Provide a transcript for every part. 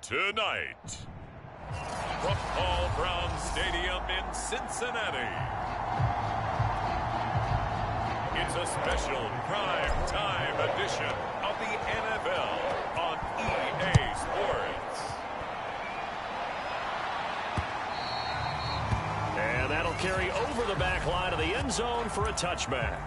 Tonight, from Paul Brown Stadium in Cincinnati, it's a special prime time edition of the NFL on EA Sports. And that'll carry over the back line of the end zone for a touchback.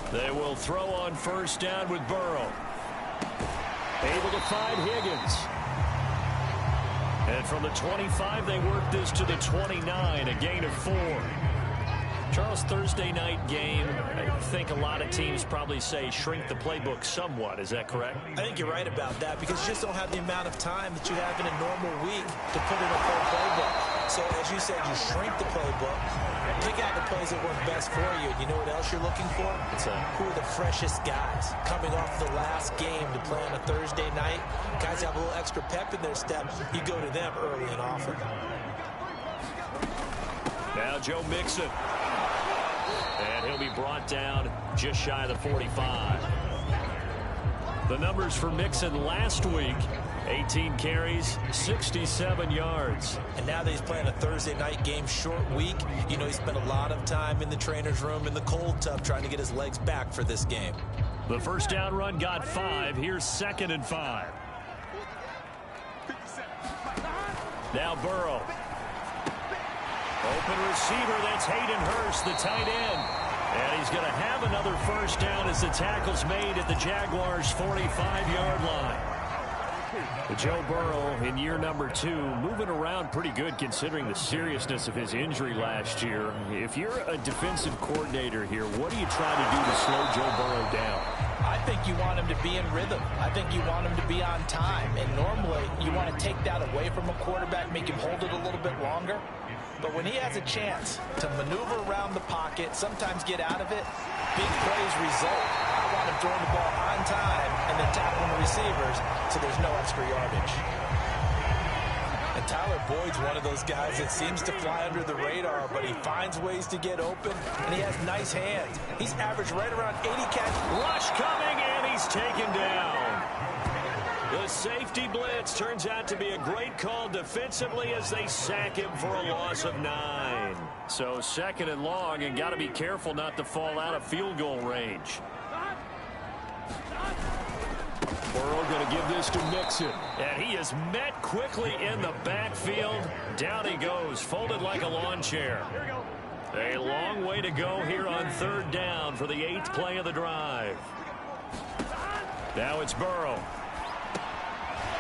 They will throw on first down with Burrow. Able to find Higgins. And from the 25, they work this to the 29, a gain of 4. Charles, Thursday night game, I think a lot of teams probably say shrink the playbook somewhat. Is that correct? I think you're right about that because you just don't have the amount of time that you have in a normal week to put in a full playbook. So, as you said, you shrink the playbook, pick out the plays that work best for you. You know what else you're looking for? Who are the freshest guys coming off the last game to play on a Thursday night? Guys have a little extra pep in their step. You go to them early and often. Now Joe Mixon. And he'll be brought down just shy of the 45. The numbers for Mixon last week: 18 carries, 67 yards. And now that he's playing a Thursday night game, short week, you know he spent a lot of time in the trainer's room in the cold tub trying to get his legs back for this game. The first down run got 5. Here's 2nd and 5. Now Burrow. Open receiver, that's Hayden Hurst, the tight end. And he's going to have another first down as the tackle's made at the Jaguars' 45-yard line. Joe Burrow in year number 2, moving around pretty good considering the seriousness of his injury last year. If you're a defensive coordinator here, what are you trying to do to slow Joe Burrow down? I think you want him to be in rhythm. I think you want him to be on time. And normally you want to take that away from a quarterback, make him hold it a little bit longer. But when he has a chance to maneuver around the pocket, sometimes get out of it, big plays result. I want him throwing the ball on time and then tackling the receivers so there's no extra yardage. And Tyler Boyd's one of those guys that seems to fly under the radar, but he finds ways to get open, and he has nice hands. He's averaged right around 80 catches. Rush coming, and he's taken down. The safety blitz turns out to be a great call defensively as they sack him for a loss of 9. So 2nd and long, and got to be careful not to fall out of field goal range. Burrow going to give this to Mixon. And he is met quickly in the backfield. Down he goes, folded like a lawn chair. A long way to go here on 3rd down for the 8th play of the drive. Now it's Burrow.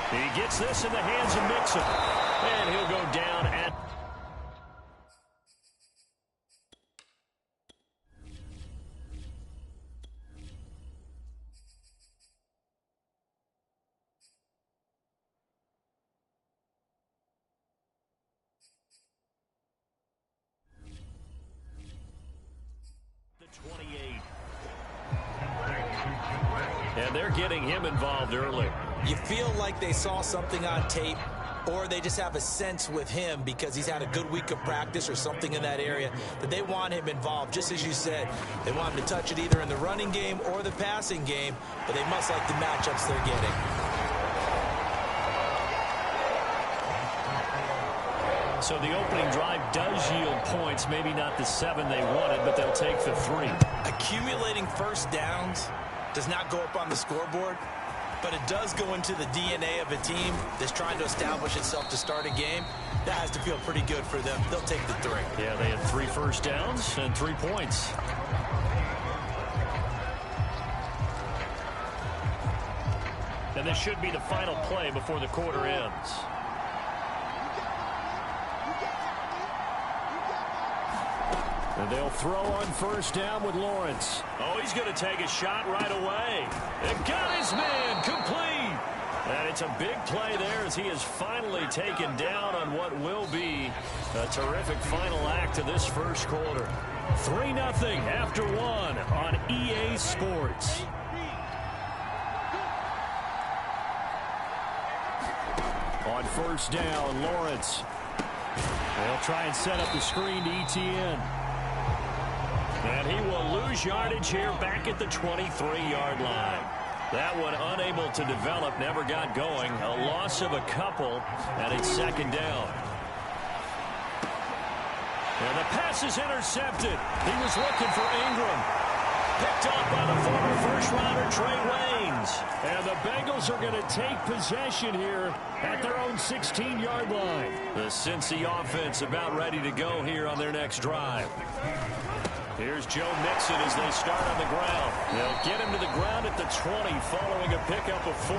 He gets this in the hands of Mixon. And he'll go down at... the 28. And they're getting him involved early. You feel like they saw something on tape, or they just have a sense with him because he's had a good week of practice or something in that area that they want him involved. Just as you said, they want him to touch it either in the running game or the passing game, but they must like the matchups they're getting. So the opening drive does yield points, maybe not the 7 they wanted, but they'll take the 3. Accumulating first downs does not go up on the scoreboard, but it does go into the DNA of a team that's trying to establish itself to start a game. That has to feel pretty good for them. They'll take the 3. Yeah, they had 3 first downs and 3 points. And this should be the final play before the quarter ends. And they'll throw on first down with Lawrence. Oh, he's going to take a shot right away. And got his man complete. And it's a big play there as he is finally taken down on what will be a terrific final act of this first quarter. 3-0 after one on EA Sports. On first down, Lawrence. They'll try and set up the screen to ETN. And he will lose yardage here back at the 23-yard line. That one unable to develop, never got going. A loss of a couple, and it's second down. And the pass is intercepted. He was looking for Ingram. Picked up by the former first-rounder Trey Waynes. And the Bengals are going to take possession here at their own 16-yard line. The Cincy offense about ready to go here on their next drive. Here's Joe Mixon as they start on the ground. They'll get him to the ground at the 20 following a pickup of 4.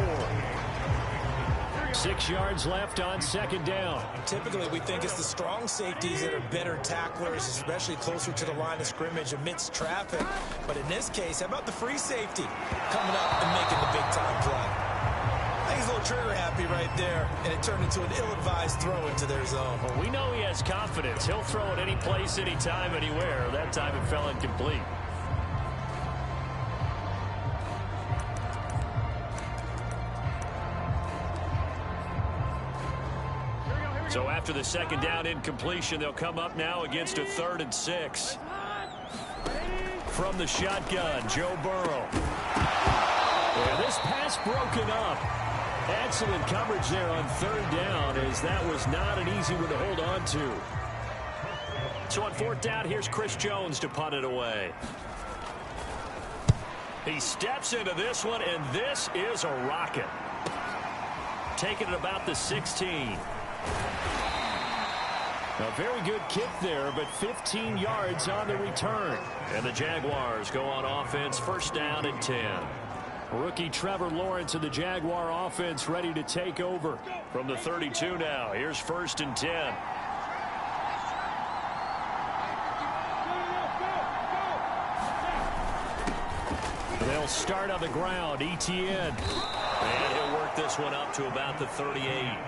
6 yards left on second down. Typically, we think it's the strong safeties that are better tacklers, especially closer to the line of scrimmage amidst traffic. But in this case, how about the free safety coming up and making the big-time play? I think he's a little trigger-happy right there, and it turned into an ill-advised throw into their zone. Well, we know he has confidence. He'll throw it any place, anytime, anywhere. That time it fell incomplete. So after the second down incompletion, they'll come up now against a 3rd and 6. From the shotgun, Joe Burrow. And this pass broken up. Excellent coverage there on 3rd down, as that was not an easy one to hold on to. So on 4th down, here's Chris Jones to punt it away. He steps into this one, and this is a rocket. Taking it about the 16. A very good kick there, but 15 yards on the return. And the Jaguars go on offense, 1st down and 10. Rookie Trevor Lawrence of the Jaguar offense ready to take over from the 32 now. Here's 1st and 10. They'll start on the ground. ETN. And he'll work this one up to about the 38.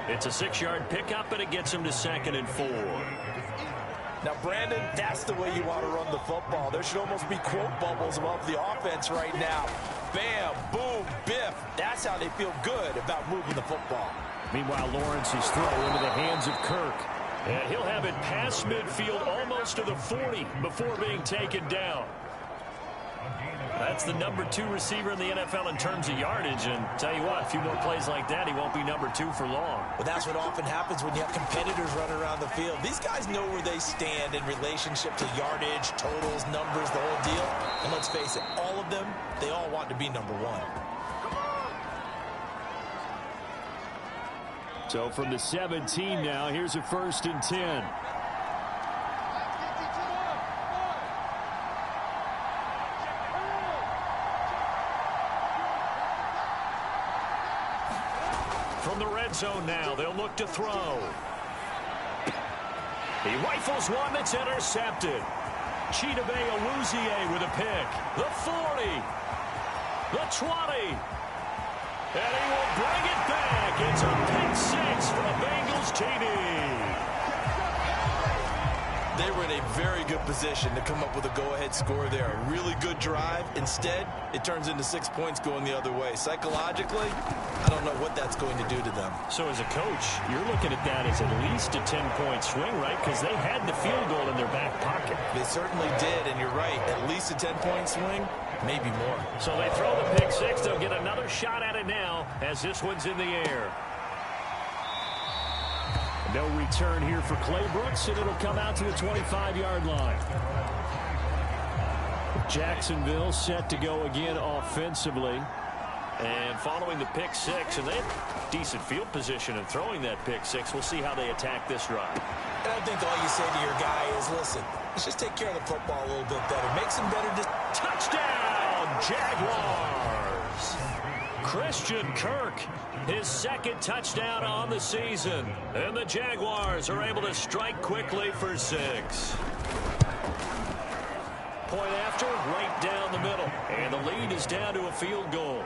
It's a 6-yard pickup, and it gets him to 2nd and 4. Now, Brandon, that's the way you want to run the football. There should almost be quote bubbles above the offense right now. Bam, boom, biff. That's how they feel good about moving the football. Meanwhile, Lawrence's throw into the hands of Kirk. And he'll have it past midfield almost to the 40 before being taken down. That's the number 2 receiver in the NFL in terms of yardage. And tell you what, a few more plays like that, he won't be number 2 for long. Well, that's what often happens when you have competitors running around the field. These guys know where they stand in relationship to yardage, totals, numbers, the whole deal. And let's face it, all of them, they all want to be number 1. So from the 17 now, here's a 1st and 10. From the red zone now, they'll look to throw. He rifles one that's intercepted. Chidobe Awuzie with a pick. The 40. The 20. And he will bring it back. It's a pick 6 for a Bengals TD. They were in a very good position to come up with a go-ahead score there. A really good drive. Instead, it turns into 6 points going the other way. Psychologically, I don't know what that's going to do to them. So as a coach, you're looking at that as at least a 10-point swing, right? Because they had the field goal in their back pocket. They certainly did, and you're right. At least a 10-point swing, maybe more. So they throw the pick 6. They'll get another shot at it now as this one's in the air. No return here for Clay Brooks, and it'll come out to the 25-yard line. Jacksonville set to go again offensively. And following the pick 6, and they have decent field position in throwing that pick 6. We'll see how they attack this drive. And I think all you say to your guy is, listen, let's just take care of the football a little bit better. Make some better decisions. Touchdown, Jaguars! Christian Kirk, his 2nd touchdown on the season. And the Jaguars are able to strike quickly for 6. Point after, right down the middle. And the lead is down to a field goal.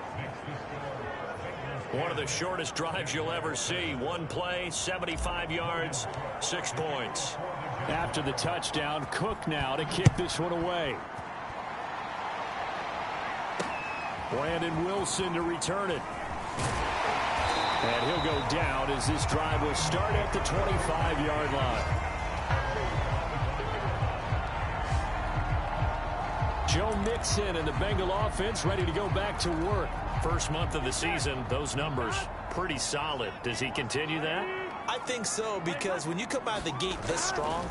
One of the shortest drives you'll ever see. One play, 75 yards, 6 points. After the touchdown, Cook now to kick this one away. Brandon Wilson to return it. And he'll go down as this drive will start at the 25-yard line. Joe Mixon and the Bengal offense ready to go back to work. First month of the season, those numbers pretty solid. Does he continue that? I think so, because when you come out of the gate this strong,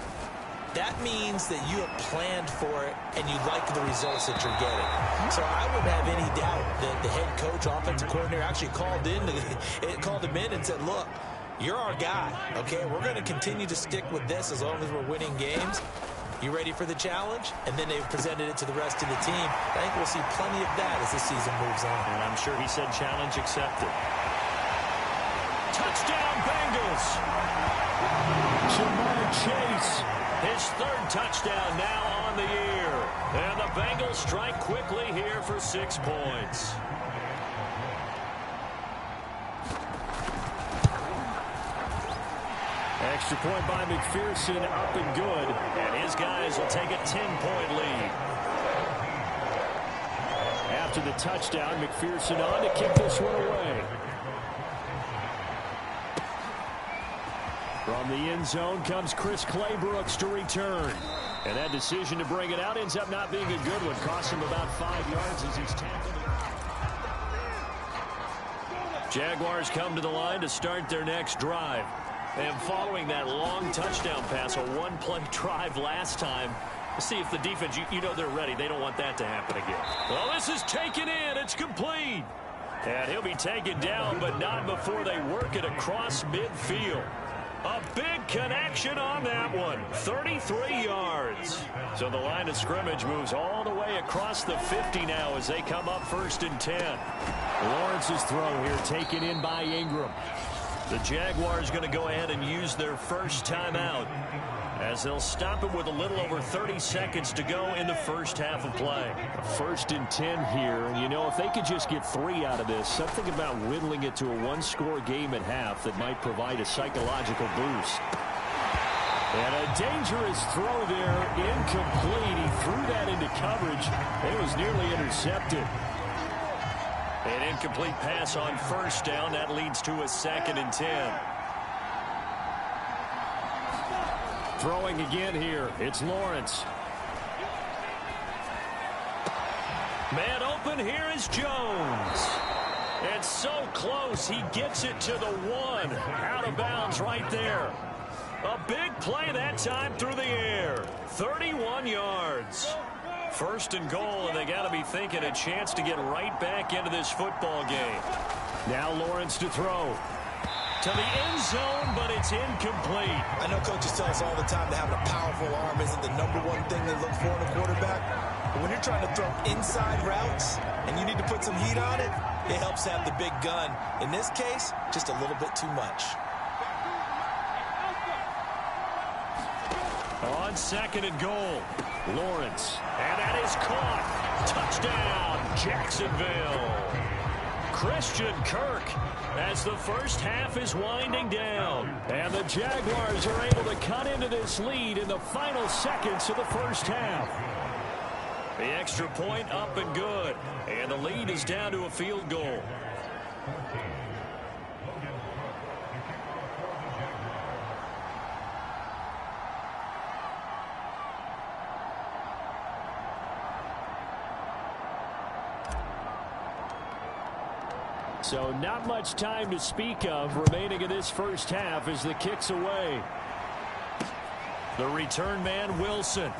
that means that you have planned for it and you like the results that you're getting. So I wouldn't have any doubt that the head coach, offensive coordinator actually called him in and said, look, you're our guy, okay? We're going to continue to stick with this as long as we're winning games. You ready for the challenge? And then they've presented it to the rest of the team. I think we'll see plenty of that as the season moves on. And I'm sure he said challenge accepted. Touchdown, Bengals! Jamar Chase. His third touchdown now on the year. And the Bengals strike quickly here for 6 points. Extra point by McPherson, up and good. And his guys will take a 10-point lead. After the touchdown, McPherson on to kick this one away. From the end zone comes Chris Claybrooks to return. And that decision to bring it out ends up not being a good one. Costs him about 5 yards as he's tackled. Jaguars come to the line to start their next drive. And following that long touchdown pass, a one-play drive last time, see if the defense, you know they're ready. They don't want that to happen again. Well, this is taken in. It's complete. And he'll be taken down, but not before they work it across midfield. A big connection on that one. 33 yards. So the line of scrimmage moves all the way across the 50 now as they come up 1st and 10. Lawrence's throw here taken in by Ingram. The Jaguars going to go ahead and use their first timeout as they'll stop it with a little over 30 seconds to go in the first half of play. 1st and 10 here, and you know, if they could just get 3 out of this, something about whittling it to a one-score game at half that might provide a psychological boost. And a dangerous throw there, incomplete. He threw that into coverage. It was nearly intercepted. An incomplete pass on 1st down. That leads to a 2nd and 10. Throwing again here. It's Lawrence. Man open, here is Jones. It's so close. He gets it to the 1. Out of bounds right there. A big play that time through the air. 31 yards. 1st and goal, and they got to be thinking a chance to get right back into this football game. Now Lawrence to throw. To the end zone, but it's incomplete. I know coaches tell us all the time that having a powerful arm isn't the #1 thing they look for in a quarterback. But when you're trying to throw inside routes and you need to put some heat on it, it helps have the big gun. In this case, just a little bit too much. On 2nd and goal, Lawrence. And that is caught. Touchdown, Jacksonville. Christian Kirk as the first half is winding down. And the Jaguars are able to cut into this lead in the final seconds of the first half. The extra point up and good. And the lead is down to a field goal. So not much time to speak of remaining in this first half as the kick's away. The return man, Wilson.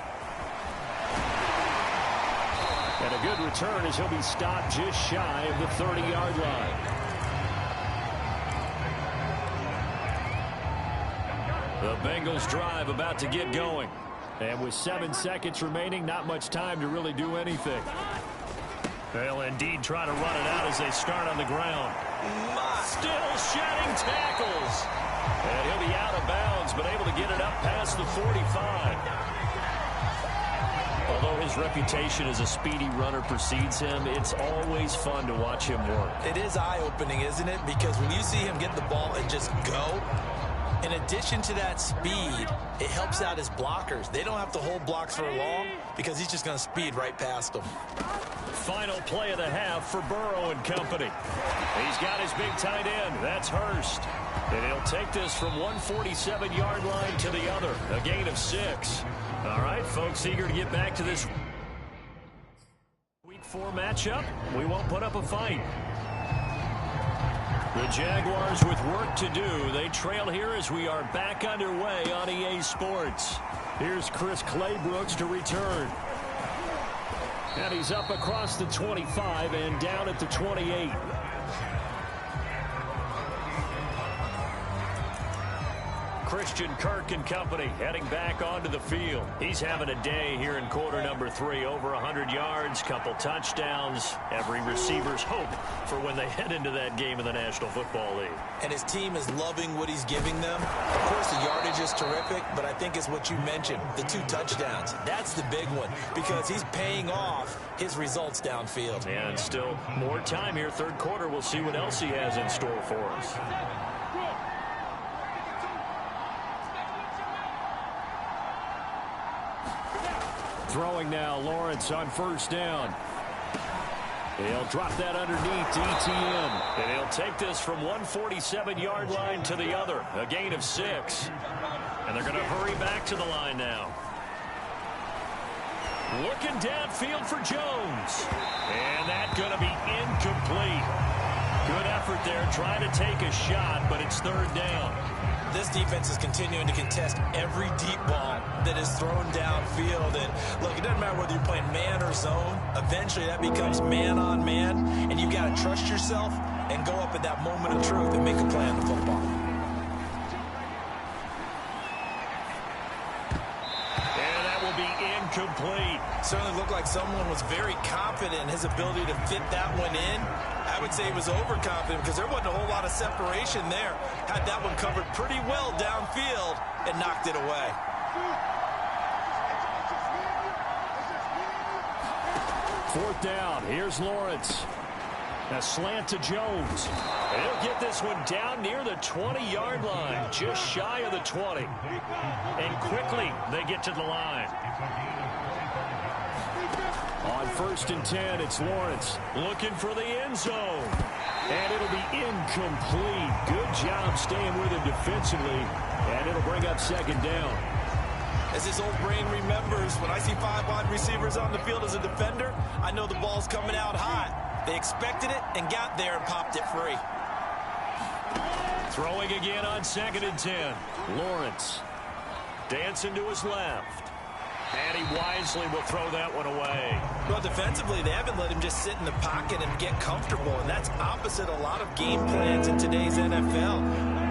And a good return as he'll be stopped just shy of the 30-yard line. The Bengals drive about to get going. And with 7 seconds remaining, not much time to really do anything. They'll indeed try to run it out as they start on the ground. Still shedding tackles. And he'll be out of bounds, but able to get it up past the 45. Although his reputation as a speedy runner precedes him, it's always fun to watch him work. It is eye-opening, isn't it? Because when you see him get the ball and just go, in addition to that speed, it helps out his blockers. They don't have to hold blocks for long because he's just going to speed right past them. Final play of the half for Burrow and company. He's got his big tight end. That's Hurst. And he'll take this from 147-yard line to the other. A gain of 6. All right, folks, eager to get back to this Week 4 matchup. We won't put up a fight. The Jaguars with work to do. They trail here as we are back underway on EA Sports. Here's Chris Claybrooks to return. And he's up across the 25 and down at the 28. Christian Kirk and company heading back onto the field. He's having a day here in quarter number 3. Over 100 yards, couple touchdowns. Every receiver's hope for when they head into that game in the National Football League. And his team is loving what he's giving them. Of course, the yardage is terrific, but I think it's what you mentioned, the 2 touchdowns. That's the big one because he's paying off his results downfield. And still more time here. Third quarter, we'll see what else he has in store for us. Throwing now, Lawrence on first down. He'll drop that underneath to ETN. And he'll take this from 147-yard line to the other. A gain of 6. And they're going to hurry back to the line now. Looking downfield for Jones. And that's going to be incomplete. Good effort there, trying to take a shot, but it's third down. This defense is continuing to contest every deep ball that is thrown downfield. And look, it doesn't matter whether you're playing man or zone. Eventually that becomes man on man. And you've got to trust yourself and go up at that moment of truth and make a play on the football. And that will be incomplete. Certainly looked like someone was very confident in his ability to fit that one in. I would say he was overconfident because there wasn't a whole lot of separation there. Had that one covered pretty well downfield and knocked it away. Fourth down. Here's Lawrence. A slant to Jones. And he'll get this one down near the 20-yard line, just shy of the 20. And quickly they get to the line. On first and 10, it's Lawrence looking for the end zone. And it'll be incomplete. Good job staying with him defensively. And it'll bring up second down. As his old brain remembers, when I see 5 wide receivers on the field as a defender, I know the ball's coming out hot. They expected it and got there and popped it free. Throwing again on second and 10. Lawrence dancing to his left. And he wisely will throw that one away. Well, defensively, they haven't let him just sit in the pocket and get comfortable, and that's opposite a lot of game plans in today's NFL.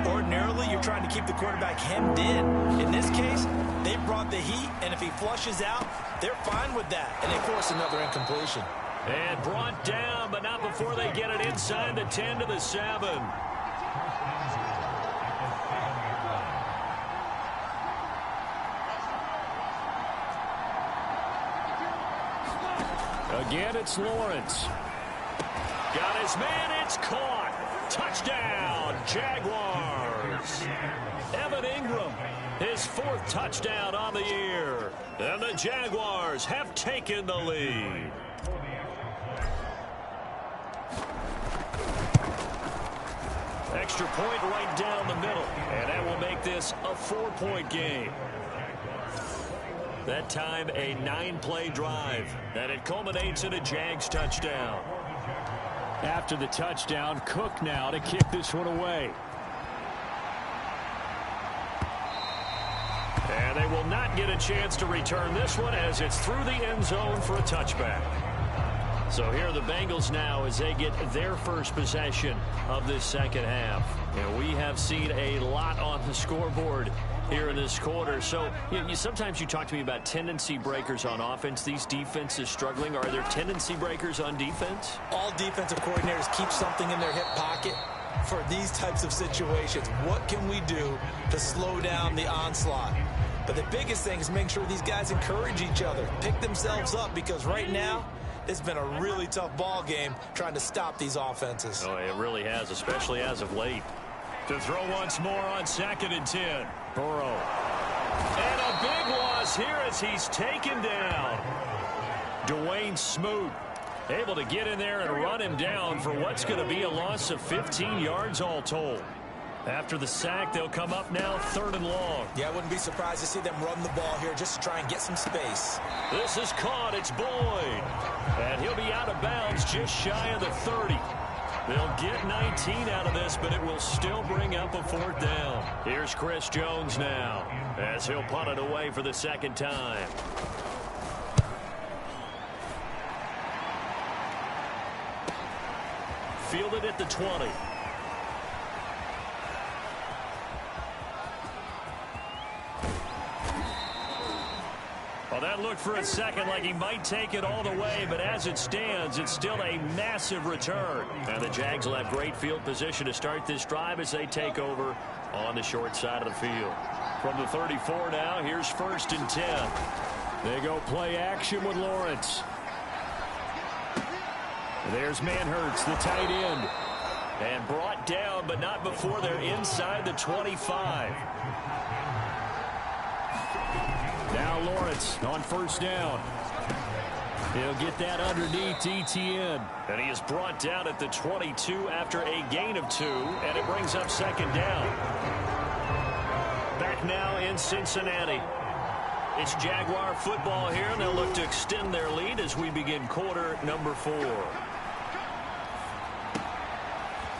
Ordinarily, you're trying to keep the quarterback hemmed in. In this case, they brought the heat, and if he flushes out, they're fine with that, and they force another incompletion. And brought down, but not before they get it inside the 10 to the 7. Again, it's Lawrence. Got his man, it's caught. Touchdown, Jaguars. Evan Ingram, his 4th touchdown on the year. And the Jaguars have taken the lead. Extra point right down the middle. And that will make this a 4-point game. That time a 9-play drive. And it culminates in a Jags touchdown. After the touchdown, Cook now to kick this one away. And they will not get a chance to return this one as it's through the end zone for a touchback. So here are the Bengals now as they get their first possession of this second half. And we have seen a lot on the scoreboard here in this quarter. So sometimes you talk to me about tendency breakers on offense. These defenses struggling. Are there tendency breakers on defense? All defensive coordinators keep something in their hip pocket for these types of situations. What can we do to slow down the onslaught? But the biggest thing is making sure these guys encourage each other, pick themselves up, because right now, it's been a really tough ball game trying to stop these offenses. Oh, it really has, especially as of late. To throw once more on 2nd and 10. Burrow. And a big loss here as he's taken down. Dwayne Smoot able to get in there and run him down for what's going to be a loss of 15 yards all told. After the sack, they'll come up now 3rd and long. Yeah, I wouldn't be surprised to see them run the ball here just to try and get some space. This is caught. It's Boyd. And he'll be out of bounds just shy of the 30. They'll get 19 out of this, but it will still bring up a 4th down. Here's Chris Jones now as he'll punt it away for the 2nd time. Fielded at the 20. Well, that looked for a second like he might take it all the way, but as it stands, it's still a massive return. And the Jags will have great field position to start this drive as they take over on the short side of the field. From the 34 now, here's 1st and 10. They go play action with Lawrence. There's Manhurts, the tight end. And brought down, but not before they're inside the 25. Now Lawrence on 1st down. He'll get that underneath ETN. And he is brought down at the 22 after a gain of 2, and it brings up 2nd down. Back now in Cincinnati. It's Jaguar football here, and they'll look to extend their lead as we begin quarter number 4.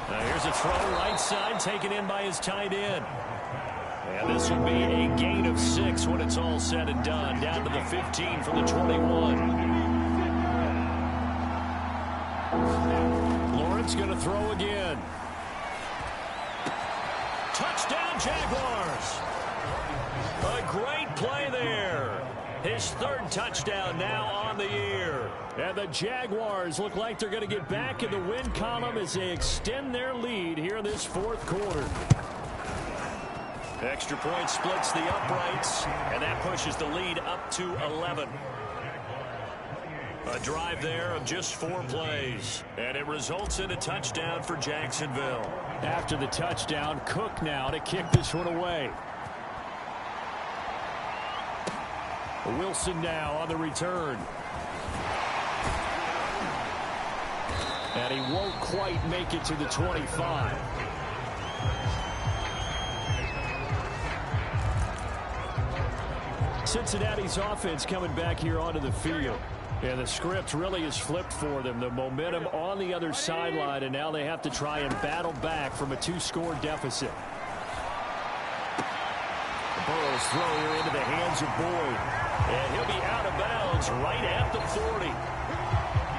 Now here's a throw right side taken in by his tight end. And this will be a gain of 6 when it's all said and done. Down to the 15 from the 21. Lawrence going to throw again. Touchdown Jaguars. A great play there. His 3rd touchdown now on the year. And the Jaguars look like they're going to get back in the win column as they extend their lead here in this 4th quarter. Extra point splits the uprights, and that pushes the lead up to 11. A drive there of just 4 plays, and it results in a touchdown for Jacksonville. After the touchdown, Cook now to kick this one away. Wilson now on the return. And he won't quite make it to the 25. Cincinnati's offense coming back here onto the field. And the script really is flipped for them. The momentum on the other sideline, and now they have to try and battle back from a 2-score deficit. Burrow's throw here into the hands of Boyd. And he'll be out of bounds right at the 40.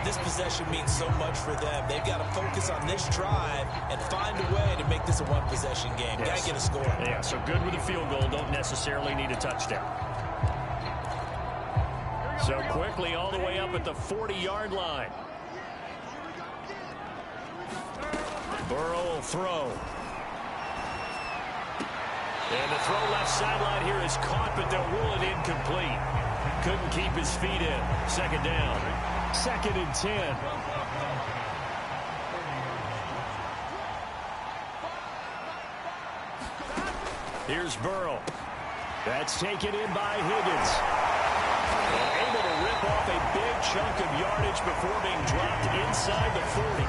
This possession means so much for them. They've got to focus on this drive and find a way to make this a 1-possession game. Yes. Got to get a score. Yeah, so good with a field goal. Don't necessarily need a touchdown. So quickly all the way up at the 40-yard line. Burrow will throw. And the throw left sideline here is caught, but they'll rule it incomplete. Couldn't keep his feet in. 2nd down. 2nd and 10. Here's Burrow. That's taken in by Higgins. And able to rip off a big chunk of yardage before being dropped inside the 40.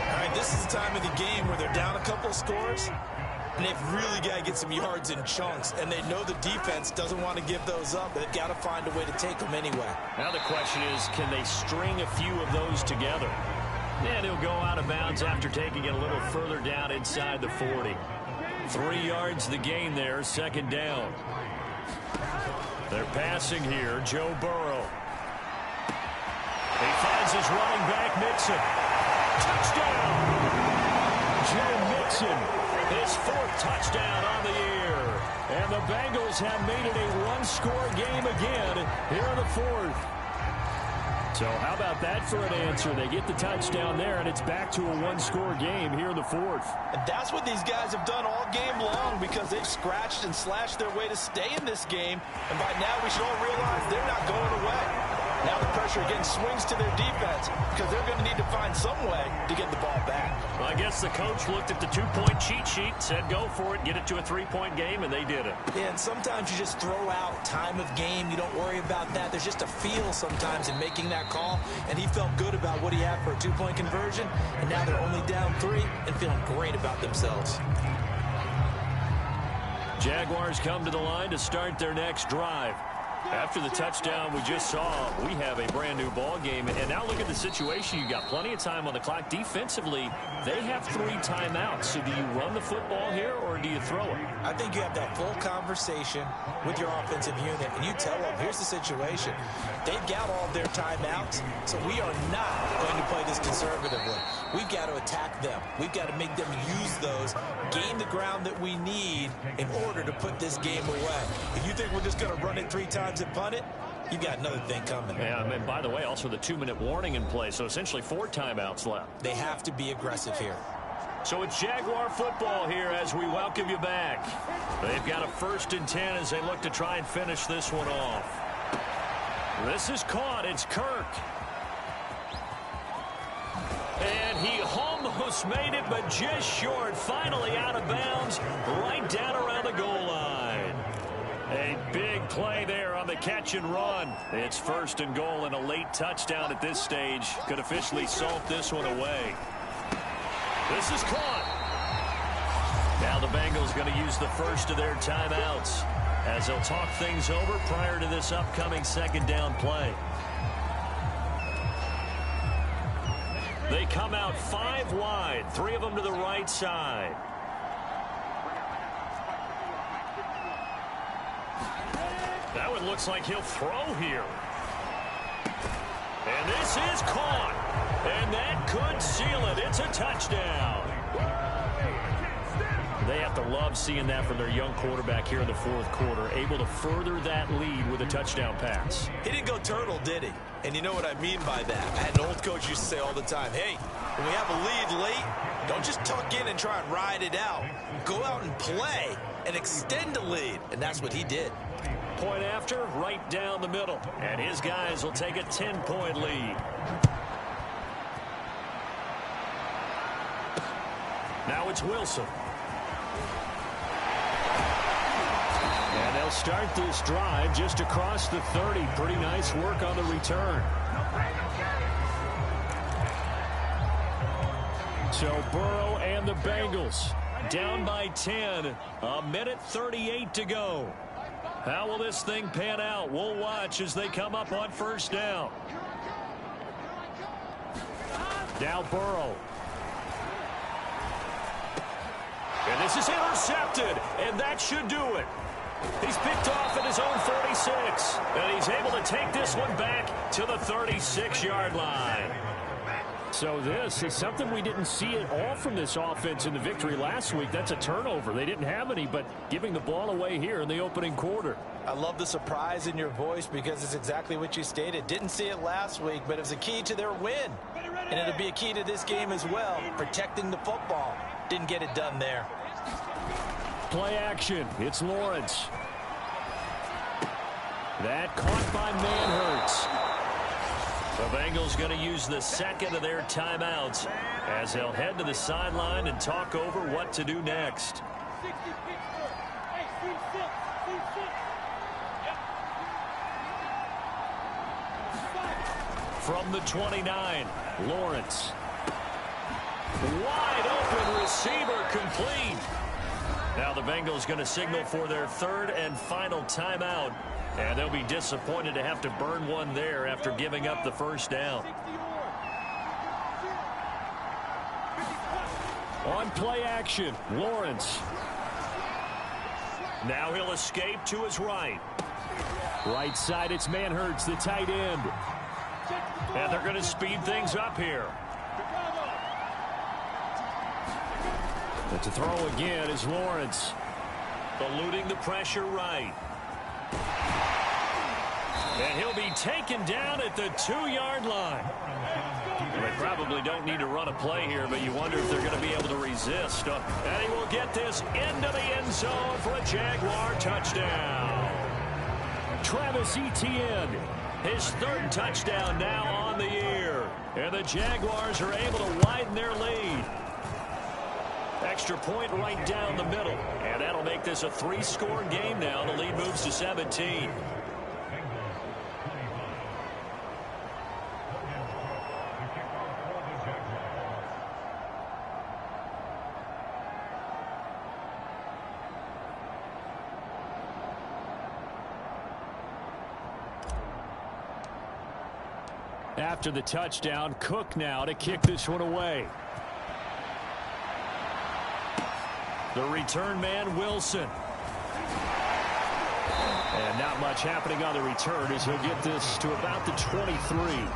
All right, this is the time of the game where they're down a couple of scores, and they've really got to get some yards in chunks, and they know the defense doesn't want to give those up, but they've got to find a way to take them anyway. Now the question is, can they string a few of those together? And he'll go out of bounds after taking it a little further down inside the 40. 3 yards the gain there, 2nd down. They're passing here, Joe Burrow. He finds his running back, Mixon. Touchdown! Joe Mixon. His 4th touchdown on the year. And the Bengals have made it a 1-score game again here in the 4th. So how about that for an answer? They get the touchdown there, and it's back to a one-score game here in the fourth. And that's what these guys have done all game long because they've scratched and slashed their way to stay in this game. And by now we should all realize they're not going away. Now the pressure again swings to their defense because they're going to need to find some way to get the ball back. Well, I guess the coach looked at the two-point cheat sheet, said go for it, get it to a three-point game, and they did it. Yeah, and sometimes you just throw out time of game. You don't worry about that. There's just a feel sometimes in making that call, and he felt good about what he had for a two-point conversion, and now they're only down 3 and feeling great about themselves. Jaguars come to the line to start their next drive. After the touchdown we just saw, we have a brand new ball game. And now look at the situation. You got plenty of time on the clock. Defensively, they have 3 timeouts. So do you run the football here or do you throw it? I think you have that full conversation with your offensive unit, and you tell them, here's the situation. They've got all of their timeouts, so we are not going to play this conservatively. We've got to attack them. We've got to make them use those, gain the ground that we need in order to put this game away. If you think we're just going to run it 3 times and punt it, you've got another thing coming. Yeah, and by the way, also the 2-minute warning in play, so essentially 4 timeouts left. They have to be aggressive here. So it's Jaguar football here as we welcome you back. They've got a 1st and 10 as they look to try and finish this one off. This is caught. It's Kirk. And he almost made it, but just short. Finally out of bounds, right down around the goal line. A big play there on the catch and run. It's 1st and goal, and a late touchdown at this stage could officially salt this one away. This is caught. Now the Bengals going to use the first of their timeouts as they'll talk things over prior to this upcoming 2nd down play. They come out 5 wide, 3 of them to the right side. That one looks like he'll throw here. And this is caught. And that could seal it. It's a touchdown. They have to love seeing that from their young quarterback here in the 4th quarter, able to further that lead with a touchdown pass. He didn't go turtle, did he? And you know what I mean by that. I had an old coach used to say all the time, hey, when we have a lead late, don't just tuck in and try and ride it out. Go out and play and extend the lead. And that's what he did. Point after, right down the middle. And his guys will take a 10-point lead. Now it's Wilson. And they'll start this drive just across the 30. Pretty nice work on the return. So Burrow and the Bengals down by 10. 1:38 to go. How will this thing pan out? We'll watch as they come up on 1st down. Now Burrow. And this is intercepted, and that should do it. He's picked off at his own 46, and he's able to take this one back to the 36-yard line. So this is something we didn't see at all from this offense in the victory last week. That's a turnover. They didn't have any, but giving the ball away here in the opening quarter. I love the surprise in your voice because it's exactly what you stated. Didn't see it last week, but it was a key to their win. And it'll be a key to this game as well, protecting the football. Didn't get it done there. Play action. It's Lawrence. That caught by Manhurts. The Bengals going to use the 2nd of their timeouts as they'll head to the sideline and talk over what to do next. From the 29, Lawrence. Wide open receiver, complete. Now the Bengals going to signal for their 3rd and final timeout. And they'll be disappointed to have to burn one there after giving up the 1st down. On play action, Lawrence. Now he'll escape to his right. Right side, it's Manhurts, the tight end. And they're going to speed things up here. But to throw again is Lawrence. Eluding the pressure right. And he'll be taken down at the 2-yard line. They probably don't need to run a play here, but you wonder if they're going to be able to resist. And he will get this into the end zone for a Jaguar touchdown. Travis Etienne, his third touchdown now on the year. And the Jaguars are able to widen their lead. Extra point right down the middle. And that'll make this a 3-score game now. The lead moves to 17. After the touchdown, Cook now to kick this one away. The return man, Wilson. And not much happening on the return as he'll get this to about the 23.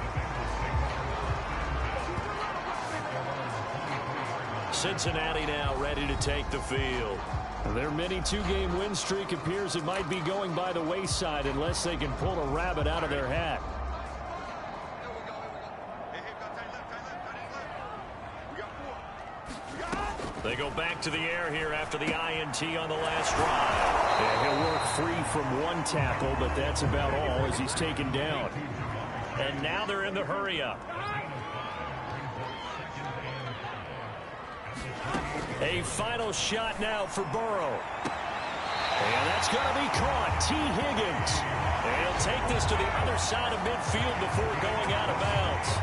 Cincinnati now ready to take the field. Their mini 2-game win streak appears it might be going by the wayside unless they can pull a rabbit out of their hat. They go back to the air here after the INT on the last drive. And he'll work free from one tackle, but that's about all as he's taken down. And now they're in the hurry-up. A final shot now for Burrow. And that's going to be caught. T. Higgins. And he'll take this to the other side of midfield before going out of bounds.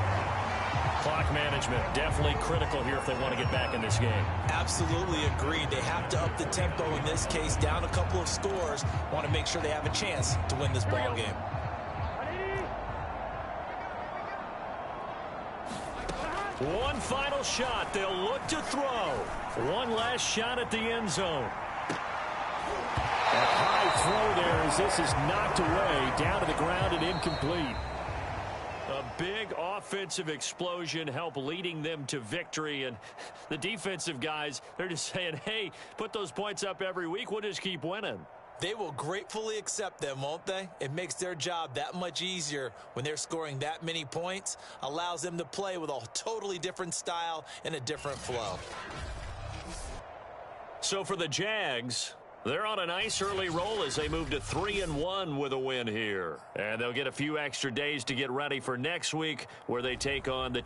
Clock management definitely critical here if they want to get back in this game. Absolutely agreed. They have to up the tempo in this case, down a couple of scores. Want to make sure they have a chance to win this ball game. One final shot. They'll look to throw. One last shot at the end zone. A high throw there as this is knocked away, down to the ground and incomplete. A big offensive explosion helped leading them to victory, and the defensive guys, they're just saying, hey, put those points up every week, we'll just keep winning. They will gratefully accept them, won't they? It makes their job that much easier when they're scoring that many points, allows them to play with a totally different style and a different flow. So for the Jags, they're on a nice early roll as they move to 3-1 with a win here. And they'll get a few extra days to get ready for next week where they take on the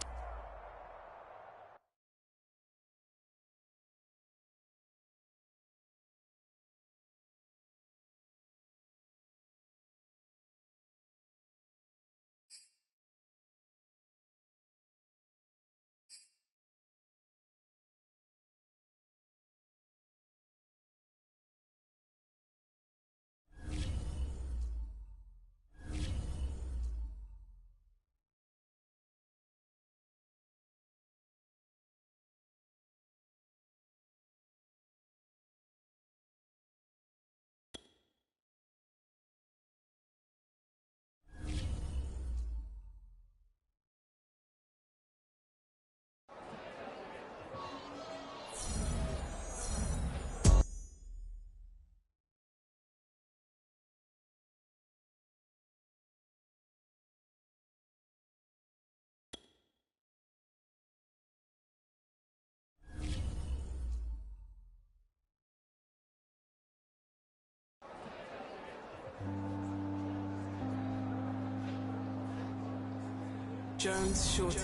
Jones Shorty.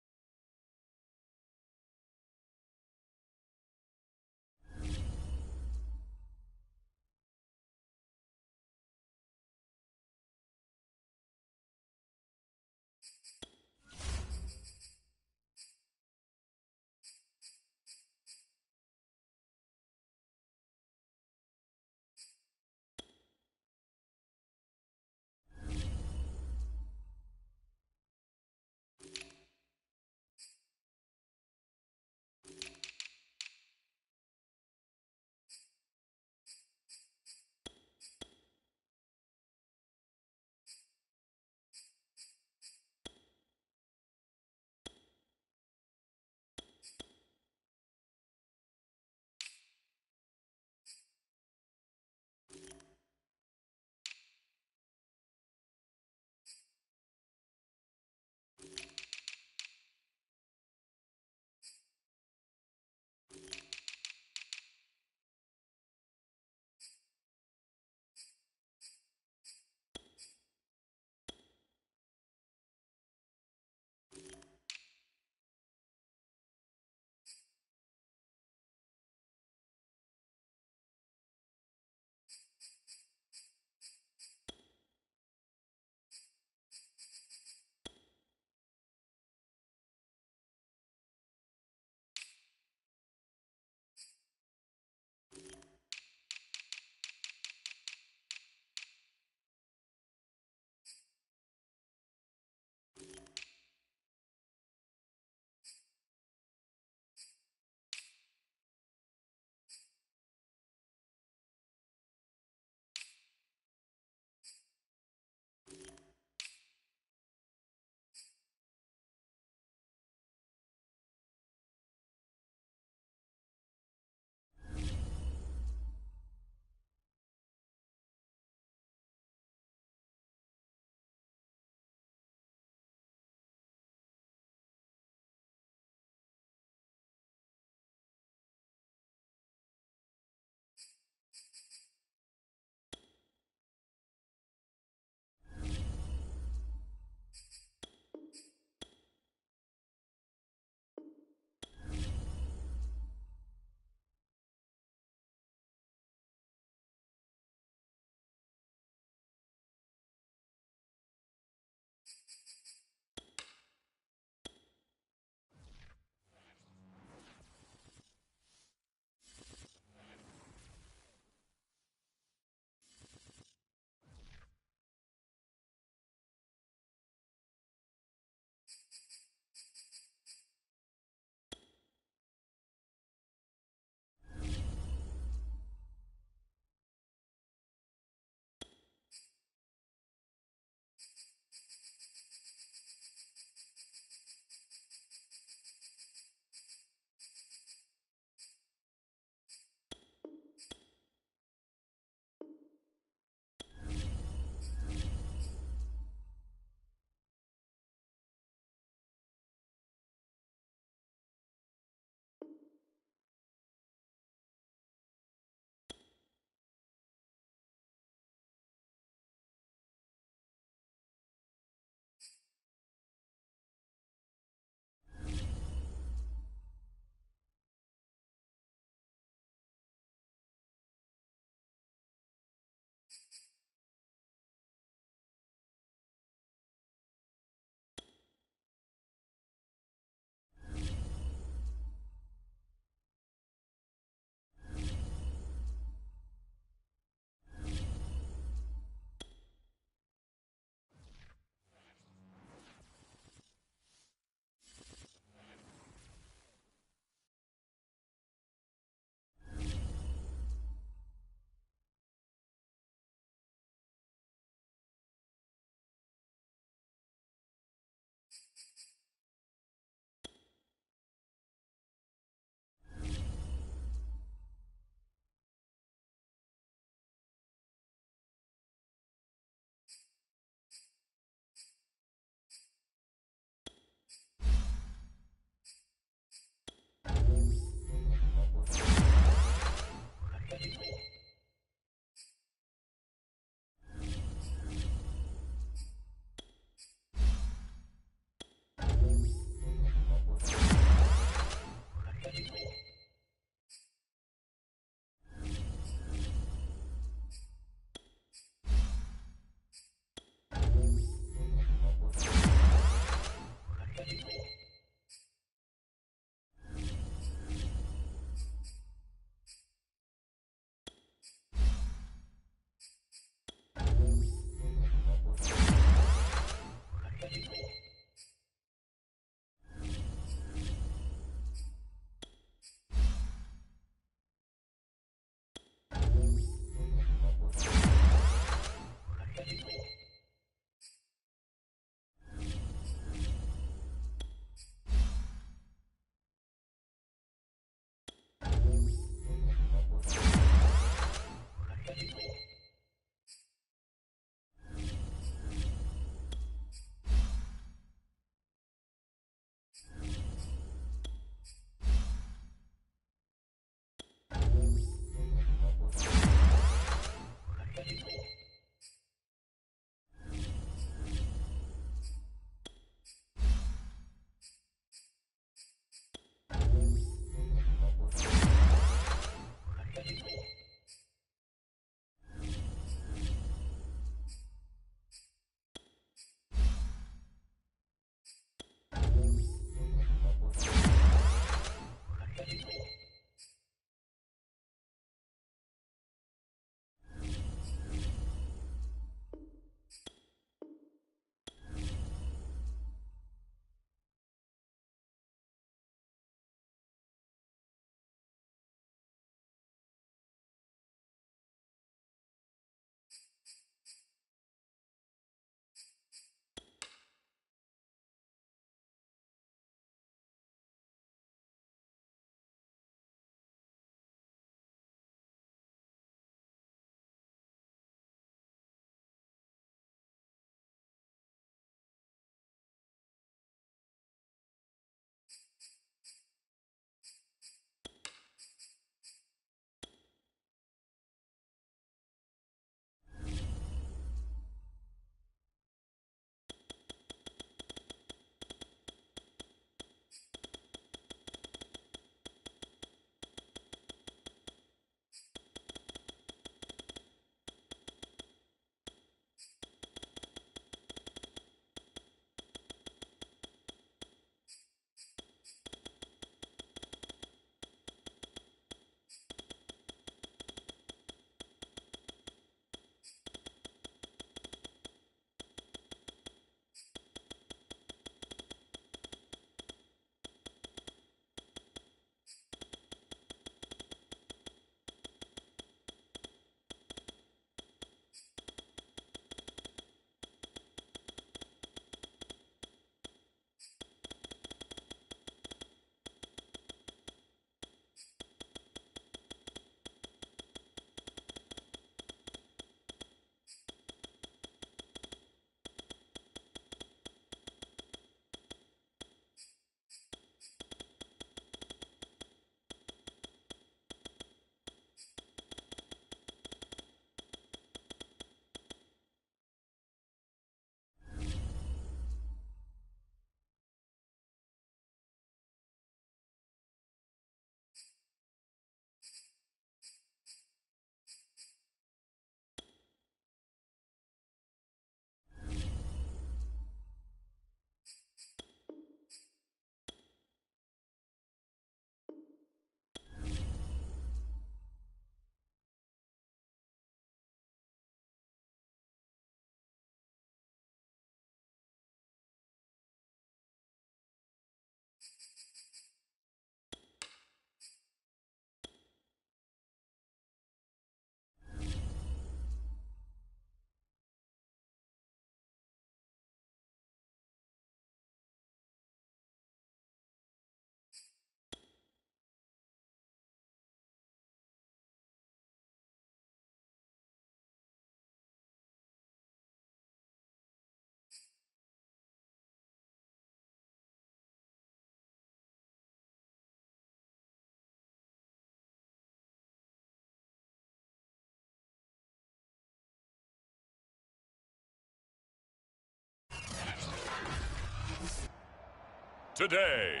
today.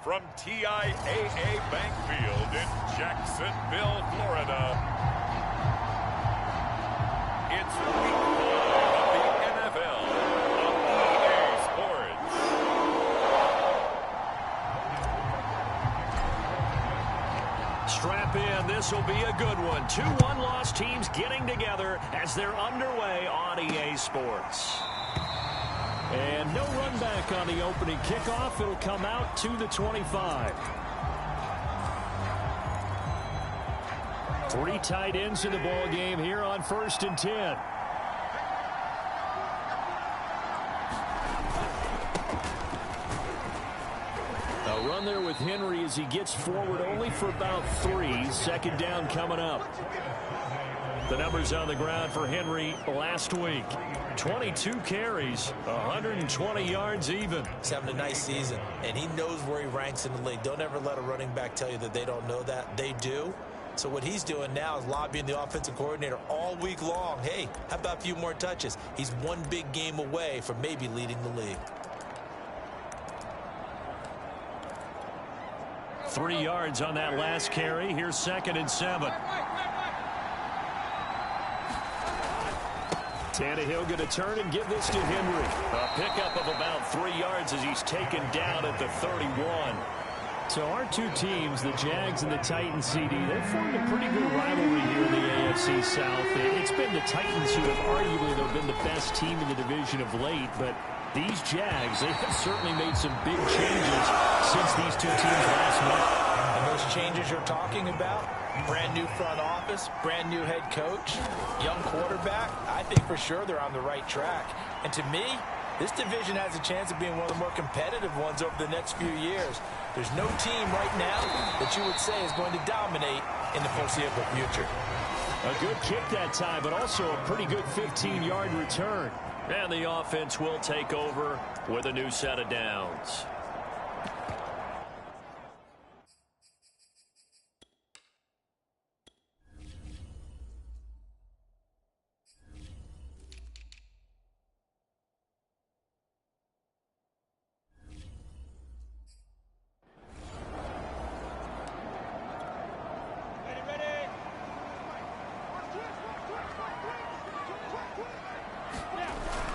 From TIAA Bank Field in Jacksonville, Florida, it's Week 5 of the NFL on EA Sports. Strap in. This will be a good one. 2 one-loss teams getting together as they're underway on EA Sports. And no run back on the opening kickoff. It'll come out to the 25. 3 tight ends in the ball game here on 1st and 10. A run there with Henry as he gets forward only for about 3. 2nd down coming up. The numbers on the ground for Henry last week. 22 carries, 120 yards even. He's having a nice season, and he knows where he ranks in the league. Don't ever let a running back tell you that they don't know that. They do. So what he's doing now is lobbying the offensive coordinator all week long. Hey, how about a few more touches? He's one big game away from maybe leading the league. 3 yards on that last carry. Here's 2nd and 7. Tannehill going to turn and give this to Henry. A pickup of about 3 yards as he's taken down at the 31. So our 2 teams, the Jags and the Titans, CD, they've formed a pretty good rivalry here in the AFC South. It's been the Titans who have arguably been the best team in the division of late, but these Jags, they have certainly made some big changes since these 2 teams last met. And those changes you're talking about, brand new front office, brand new head coach, young quarterback, I think for sure they're on the right track. And to me, this division has a chance of being one of the more competitive ones over the next few years. There's no team right now that you would say is going to dominate in the foreseeable future. A good kick that time, but also a pretty good 15-yard return. And the offense will take over with a new set of downs.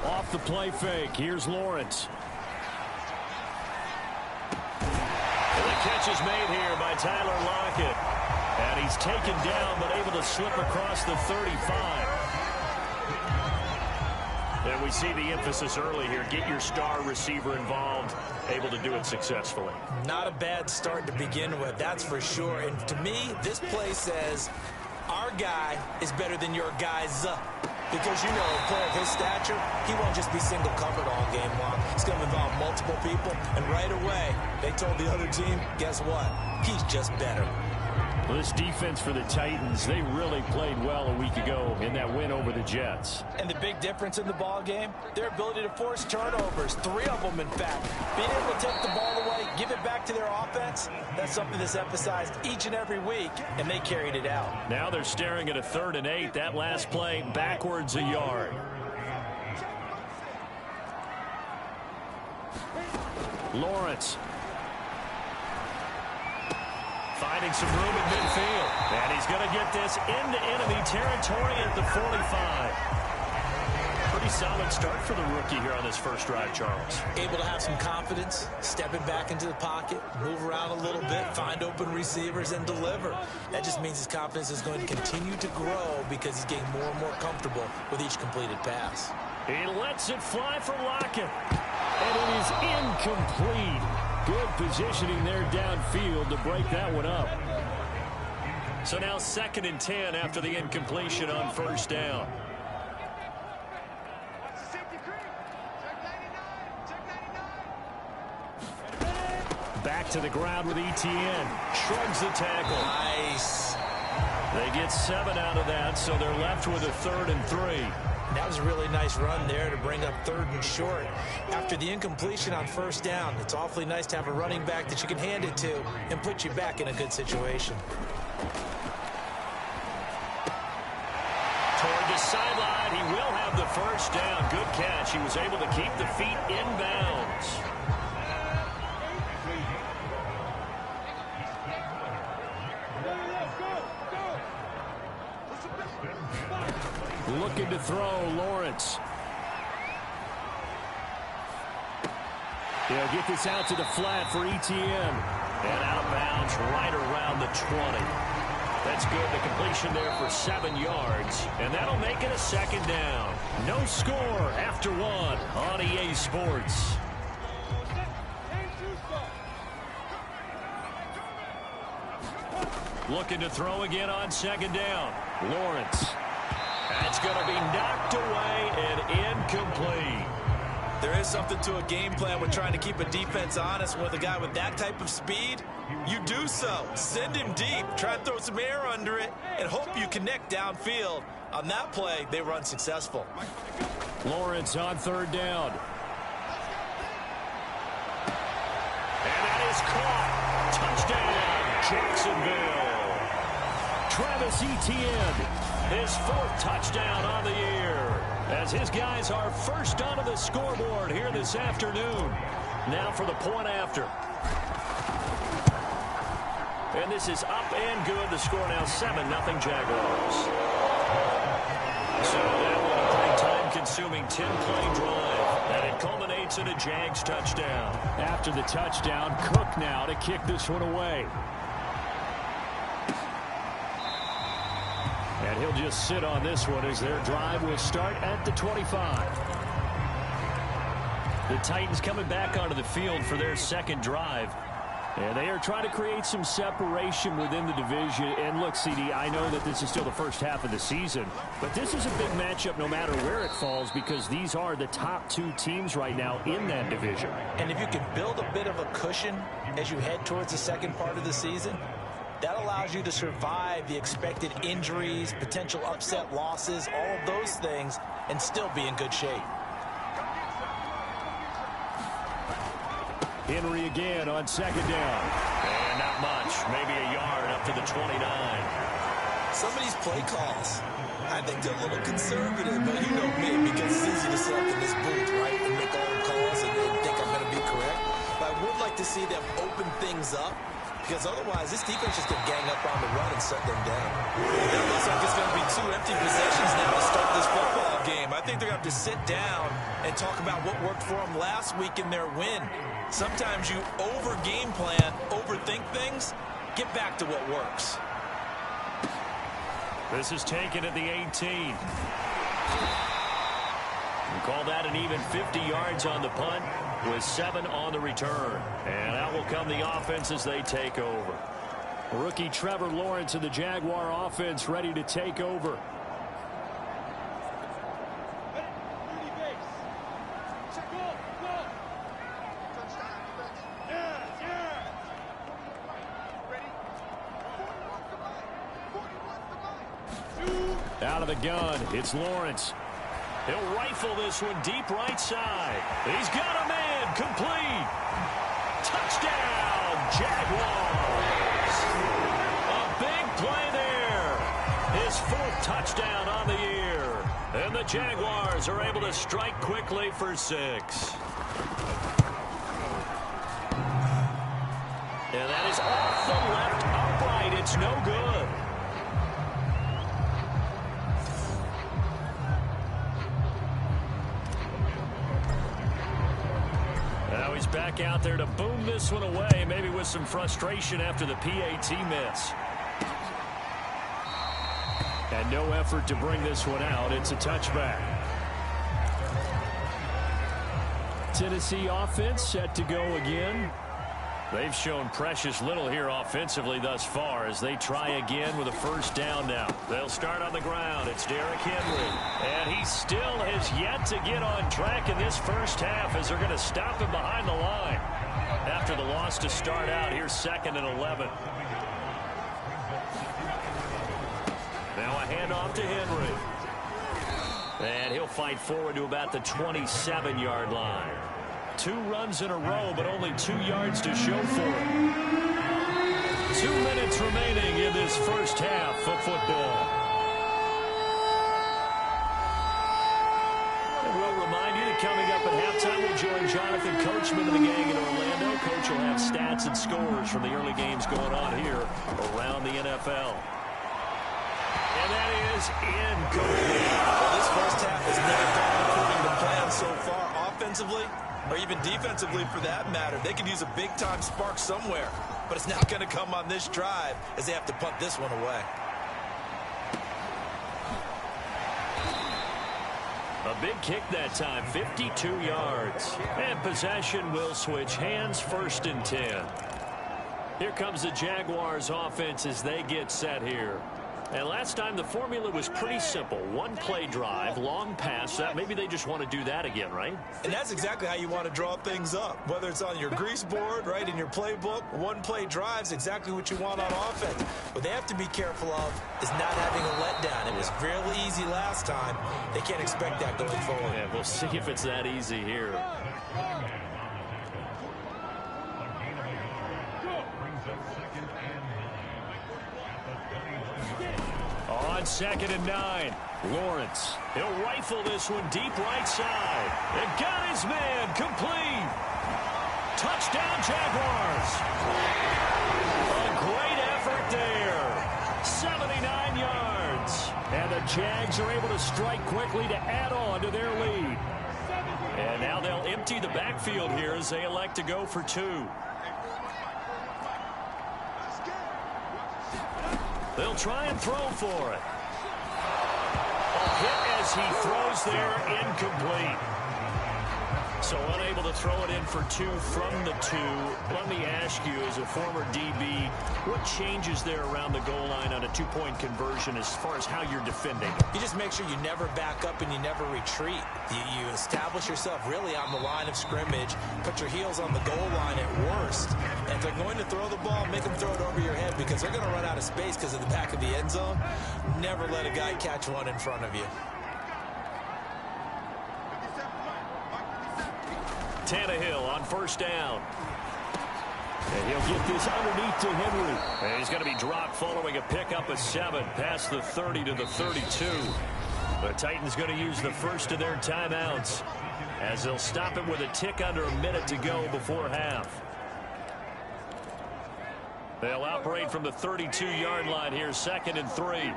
Off the play fake. Here's Lawrence. And the catch is made here by Tyler Lockett. And he's taken down but able to slip across the 35. And we see the emphasis early here. Get your star receiver involved. Able to do it successfully. Not a bad start to begin with, that's for sure. And to me, this play says our guy is better than your guy's. Because, you know, a player of his stature, he won't just be single covered all game long. It's going to involve multiple people. And right away, they told the other team, guess what? He's just better. Well, this defense for the Titans, they really played well a week ago in that win over the Jets. And the big difference in the ball game, their ability to force turnovers, 3 of them in fact. Being able to take the ball away, give it back to their offense, that's something that's emphasized each and every week, and they carried it out. Now they're staring at a 3rd and 8. That last play backwards a yard. Lawrence. Finding some room in midfield. And he's going to get this into enemy territory at the 45. Pretty solid start for the rookie here on this first drive, Charles. Able to have some confidence, stepping back into the pocket, move around a little bit, find open receivers, and deliver. That just means his confidence is going to continue to grow because he's getting more and more comfortable with each completed pass. He lets it fly for Lockett. And it is incomplete. Good positioning there downfield to break that one up. So now 2nd and 10 after the incompletion on 1st down. Back to the ground with Etienne. Shrugs the tackle. Nice. They get 7 out of that, so they're left with a 3rd and 3. That was a really nice run there to bring up 3rd and short. After the incompletion on 1st down, it's awfully nice to have a running back that you can hand it to and put you back in a good situation. Toward the sideline, he will have the 1st down. Good catch. He was able to keep the feet in bounds. Looking to throw, Lawrence. He'll get this out to the flat for ETN. And out of bounds right around the 20. That's good. The completion there for 7 yards. And that'll make it a second down. No score after 1 on EA Sports. Looking to throw again on second down. Lawrence. That's going to be knocked away and incomplete. There is something to a game plan with trying to keep a defense honest with a guy with that type of speed. You do so. Send him deep. Try to throw some air under it and hope you connect downfield. On that play, they were unsuccessful. Lawrence on third down. And that is caught. Touchdown, Jacksonville. Travis Etienne, his 4th touchdown on the year, as his guys are first onto the scoreboard here this afternoon. Now for the point after. And this is up and good. The score now 7-0 Jaguars. So that one a pretty time-consuming 10-play drive. And it culminates in a Jags touchdown. After the touchdown, Cook now to kick this one away. And he'll just sit on this one as their drive will start at the 25. The Titans coming back onto the field for their second drive. And they are trying to create some separation within the division. And look, CD, I know that this is still the first half of the season, but this is a big matchup no matter where it falls because these are the top 2 teams right now in that division. And if you can build a bit of a cushion as you head towards the second part of the season, that allows you to survive the expected injuries, potential upset losses, all of those things, and still be in good shape. Henry again on second down. And not much. Maybe a yard up to the 29. Some of these play calls, I think they're a little conservative, but you know me, because it's easy to sit up in this booth, right, and make all the calls and think I'm going to be correct. But I would like to see them open things up, because otherwise this defense just going to gang up on the run and shut them down. It looks like it's going to be 2 empty possessions now to start this football game. I think they're going to have to sit down and talk about what worked for them last week in their win. Sometimes you over-game plan, overthink things, get back to what works. This is taken at the 18. We call that an even 50 yards on the punt with 7 on the return. And out will come the offense as they take over. Rookie Trevor Lawrence of the Jaguar offense ready to take over. Out of the gun, it's Lawrence. He'll rifle this one deep right side. He's got a man, complete. Touchdown, Jaguars. A big play there. His 4th touchdown on the year. And the Jaguars are able to strike quickly for 6. And that is off the left upright. It's no good. Now he's back out there to boom this one away, maybe with some frustration after the PAT miss. And no effort to bring this one out. It's a touchback. Tennessee offense set to go again. They've shown precious little here offensively thus far as they try again with a first down now. They'll start on the ground. It's Derrick Henry. And he still has yet to get on track in this first half as they're going to stop him behind the line. After the loss to start out, here's 2nd and 11. Now a handoff to Henry. And he'll fight forward to about the 27-yard line. 2 runs in a row, but only 2 yards to show for it. 2 minutes remaining in this first half of football. And we'll remind you that coming up at halftime, we'll join Jonathan Coachman and the gang in Orlando. Coach will have stats and scores from the early games going on here around the NFL. And that is incomplete. offensively or even defensively for that matter. They could use a big-time spark somewhere, but it's not going to come on this drive as they have to punt this one away. A big kick that time, 52 yards. And possession will switch hands, 1st and 10. Here comes the Jaguars offense as they get set here. And last time the formula was pretty simple. 1-play drive, long pass. Maybe they just want to do that again, right? And that's exactly how you want to draw things up. Whether it's on your grease board, right, in your playbook, 1-play drive's exactly what you want on offense. What they have to be careful of is not having a letdown. It was really easy last time. They can't expect that going forward. Yeah, we'll see if it's that easy here. On 2nd and 9, Lawrence. He'll rifle this one deep right side. And got his man complete. Touchdown, Jaguars. A great effort there. 79 yards. And the Jags are able to strike quickly to add on to their lead. And now they'll empty the backfield here as they elect to go for 2. They'll try and throw for it. A hit as he throws there, incomplete. So unable to throw it in for 2 from the 2. Let me ask you, as a former DB, what changes there around the goal line on a 2-point conversion as far as how you're defending? You just make sure you never back up and you never retreat. You establish yourself really on the line of scrimmage, put your heels on the goal line at worst. And if they're going to throw the ball, make them throw it over your head because they're going to run out of space because of the back of the end zone. Never let a guy catch one in front of you. Tannehill on 1st down. And he'll get this underneath to Henry. And he's going to be dropped following a pickup of 7 past the 30 to the 32. The Titans going to use the first of their timeouts as they'll stop him with a tick under a minute to go before half. They'll operate from the 32-yard line here, 2nd and 3.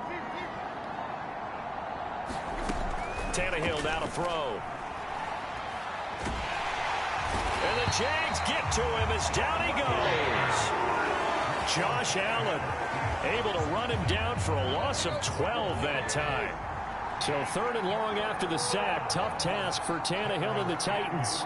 Tannehill now to throw. And the Jags get to him as down he goes. Josh Allen able to run him down for a loss of 12 that time. So 3rd and long after the sack. Tough task for Tannehill and the Titans.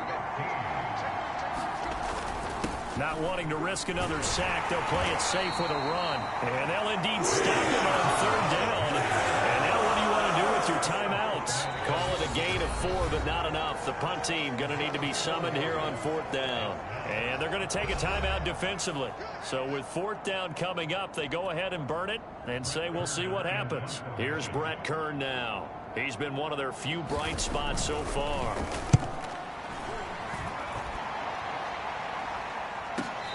Not wanting to risk another sack, they'll play it safe with a run. And they'll indeed stop him on 3rd down. And now what do you want to do with your timeouts? Call it a gain of 4, but not enough. The punt team going to need to be summoned here on 4th down. And they're going to take a timeout defensively. So with 4th down coming up, they go ahead and burn it and say we'll see what happens. Here's Brett Kern now. He's been one of their few bright spots so far.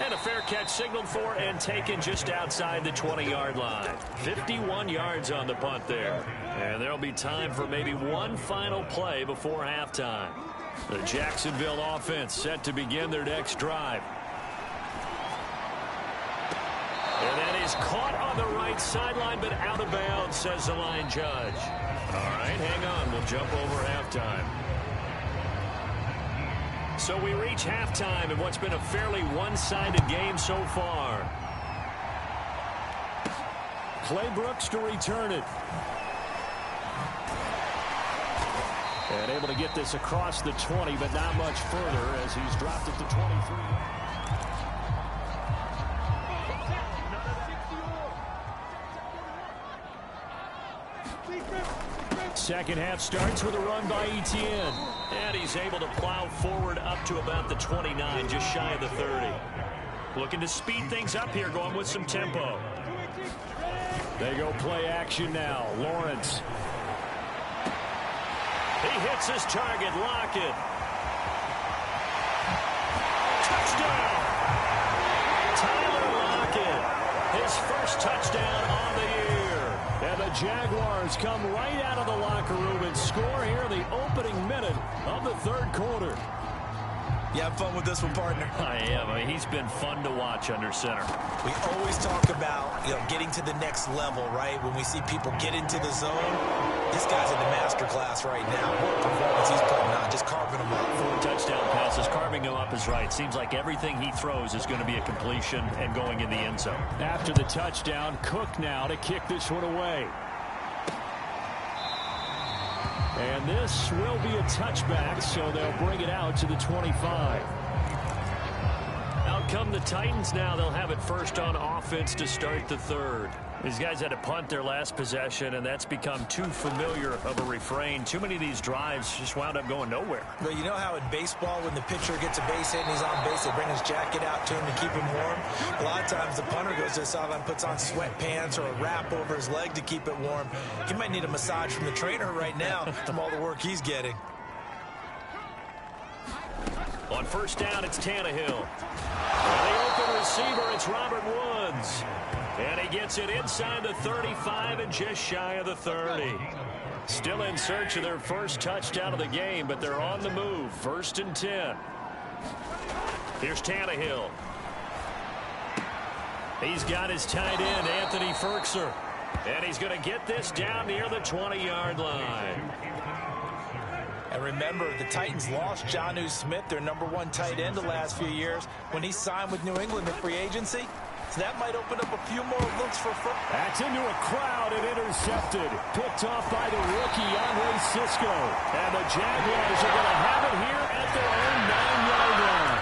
And a fair catch signaled for and taken just outside the 20-yard line. 51 yards on the punt there. And there'll be time for maybe one final play before halftime. The Jacksonville offense set to begin their next drive. And that is caught on the right sideline, but out of bounds, says the line judge. All right, hang on. We'll jump over halftime. So we reach halftime in what's been a fairly one-sided game so far. Clay Brooks to return it. And able to get this across the 20, but not much further as he's dropped it to 23. Second half starts with a run by Etienne. And he's able to plow forward up to about the 29, just shy of the 30. Looking to speed things up here, going with some tempo. They go play action now. Lawrence. He hits his target. Lockett. Touchdown! Tyler Lockett. His first touchdown on the year. And the Jaguars come right out of the locker room and score here in the opening minute of the third quarter. You have fun with this one, partner? I am. I mean, he's been fun to watch under center. We always talk about, getting to the next level, right? When we see people get into the zone, this guy's a master masterclass right now. What a performance he's putting on, just carving them up. 4 touchdown passes, carving them up is right. Seems like everything he throws is going to be a completion and going in the end zone. After the touchdown, Cook now to kick this one away. And this will be a touchback, so they'll bring it out to the 25. Out come the Titans now. They'll have it first on offense to start the third. These guys had to punt their last possession, and that's become too familiar of a refrain. Too many of these drives just wound up going nowhere. Well, you know how in baseball, when the pitcher gets a base hit and he's on base, they bring his jacket out to him to keep him warm? A lot of times the punter goes to the sideline, puts on sweatpants or a wrap over his leg to keep it warm. He might need a massage from the trainer right now from all the work he's getting. On first down, it's Tannehill. And the open receiver, it's Robert Woods. And he gets it inside the 35 and just shy of the 30. Still in search of their first touchdown of the game, but they're on the move. 1st and 10. Here's Tannehill. He's got his tight end, Anthony Ferkser. And he's going to get this down near the 20-yard line. And remember, the Titans lost Jonnu Smith, their #1 tight end the last few years, when he signed with New England in free agency. So that might open up a few more looks for Ferk. That's into a crowd and intercepted. Picked off by the rookie, Andre Sisco. And the Jaguars are going to have it here at their own 9-yard line.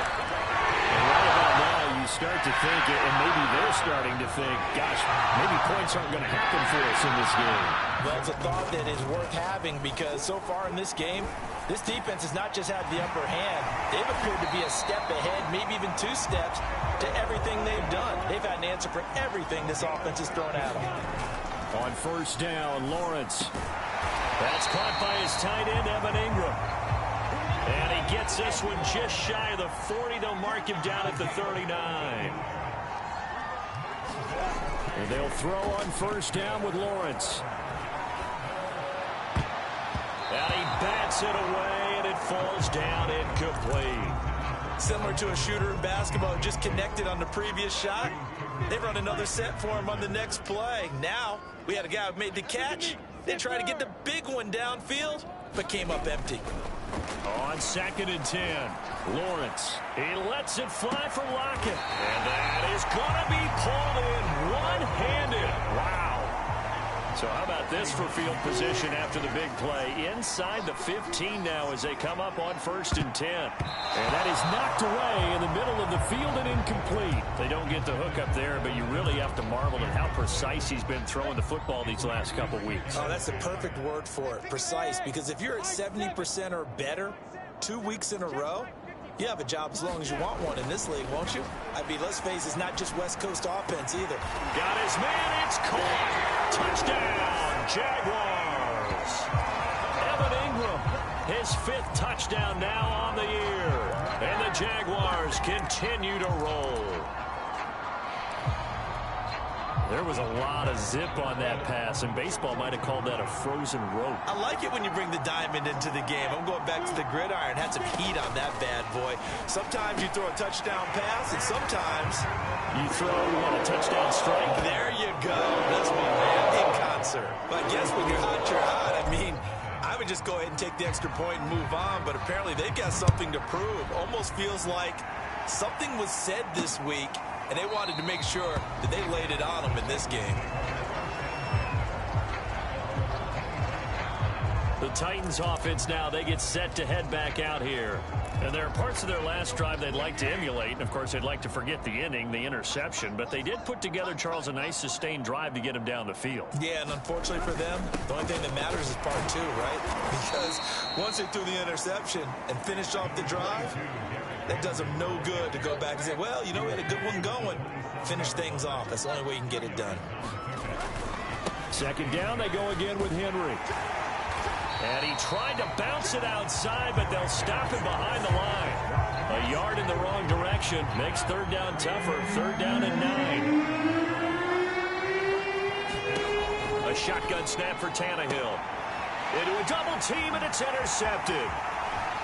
And right about now, you start to think, and maybe they're starting to think, gosh, maybe points aren't going to happen for us in this game. Well, it's a thought that is worth having because so far in this game, this defense has not just had the upper hand. They've appeared to be a step ahead, maybe even 2 steps, to everything they've done. They've had an answer for everything this offense has thrown at them. On first down, Lawrence. That's caught by his tight end, Evan Ingram. And he gets this one just shy of the 40. They'll mark him down at the 39. And they'll throw on first down with Lawrence. And he bats it away, and it falls down incomplete. Similar to a shooter in basketball, just connected on the previous shot. They run another set for him on the next play. Now, we had a guy who made the catch. They tried to get the big one downfield, but came up empty. On 2nd and 10, Lawrence. He lets it fly for Lockett. And that is going to be pulled in one-handed. Wow. So how about this for field position after the big play? Inside the 15 now as they come up on 1st and 10. And that is knocked away in the middle of the field and incomplete. They don't get the hook up there, but you really have to marvel at how precise he's been throwing the football these last couple weeks. Oh, that's the perfect word for it, precise, because if you're at 70% or better 2 weeks in a row, you have a job as long as you want one in this league, won't you? I mean, let's face it, it's not just West Coast offense either. Got his man, it's caught. Touchdown, Jaguars. Evan Ingram, his 5th touchdown now on the year. And the Jaguars continue to roll. There was a lot of zip on that pass, and baseball might have called that a frozen rope. I like it when you bring the diamond into the game. I'm going back to the gridiron. Had some heat on that bad boy. Sometimes you throw a touchdown pass, and sometimes you throw a touchdown strike. There you go. That's my man in concert. But I guess when you're hot, you're hot. I mean, I would just go ahead and take the extra point and move on, but apparently they've got something to prove. Almost feels like something was said this week, and they wanted to make sure that they laid it on them in this game. The Titans offense now, they get set to head back out here. And there are parts of their last drive they'd like to emulate. And, of course, they'd like to forget the inning, the interception. But they did put together, Charles, a nice sustained drive to get him down the field. Yeah, and unfortunately for them, the only thing that matters is part 2, right? Because once they threw the interception and finished off the drive, that does them no good to go back and say, well, you know, we had a good one going. Finish things off. That's the only way you can get it done. 2nd down, they go again with Henry. And he tried to bounce it outside, but they'll stop him behind the line. A yard in the wrong direction makes 3rd down tougher. 3rd down and 9. A shotgun snap for Tannehill. Into a double team, and it's intercepted.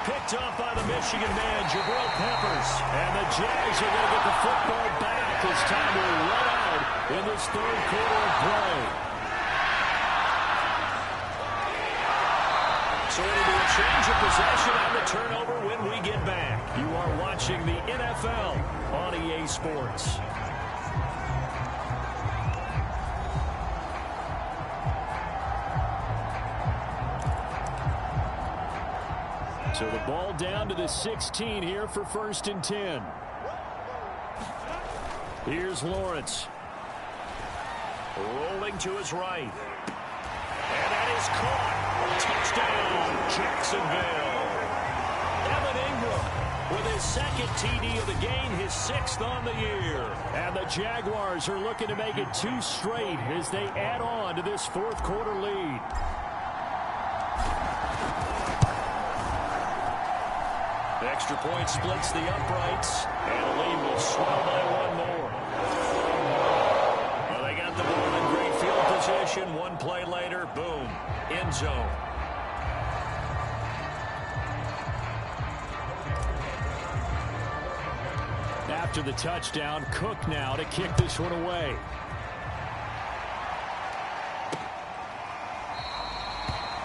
Picked off by the Michigan man, Jabril Peppers. And the Jags are going to get the football back as time will run out in this 3rd quarter of play. So it'll be a change of possession on the turnover when we get back. You are watching the NFL on EA Sports. So the ball down to the 16 here for 1st and 10. Here's Lawrence. Rolling to his right. And that is caught. Touchdown, Jacksonville. Evan Ingram with his 2nd TD of the game, his 6th on the year. And the Jaguars are looking to make it 2 straight as they add on to this 4th quarter lead. The extra point splits the uprights, and the lead will swell by 1 more. Well, they got the ball in great field position. 1 play later, boom, end zone. After the touchdown, Cook now to kick this one away.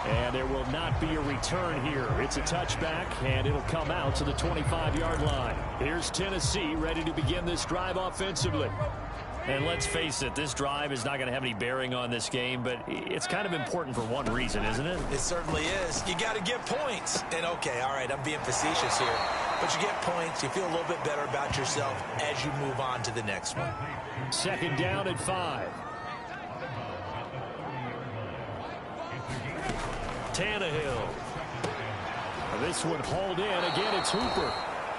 And there will not be a return here. It's a touchback, and it'll come out to the 25-yard line. Here's Tennessee ready to begin this drive offensively. And let's face it, this drive is not going to have any bearing on this game, but it's kind of important for one reason, isn't it? It certainly is. You got to get points. And, okay, all right, I'm being facetious here. But you get points, you feel a little bit better about yourself as you move on to the next one. 2nd down and 5. Tannehill. This one hauled in. Again, it's Hooper.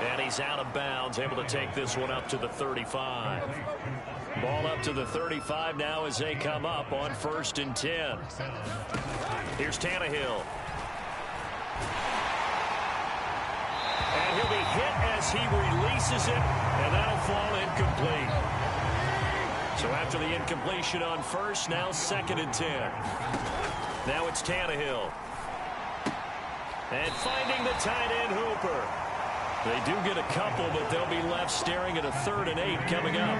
And he's out of bounds, able to take this one up to the 35. Ball up to the 35 now as they come up on 1st and 10. Here's Tannehill. And he'll be hit as he releases it, and that'll fall incomplete. So after the incompletion on 1st, now 2nd and 10. Now it's Tannehill. And finding the tight end, Hooper. They do get a couple, but they'll be left staring at a 3rd and 8 coming up.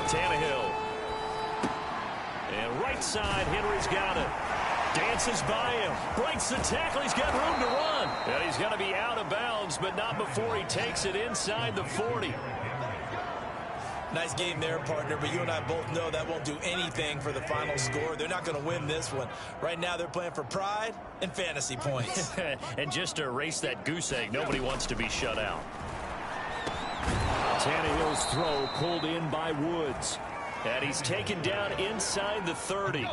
Tannehill. And right side, Henry's got it. Dances by him. Breaks the tackle. He's got room to run. And he's going to be out of bounds, but not before he takes it inside the 40. Nice game there, partner, but you and I both know that won't do anything for the final score. They're not going to win this one. Right now, they're playing for pride and fantasy points. And just to erase that goose egg, nobody wants to be shut out. Tannehill's throw pulled in by Woods. And he's taken down inside the 30.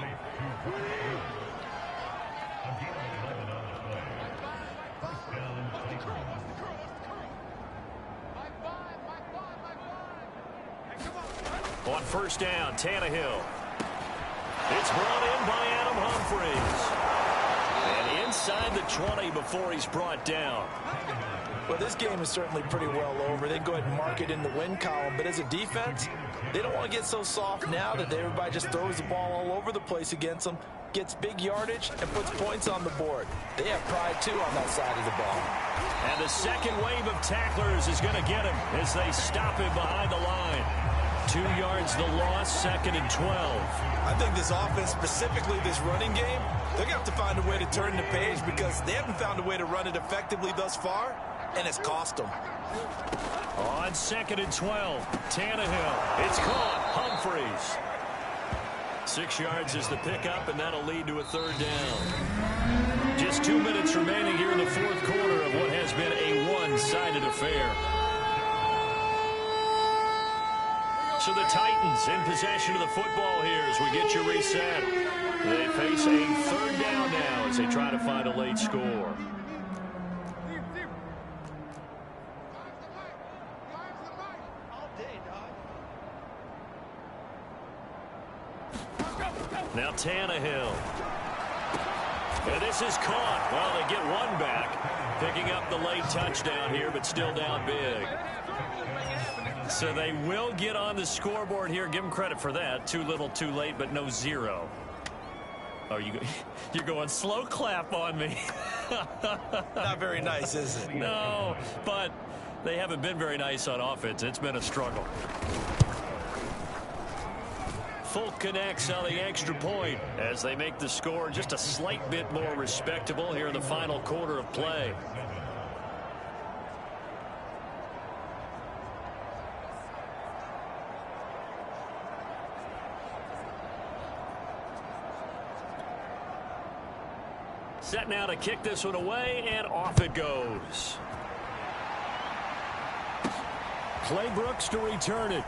On 1st down, Tannehill. It's brought in by Adam Humphries. And inside the 20 before he's brought down. Well, this game is certainly pretty well over. They go ahead and mark it in the win column. But as a defense, they don't want to get so soft now that everybody just throws the ball all over the place against them, gets big yardage, and puts points on the board. They have pride, too, on that side of the ball. And the second wave of tacklers is going to get him as they stop him behind the line. 2 yards the loss, 2nd and 12. I think this offense, specifically this running game, they're going to have to find a way to turn the page because they haven't found a way to run it effectively thus far, and it's cost them. On 2nd and 12, Tannehill. It's caught. Humphries. 6 yards is the pickup, and that'll lead to a 3rd down. Just 2 minutes remaining here in the 4th quarter of what has been a one-sided affair. So the Titans in possession of the football here as we get you reset. They face a 3rd down now as they try to find a late score. Now Tannehill. And this is caught. Well, they get one back. Picking up the late touchdown here, but still down big. So they will get on the scoreboard here. Give them credit for that. Too little, too late, but no 0. Oh, you're going slow clap on me. Not very nice, is it? No, but they haven't been very nice on offense. It's been a struggle. Folk connects on the extra point as they make the score just a slight bit more respectable here in the final quarter of play. Set now to kick this one away, and off it goes. Clay Brooks to return it.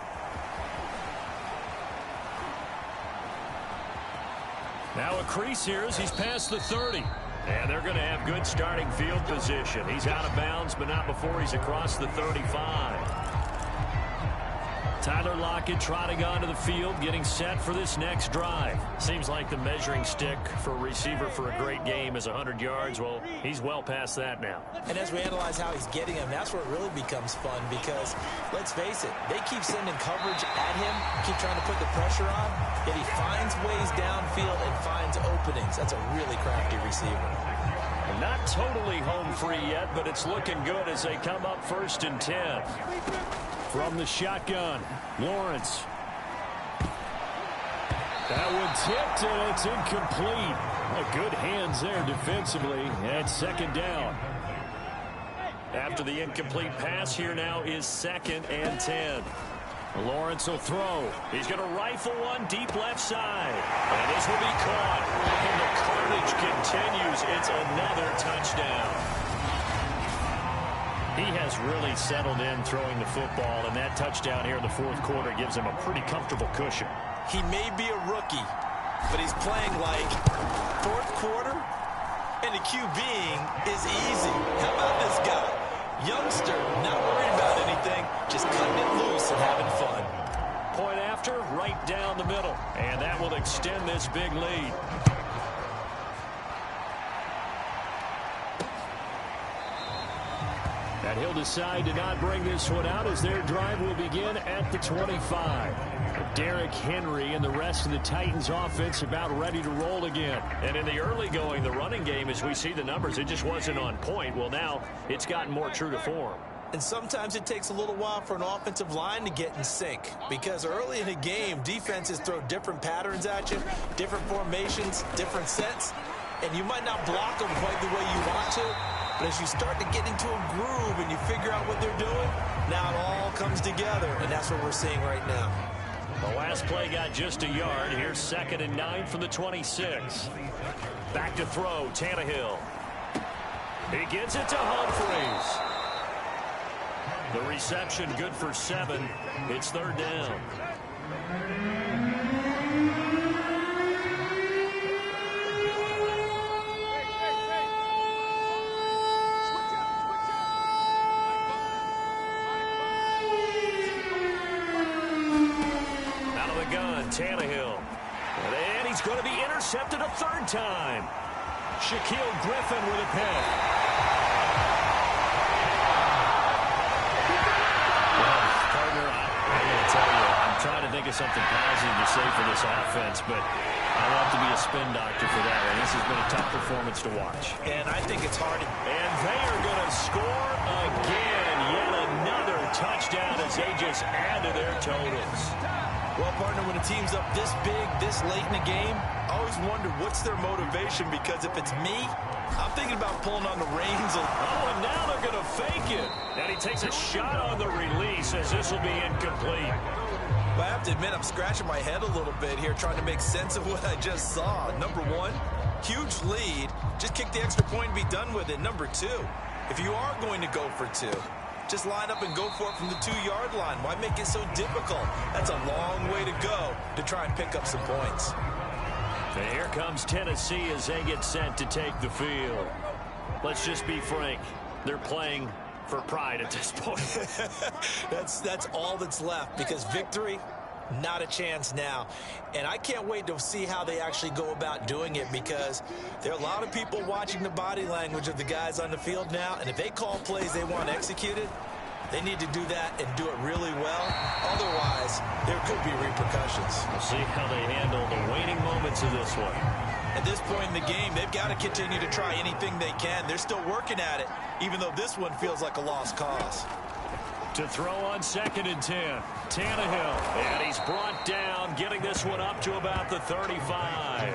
Now a crease here as he's past the 30. And they're going to have good starting field position. He's out of bounds, but not before he's across the 35. Tyler Lockett trotting onto the field, getting set for this next drive. Seems like the measuring stick for a receiver for a great game is 100 yards. Well, he's well past that now. And as we analyze how he's getting them, that's where it really becomes fun because, let's face it, they keep sending coverage at him, keep trying to put the pressure on, yet he finds ways downfield and finds openings. That's a really crafty receiver. Not totally home free yet, but it's looking good as they come up 1st and 10. From the shotgun, Lawrence. That one tipped, and it's incomplete. Good hands there defensively, and 2nd down. After the incomplete pass, here now is 2nd and 10. Lawrence will throw. He's going to rifle one deep left side. And this will be caught. And the carnage continues. It's another touchdown. He has really settled in throwing the football, and that touchdown here in the 4th quarter gives him a pretty comfortable cushion. He may be a rookie, but he's playing like 4th quarter, and the QBing is easy. How about this guy? Youngster, not worried about anything, just cutting it loose and having fun. Point after, right down the middle, and that will extend this big lead. And he'll decide to not bring this one out as their drive will begin at the 25. Derrick Henry and the rest of the Titans offense about ready to roll again. And in the early going, the running game, as we see the numbers, it just wasn't on point. Well, now it's gotten more true to form. And sometimes it takes a little while for an offensive line to get in sync because early in the game, defenses throw different patterns at you, different formations, different sets, and you might not block them quite the way you want to. But as you start to get into a groove and you figure out what they're doing, now it all comes together, and that's what we're seeing right now. The last play got just a yard. Here's 2nd and 9 from the 26. Back to throw, Tannehill. He gets it to Humphries. The reception good for 7. It's 3rd down. Tannehill. And he's going to be intercepted a 3rd time. Shaquille Griffin with a pick. Well, partner, I got to tell you, I'm trying to think of something positive to say for this offense, but I'll have to be a spin doctor for that one. This has been a tough performance to watch. And I think it's hard. And they are going to score again. Yet another touchdown as they just add to their totals. Well, partner, when a team's up this big, this late in the game, I always wonder what's their motivation, because if it's me, I'm thinking about pulling on the reins. Oh, and now they're going to fake it. And he takes a shot on the release as this will be incomplete. But I have to admit, I'm scratching my head a little bit here trying to make sense of what I just saw. Number one, huge lead. Just kick the extra point and be done with it. Number two, if you are going to go for 2, just line up and go for it from the 2-yard line. Why make it so difficult? That's a long way to go to try and pick up some points. And here comes Tennessee as they get set to take the field. Let's just be frank. They're playing for pride at this point. That's all that's left, because victory, not a chance now. And I can't wait to see how they actually go about doing it, because there are a lot of people watching the body language of the guys on the field now, and if they call plays they want executed, they need to do that and do it really well. Otherwise, there could be repercussions. We'll see how they handle the waning moments of this one. At this point in the game, they've got to continue to try anything they can. They're still working at it, even though this one feels like a lost cause. To throw on 2nd and 10. Tannehill. And he's brought down, getting this one up to about the 35.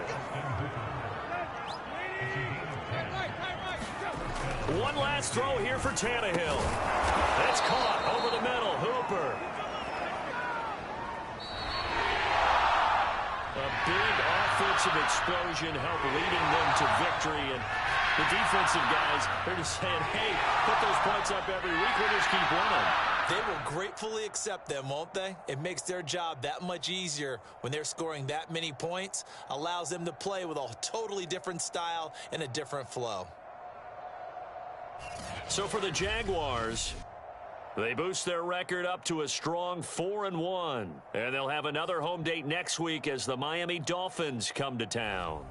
One last throw here for Tannehill. That's caught over the middle. Hooper. A big offensive explosion helped leading them to victory. And the defensive guys, they're just saying, hey, put those points up every week. We'll just keep winning. They will gratefully accept them, won't they? It makes their job that much easier when they're scoring that many points. Allows them to play with a totally different style and a different flow. So for the Jaguars, they boost their record up to a strong 4-1. And they'll have another home date next week as the Miami Dolphins come to town.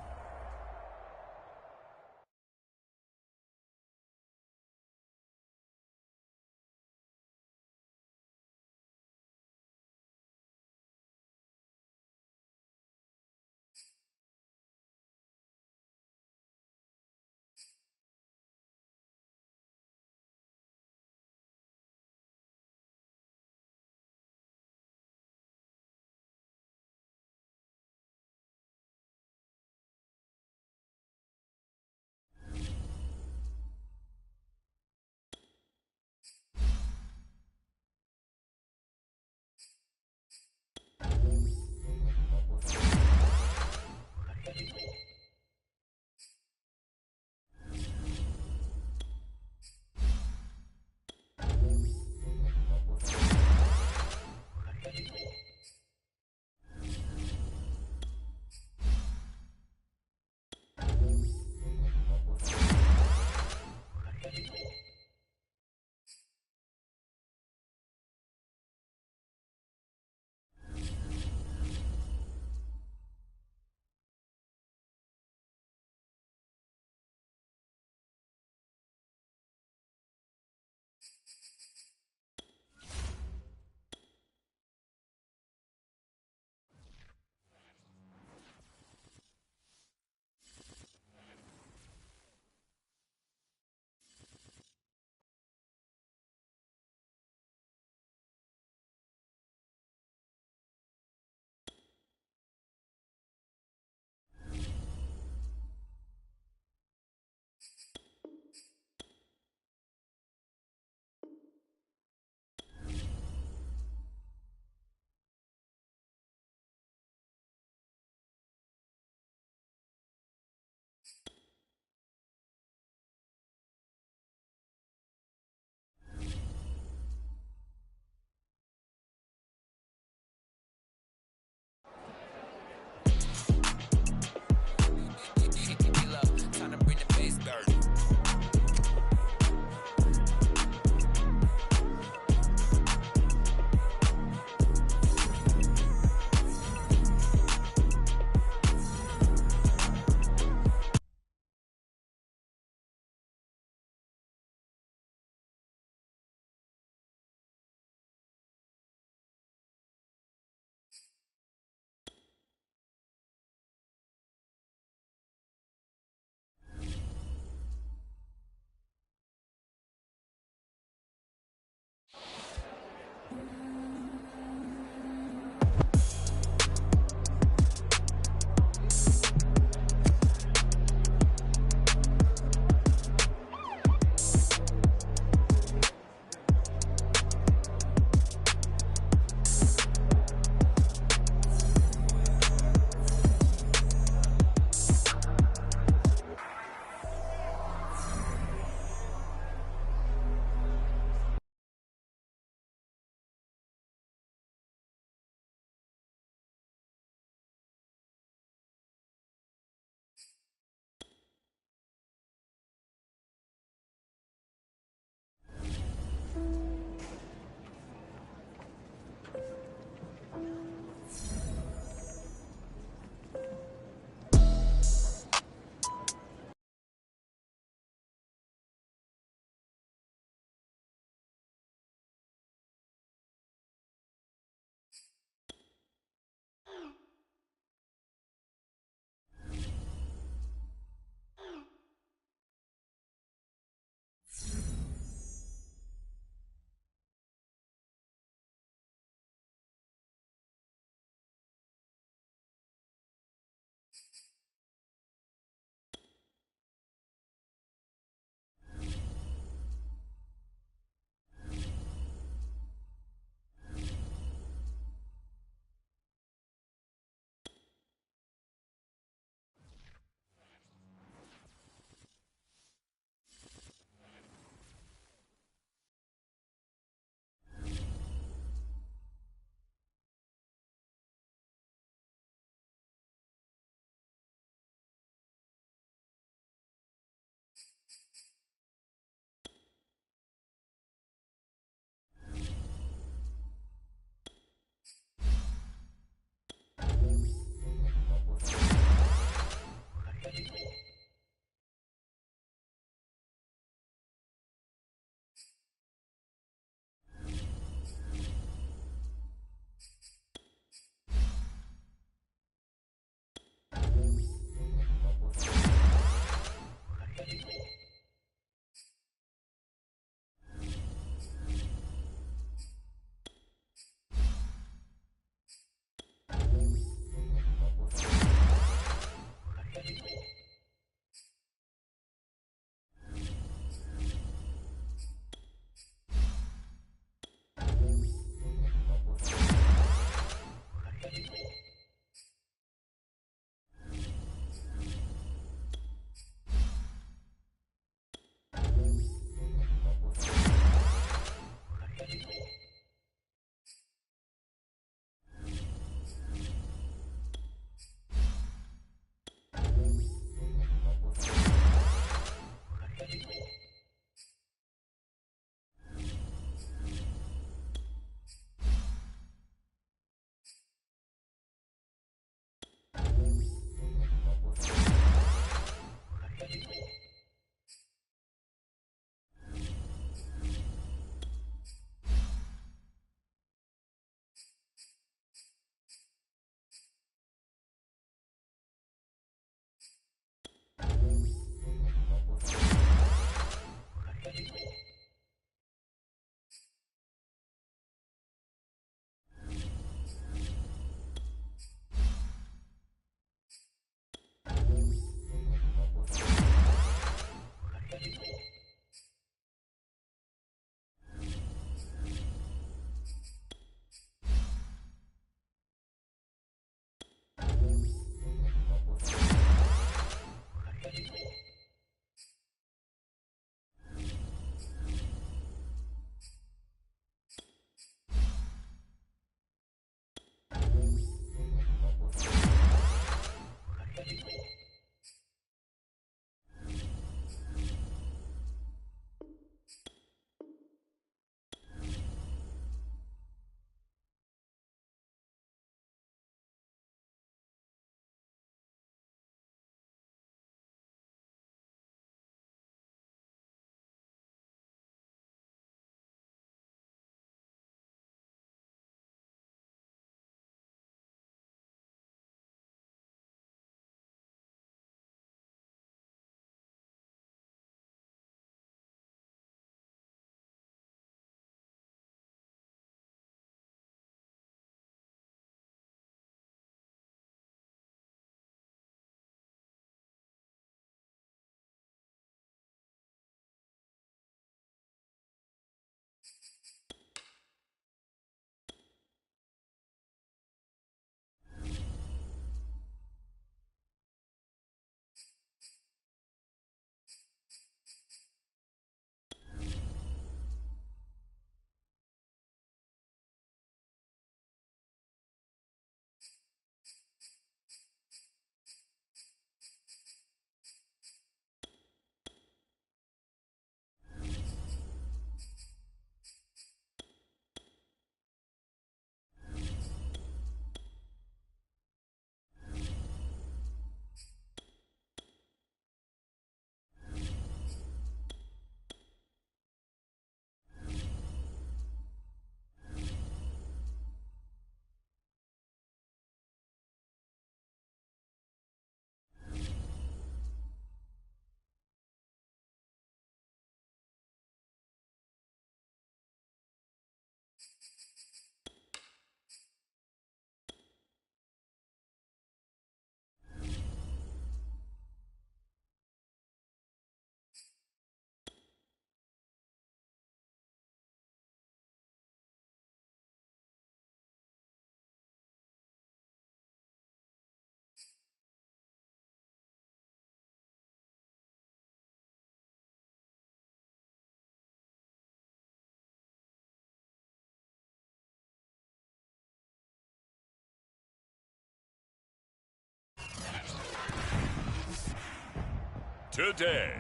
today.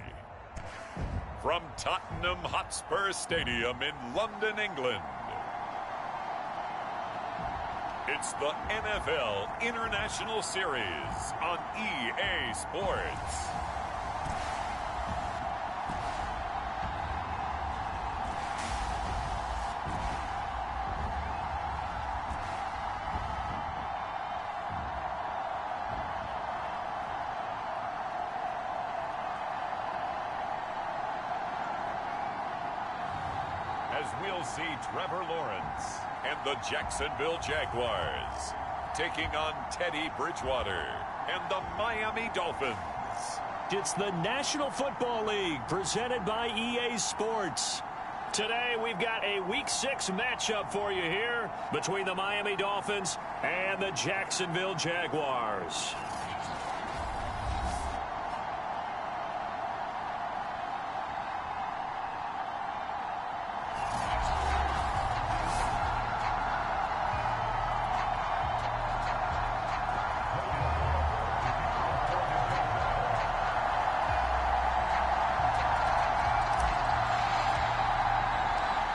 From Tottenham Hotspur Stadium in London, England, it's the NFL International Series on EA Sports. As we'll see Trevor Lawrence and the Jacksonville Jaguars taking on Teddy Bridgewater and the Miami Dolphins. It's the National Football League presented by EA Sports. Today we've got a Week 6 matchup for you here between the Miami Dolphins and the Jacksonville Jaguars.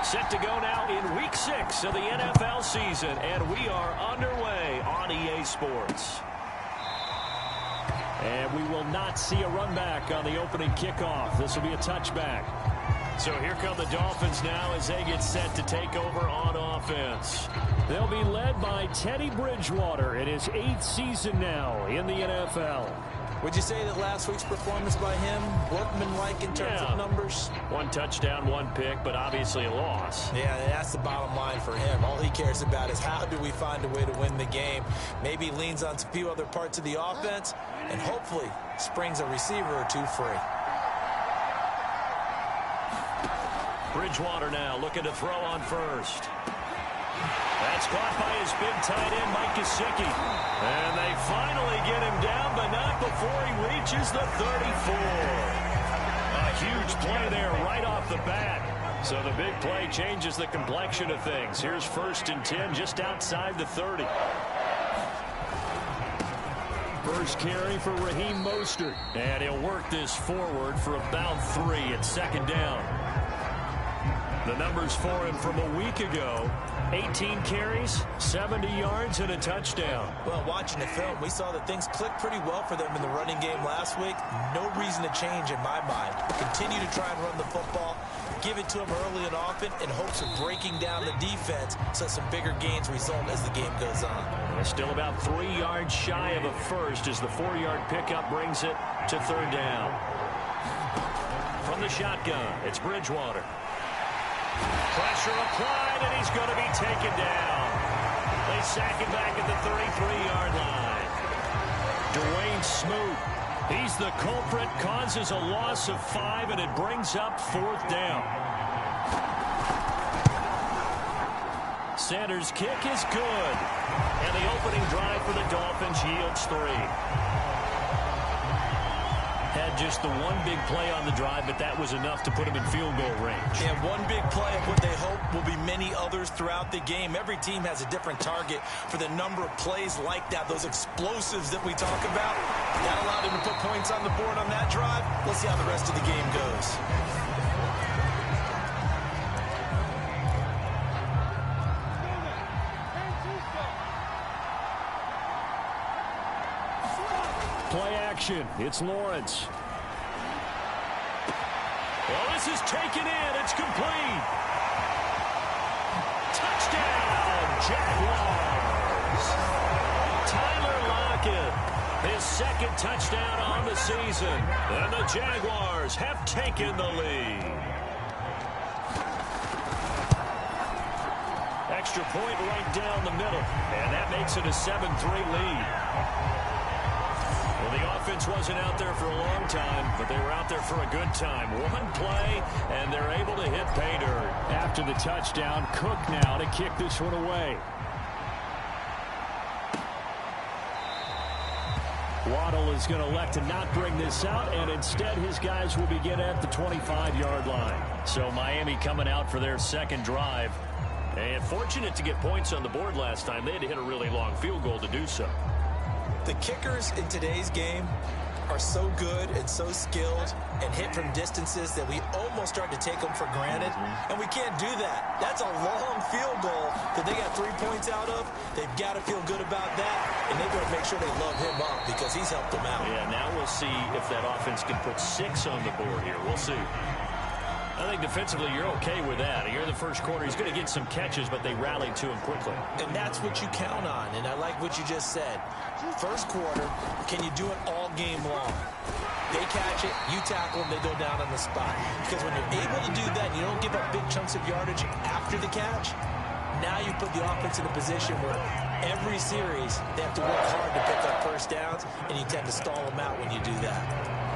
Set to go now in Week 6 of the NFL season, and we are underway on EA Sports. And we will not see a run back on the opening kickoff. This will be a touchback. So here come the Dolphins now as they get set to take over on offense. They'll be led by Teddy Bridgewater in his 8th season now in the NFL. Would you say that last week's performance by him, workmanlike in terms of numbers? 1 touchdown, 1 pick, but obviously a loss. Yeah, that's the bottom line for him. All he cares about is how do we find a way to win the game. Maybe leans on a few other parts of the offense, and hopefully springs a receiver or two free. Bridgewater now looking to throw on first. That's caught by his big tight end, Mike Gesicki. And they finally get him down, but not before he reaches the 34. A huge play there right off the bat. So the big play changes the complexion of things. Here's 1st and 10 just outside the 30. First carry for Raheem Mostert. And he'll work this forward for about 3 at 2nd down. The numbers for him from a week ago: 18 carries, 70 yards, and a touchdown. Well, watching the film, we saw that things clicked pretty well for them in the running game last week. No reason to change in my mind. Continue to try and run the football, give it to them early and often in hopes of breaking down the defense so some bigger gains result as the game goes on. Still about 3 yards shy of a first as the 4-yard pickup brings it to 3rd down. From the shotgun, it's Bridgewater. Pressure applied, and he's going to be taken down. They sack him back at the 33-yard line. Dwayne Smoot. He's the culprit, causes a loss of 5, and it brings up 4th down. Sanders' kick is good. And the opening drive for the Dolphins yields 3. Had just the one big play on the drive, but that was enough to put him in field goal range. Yeah, one big play of what they hope will be many others throughout the game. Every team has a different target for the number of plays like that, those explosives that we talk about. That allowed him to put points on the board on that drive. We'll see how the rest of the game goes. Play action. It's Lawrence. Well, this is taken in. It's complete. Touchdown, Jaguars. Tyler Lockett, his 2nd touchdown on the season. And the Jaguars have taken the lead. Extra point right down the middle. And that makes it a 7-3 lead. Well, the offense wasn't out there for a long time, but they were out there for a good time. One play, and they're able to hit pay dirt. After the touchdown, Cook now to kick this one away. Waddle is going to elect to not bring this out, and instead his guys will begin at the 25-yard line. So Miami coming out for their 2nd drive. And fortunate to get points on the board last time. They had to hit a really long field goal to do so. The kickers in today's game are so good and so skilled and hit from distances that we almost start to take them for granted, and we can't do that. That's a long field goal that they got 3 points out of. They've got to feel good about that, and they've got to make sure they love him up because he's helped them out. Yeah, now we'll see if that offense can put 6 on the board here. We'll see. I think defensively you're okay with that. Here in the first quarter, he's going to get some catches, but they rallied to him quickly. And that's what you count on, and I like what you just said. First quarter, can you do it all game long? They catch it, you tackle them, they go down on the spot. Because when you're able to do that, you don't give up big chunks of yardage after the catch, now you put the offense in a position where every series they have to work hard to pick up first downs, and you tend to stall them out when you do that.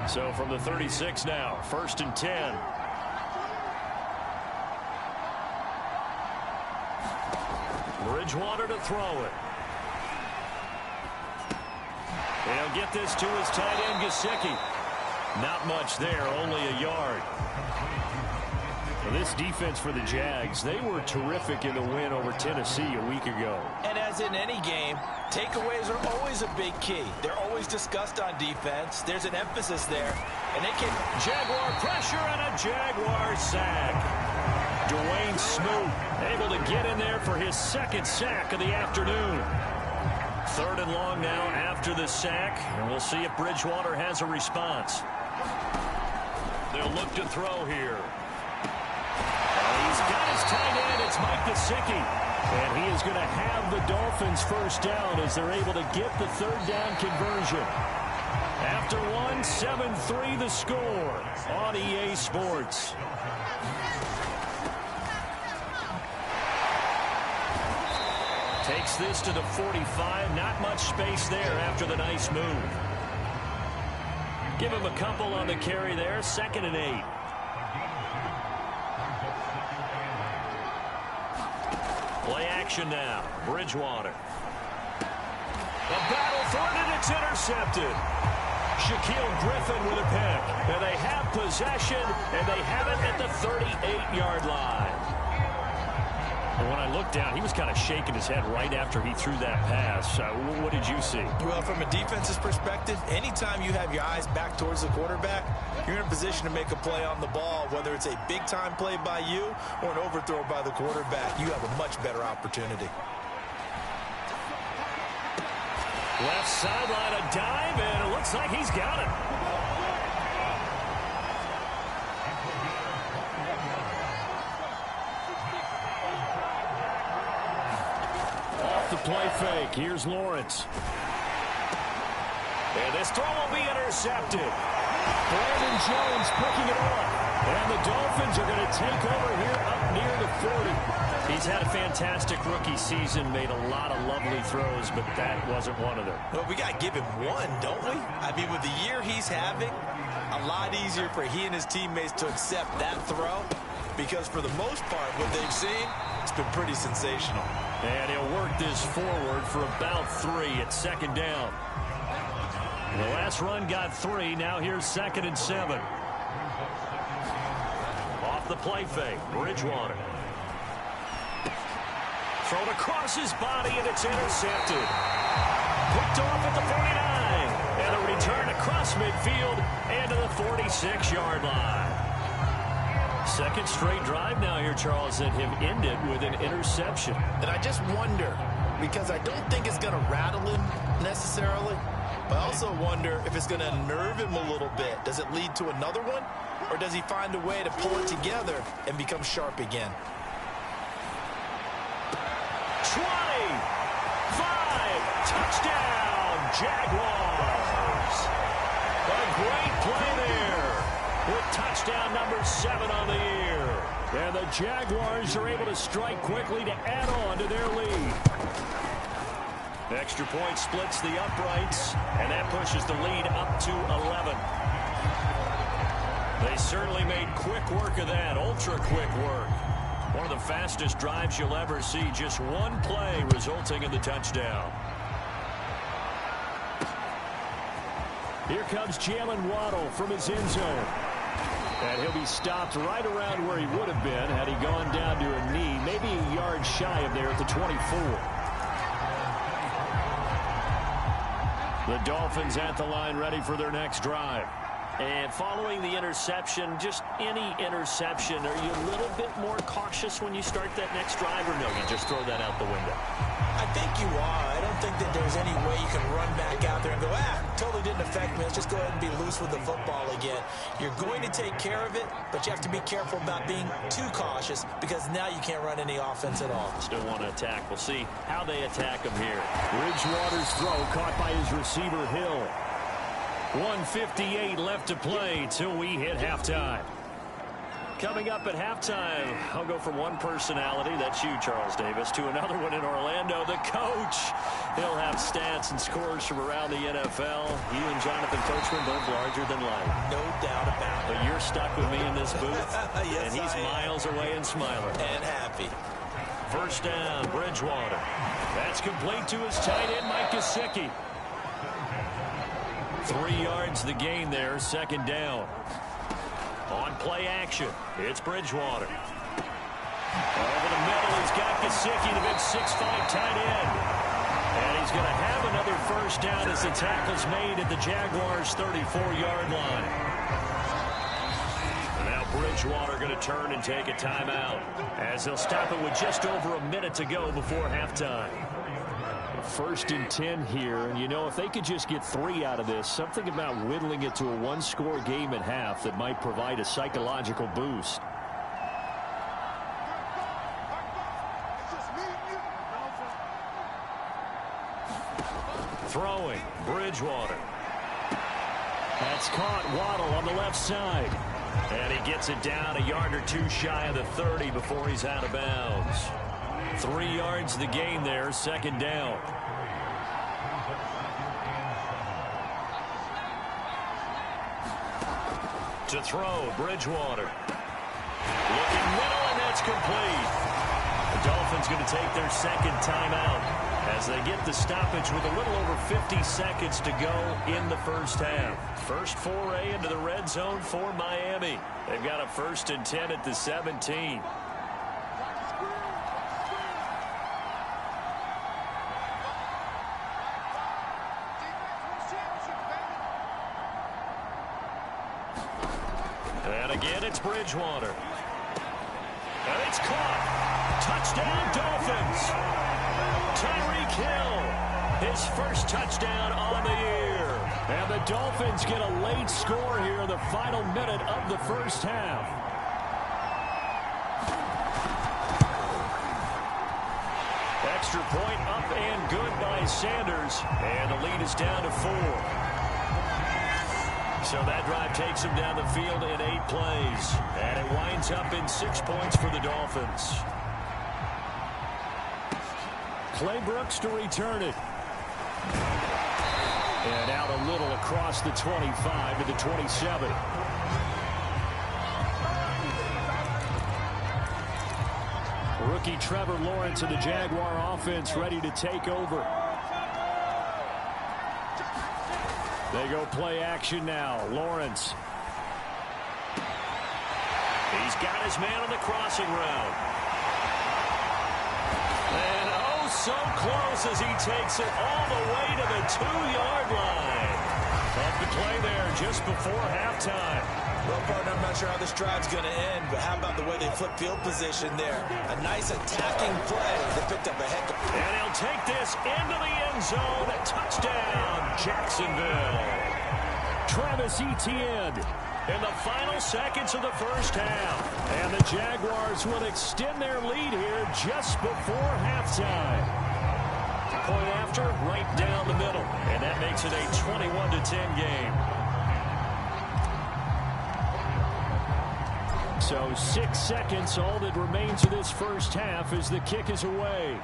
So from the 36 now, 1st and 10. Bridgewater to throw it. He'll get this to his tight end, Gesicki. Not much there, only a yard. Well, this defense for the Jags, they were terrific in the win over Tennessee a week ago. And as in any game, takeaways are always a big key. They're always discussed on defense. There's an emphasis there. And they can... Jaguar pressure and a Jaguar sack. Dwayne Smoot able to get in there for his 2nd sack of the afternoon. 3rd and long now after the sack. And we'll see if Bridgewater has a response. They'll look to throw here. He's got his tight end. It's Mike Gesicki. And he is going to have the Dolphins first down as they're able to get the 3rd down conversion. After 1, 7-3 the score on EA Sports. Takes this to the 45. Not much space there after the nice move. Give him a couple on the carry there. 2nd and 8. Play action now. Bridgewater. The battle for it, and it's intercepted. Shaquille Griffin with a pick. And they have possession, and they have it at the 38-yard line. And when I looked down, he was kind of shaking his head right after he threw that pass. What did you see? Well, from a defense's perspective, anytime you have your eyes back towards the quarterback, you're in a position to make a play on the ball, whether it's a big-time play by you or an overthrow by the quarterback. You have a much better opportunity. Left sideline, a dive, and it looks like he's got it. Off the play fake, here's Lawrence. And this throw will be intercepted. Brandon Jones picking it off. And the Dolphins are going to take over here up near the 40. He's had a fantastic rookie season, made a lot of lovely throws, but that wasn't one of them. Well, we got to give him one, don't we? I mean, with the year he's having, a lot easier for he and his teammates to accept that throw, because for the most part, what they've seen, it's been pretty sensational. And he'll work this forward for about 3 at 2nd down. The last run got 3. Now here's 2nd and 7. Off the play fake, Bridgewater. Thrown across his body, and it's intercepted. Picked off at the 49. And a return across midfield and to the 46-yard line. 2nd straight drive now here, Charles, that have ended with an interception. And I just wonder, because I don't think it's going to rattle him necessarily, but I also wonder if it's going to unnerve him a little bit. Does it lead to another one? Or does he find a way to pull it together and become sharp again? 20, 5, touchdown, Jaguars. A great play there with touchdown number 7 on the year. And the Jaguars are able to strike quickly to add on to their lead. Extra point splits the uprights, and that pushes the lead up to 11. They certainly made quick work of that, ultra quick work. One of the fastest drives you'll ever see, just one play resulting in the touchdown. Here comes Jalen Waddle from his end zone. And he'll be stopped right around where he would have been had he gone down to a knee, maybe a yard shy of there at the 24. The Dolphins at the line ready for their next drive. And following the interception, just any interception, are you a little bit more cautious when you start that next drive, or no, you just throw that out the window? I think you are. I don't think that there's any way you can run back out there and go, totally didn't affect me. Let's just go ahead and be loose with the football again. You're going to take care of it, but you have to be careful about being too cautious because now you can't run any offense at all. Still want to attack. We'll see how they attack him here. Bridgewater's throw caught by his receiver, Hill. 1:58 left to play till we hit halftime. Coming up at halftime, I'll go from one personality, that's you, Charles Davis, to another one in Orlando, the coach. He'll have stats and scores from around the NFL. You and Jonathan Coachman both larger than life. No doubt about it. But you're stuck with me in this booth, yes, and he's miles away and smiling. And happy. First down, Bridgewater. That's complete to his tight end, Mike Gesicki. 3 yards the gain there, second down. On play action, it's Bridgewater. Over the middle, he's got Gesicki, the big 6'5" tight end. And he's going to have another first down as the tackle's made at the Jaguars' 34-yard line. And now Bridgewater going to turn and take a timeout, as he'll stop it with just over a minute to go before halftime. First and 10 here, and you know, if they could just get 3 out of this, something about whittling it to a one-score game at half that might provide a psychological boost. Throwing, Bridgewater. That's caught. Waddle on the left side. And he gets it down a yard or two shy of the 30 before he's out of bounds. 3 yards the gain there, second down. To throw, Bridgewater. Looking middle, and that's complete. The Dolphins going to take their second timeout as they get the stoppage with a little over 50 seconds to go in the first half. First foray into the red zone for Miami. They've got a first and 10 at the 17. And again, it's Bridgewater. And it's caught. Touchdown, Dolphins. Tyreek Hill, his first touchdown on the year. And the Dolphins get a late score here in the final minute of the first half. Extra point up and good by Sanders. And the lead is down to 4. So that drive takes him down the field in 8 plays. And it winds up in 6 points for the Dolphins. Clay Brooks to return it. And out a little across the 25 to the 27. Rookie Trevor Lawrence of the Jaguar offense ready to take over. They go play action now. Lawrence. He's got his man on the crossing route. And oh, so close as he takes it all the way to the 2-yard line. Up the play there just before halftime. Well, partner, I'm not sure how this drive's going to end, but how about the way they flip field position there? A nice attacking play. They picked up a heck of... And he'll take this into the end zone. Touchdown, Jacksonville. Travis Etienne In the final seconds of the first half. And the Jaguars will extend their lead here just before halftime. Point after, right down the middle. And that makes it a 21-10 game. So 6 seconds, all that remains of this first half as the kick is away.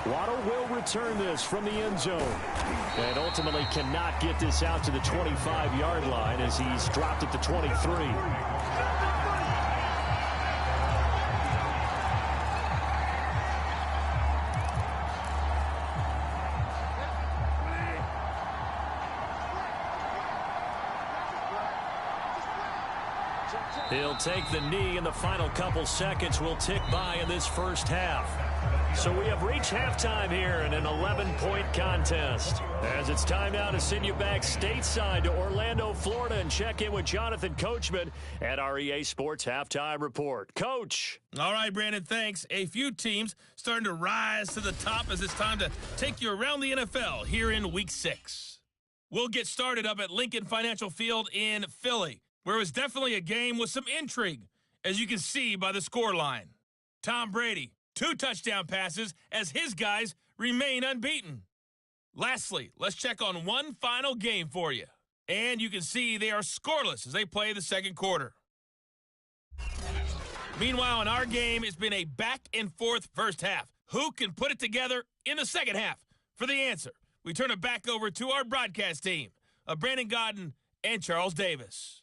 Waddle will return this from the end zone. And ultimately cannot get this out to the 25-yard line as he's dropped at the 23. He'll take the knee, and the final couple seconds will tick by in this first half. So we have reached halftime here in an 11-point contest. As it's time now to send you back stateside to Orlando, Florida, and check in with Jonathan Coachman at our EA Sports Halftime Report. Coach. All right, Brandon, thanks. A few teams starting to rise to the top as it's time to take you around the NFL here in Week 6. We'll get started up at Lincoln Financial Field in Philly, where it was definitely a game with some intrigue, as you can see by the scoreline. Tom Brady, 2 touchdown passes as his guys remain unbeaten. Lastly, let's check on one final game for you. And you can see they are scoreless as they play the second quarter. Meanwhile, in our game, it's been a back-and-forth first half. Who can put it together in the second half? For the answer, we turn it back over to our broadcast team of Brandon Godden and Charles Davis.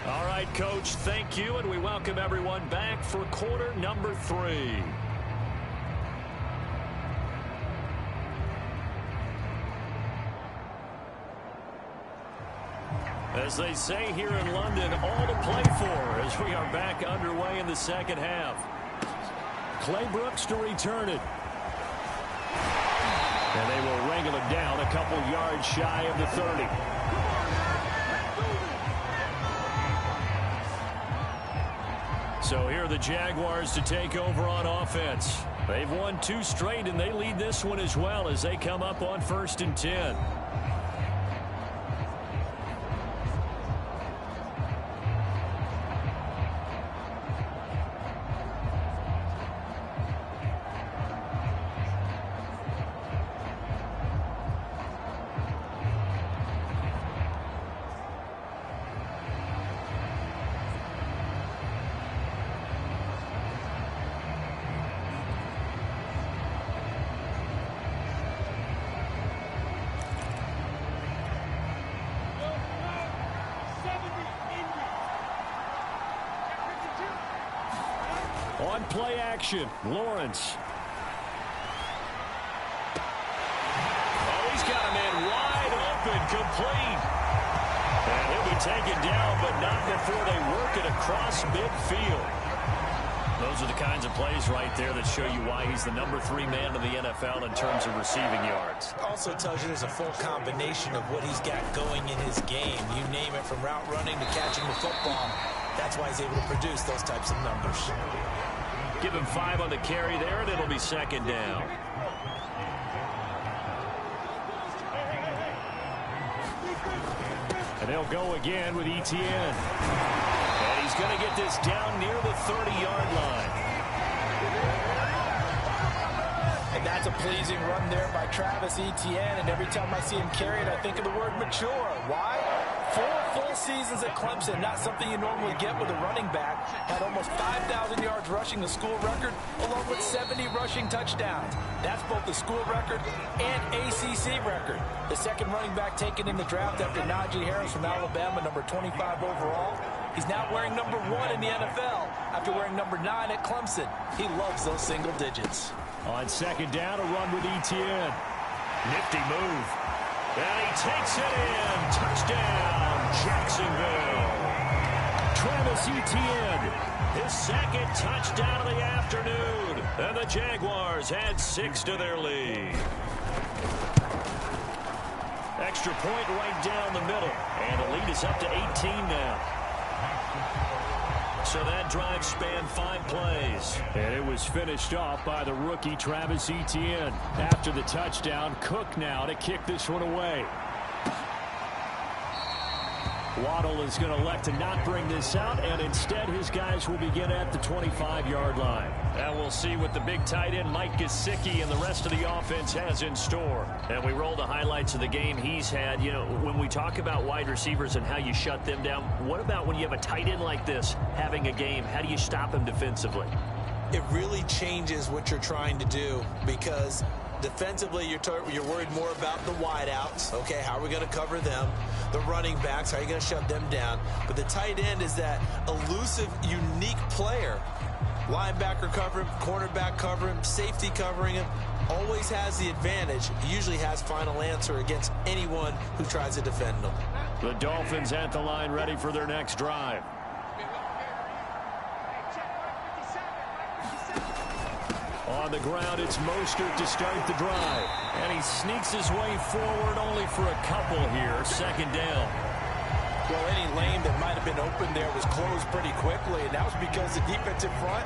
All right, Coach, thank you, and we welcome everyone back for quarter number 3. As they say here in London, all to play for as we are back underway in the second half. Clay Brooks to return it. And they will wrangle it down a couple yards shy of the 30. So here are the Jaguars to take over on offense. They've won 2 straight, and they lead this one as well as they come up on 1st and 10. On play action, Lawrence. Oh, he's got a man wide open, complete. And he'll be taken down, but not before they work it across midfield. Those are the kinds of plays right there that show you why he's the number 3 man in the NFL in terms of receiving yards. Also tells you there's a full combination of what he's got going in his game. You name it, from route running to catching the football. That's why he's able to produce those types of numbers. Give him 5 on the carry there, and it'll be second down. And they'll go again with Etienne. And he's going to get this down near the 30-yard line. And that's a pleasing run there by Travis Etienne. And every time I see him carry it, I think of the word mature. Why? 4 full seasons at Clemson, not something you normally get with a running back. Had almost 5,000 yards rushing, the school record, along with 70 rushing touchdowns. That's both the school record and ACC record. The second running back taken in the draft after Najee Harris from Alabama, number 25 overall. He's now wearing number 1 in the NFL after wearing number 9 at Clemson. He loves those single digits. On second down, a run with Etienne. Nifty move. And he takes it in. Touchdown, Jacksonville. Travis Etienne. His second touchdown of the afternoon. And the Jaguars add 6 to their lead. Extra point right down the middle. And the lead is up to 18 now. So that drive spanned 5 plays. And it was finished off by the rookie Travis Etienne. After the touchdown, Cook now to kick this one away. Waddle is going to elect to not bring this out, and instead his guys will begin at the 25-yard line. And we'll see what the big tight end Mike Gesicki and the rest of the offense has in store. And we roll the highlights of the game he's had. You know, when we talk about wide receivers and how you shut them down, what about when you have a tight end like this having a game? How do you stop him defensively? It really changes what you're trying to do, because defensively, you're worried more about the wideouts. Okay, how are we going to cover them? The running backs, how are you going to shut them down? But the tight end is that elusive, unique player. Linebacker cover him, cornerback cover him, safety covering him. always has the advantage. He usually has final answer against anyone who tries to defend him. The Dolphins at the line ready for their next drive. On the ground, it's Mostert to start the drive. And he sneaks his way forward only for a couple here. Second down. Well, any lane that might have been open there was closed pretty quickly, and that was because the defensive front,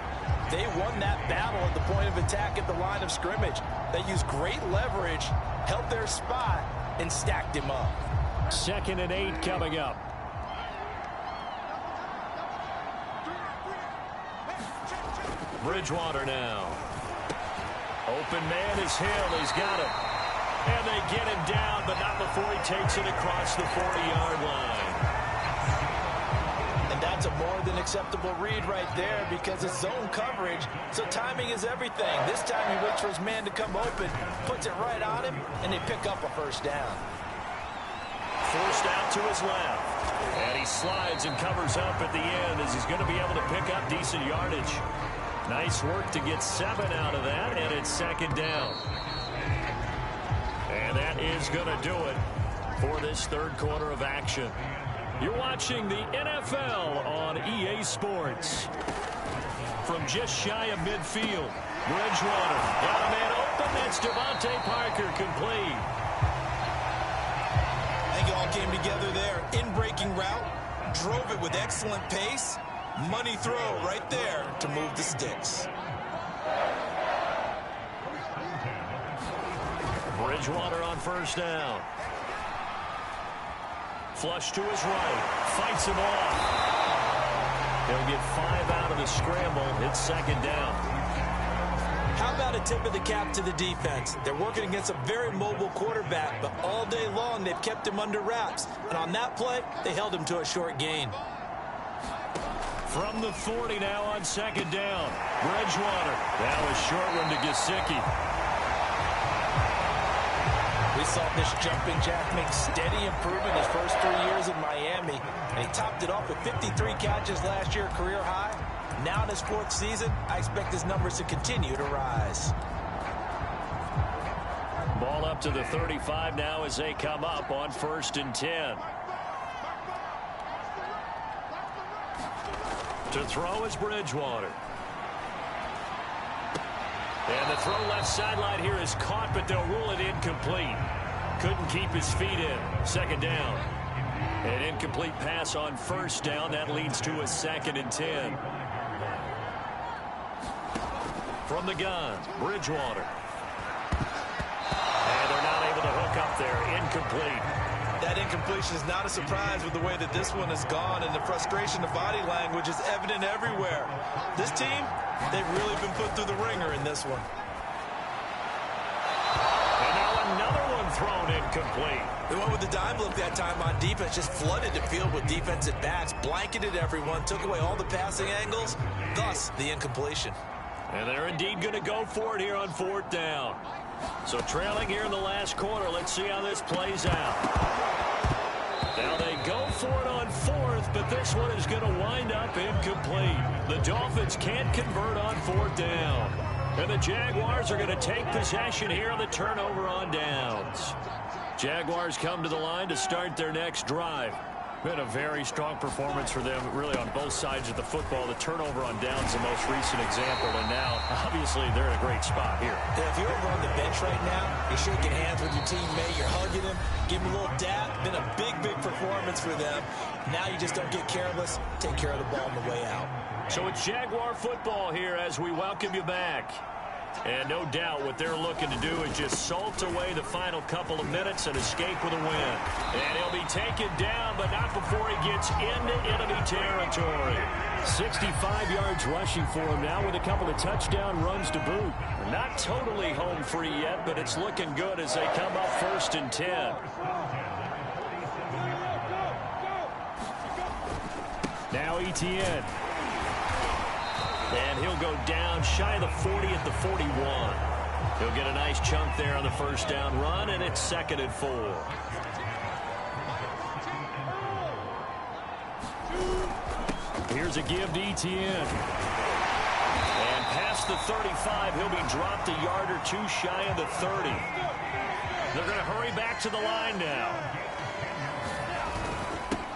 they won that battle at the point of attack at the line of scrimmage. They used great leverage, held their spot, and stacked him up. 2nd and 8 coming up. Bridgewater now. Open man is Hill. He's got him. And they get him down, but not before he takes it across the 40-yard line. And that's a more than acceptable read right there because it's zone coverage, so timing is everything. This time he waits for his man to come open, puts it right on him, and they pick up a first down. Forced out to his left. And he slides and covers up at the end as he's going to be able to pick up decent yardage. Nice work to get 7 out of that, and it's 2nd down. And that is going to do it for this third quarter of action. You're watching the NFL on EA Sports. From just shy of midfield, Bridgewater got a man open. That's Devontae Parker complete. I think it all came together there. In-breaking route, drove it with excellent pace. Money throw right there to move the sticks. Bridgewater on first down. Flush to his right. Fights him off. He'll get 5 out of the scramble. It's 2nd down. How about a tip of the cap to the defense? They're working against a very mobile quarterback, but all day long they've kept him under wraps. And on that play, they held him to a short gain. From the 40 now on 2nd down. Bridgewater. That was short one to Gesicki. We saw this jumping jack make steady improvement his first 3 years in Miami. And he topped it off with 53 catches last year, career high. Now in his 4th season, I expect his numbers to continue to rise. Ball up to the 35 now as they come up on 1st and 10. To throw is Bridgewater. And the throw left sideline here is caught, but they'll rule it incomplete. Couldn't keep his feet in. 2nd down. An incomplete pass on 1st down. That leads to a 2nd and 10. From the gun, Bridgewater. And they're not able to hook up there. Incomplete. That incompletion is not a surprise with the way that this one has gone, and the frustration of body language is evident everywhere. This team, they've really been put through the ringer in this one. And now another one thrown incomplete. They went with the dime look that time on defense, just flooded the field with defensive backs, blanketed everyone, took away all the passing angles, thus the incompletion. And they're indeed going to go for it here on 4th down. So trailing here in the last quarter, let's see how this plays out. Now they go for it on 4th, but this one is going to wind up incomplete. The Dolphins can't convert on 4th down. And the Jaguars are going to take possession here on the turnover on downs. Jaguars come to the line to start their next drive. Been a very strong performance for them, really, on both sides of the football. The turnover on downs, the most recent example, and now, obviously, they're in a great spot here. Yeah, if you're over on the bench right now, you're shaking hands with your teammate, you're hugging him, give him a little dap. Been a big, big performance for them. Now you just don't get careless, take care of the ball on the way out. So it's Jaguar football here as we welcome you back. And no doubt what they're looking to do is just salt away the final couple of minutes and escape with a win. And he'll be taken down, but not before he gets into enemy territory. 65 yards rushing for him now with a couple of touchdown runs to boot. Not totally home free yet, but it's looking good as they come up 1st and 10. Now Etienne. And he'll go down shy of the 40 at the 41. He'll get a nice chunk there on the 1st down run, and it's 2nd and 4. Here's a give to Etienne. And past the 35, he'll be dropped a yard or two shy of the 30. They're going to hurry back to the line now.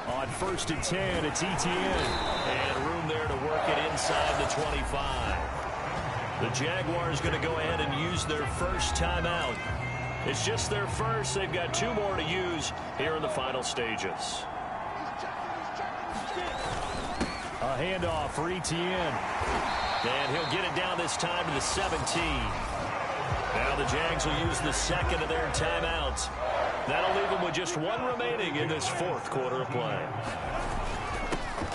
On 1st and 10, it's Etienne. And room there to work it inside the 25. The Jaguars going to go ahead and use their first timeout. It's just their first. They've got 2 more to use here in the final stages. A handoff for Etienne. And he'll get it down this time to the 17. Now the Jags will use the second of their timeouts. That'll leave them with just 1 remaining in this 4th quarter of play.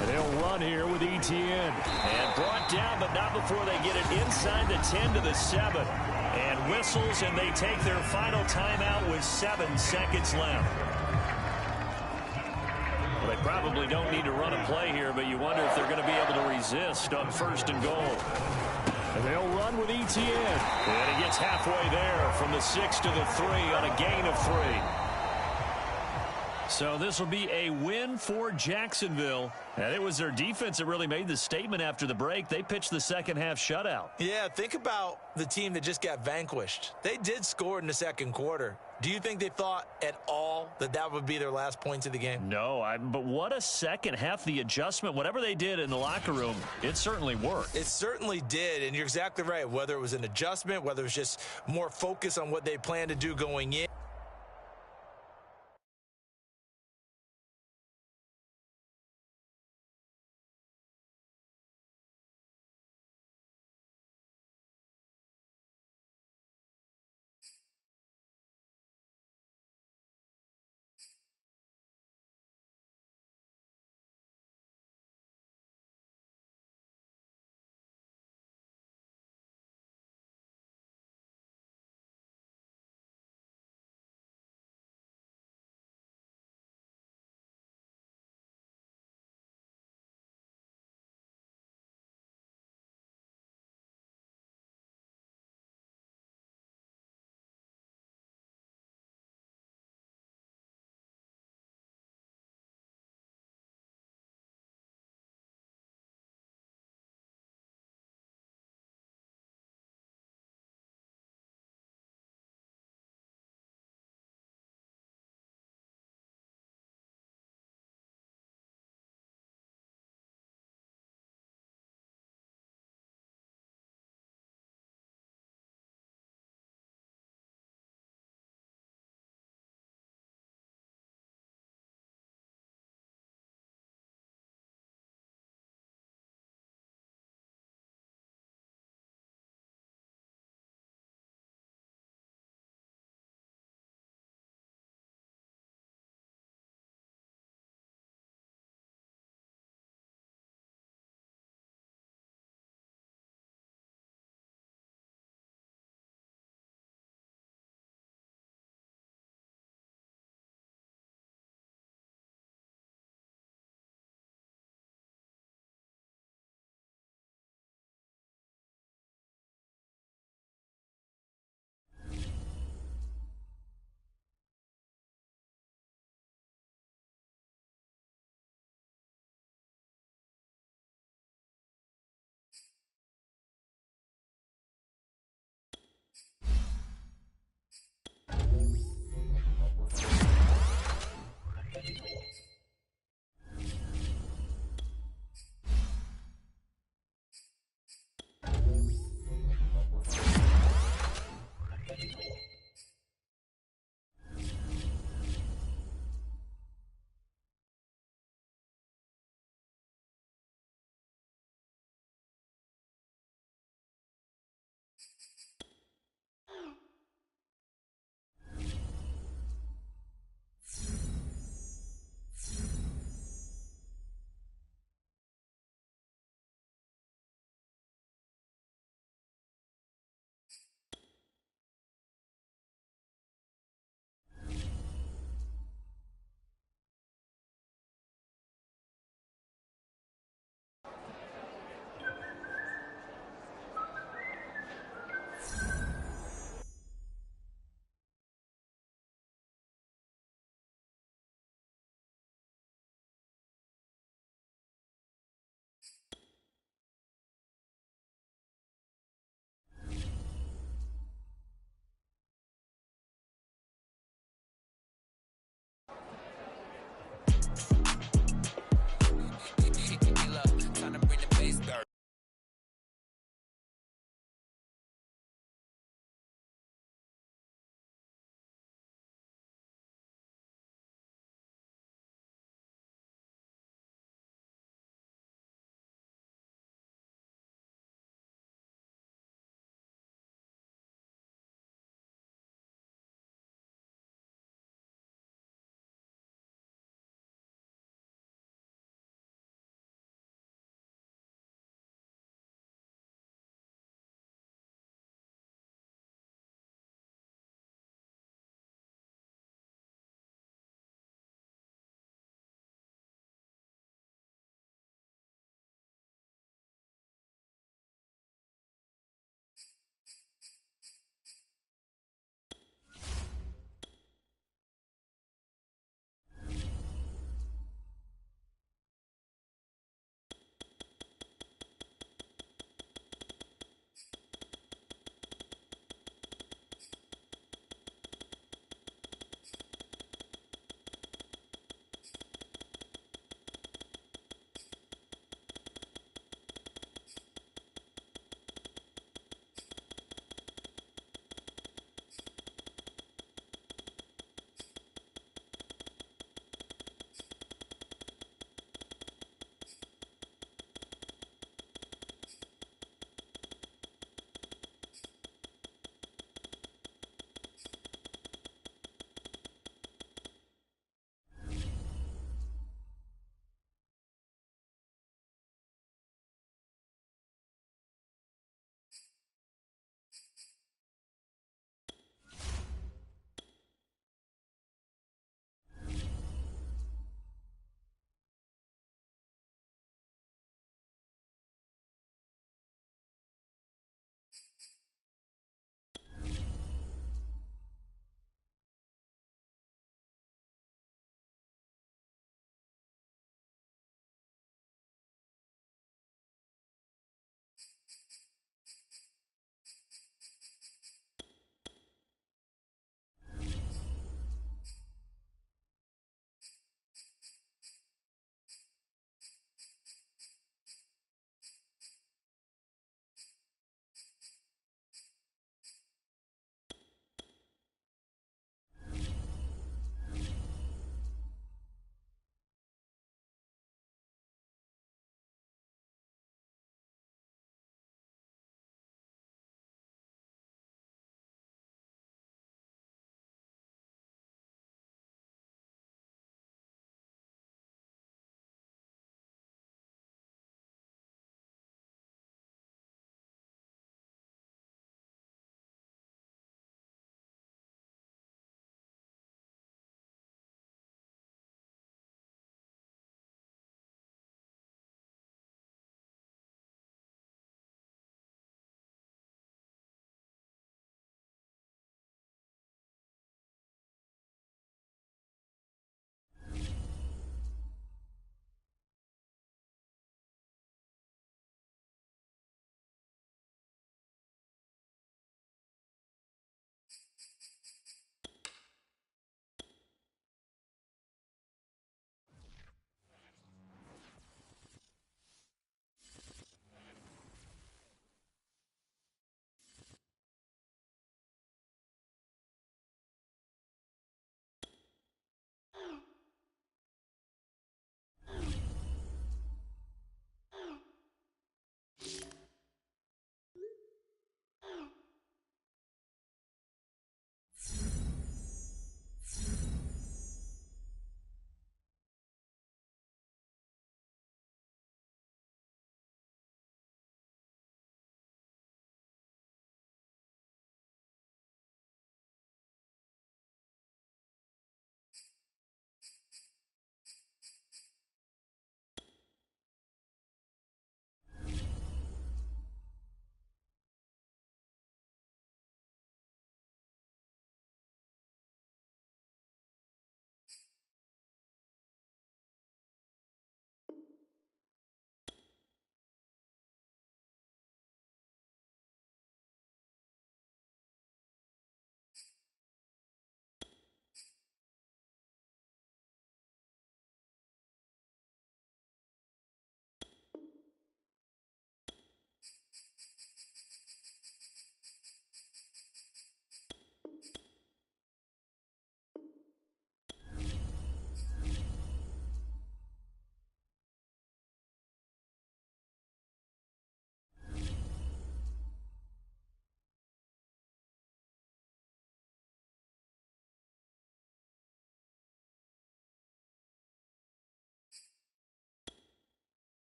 And they'll run here with Etienne. And brought down, but not before they get it inside the 10 to the 7. And whistles, and they take their final timeout with 7 seconds left. Well, they probably don't need to run a play here, but you wonder if they're going to be able to resist on 1st and goal. And they'll run with Etienne. And he gets halfway there from the 6 to the 3 on a gain of 3. So this will be a win for Jacksonville. And it was their defense that really made the statement after the break. They pitched the second half shutout. Yeah, think about the team that just got vanquished. They did score in the 2nd quarter. Do you think they thought at all that that would be their last points of the game? No, but what a second half. The adjustment, whatever they did in the locker room, it certainly worked. It certainly did, and you're exactly right. Whether it was an adjustment, whether it was just more focus on what they planned to do going in.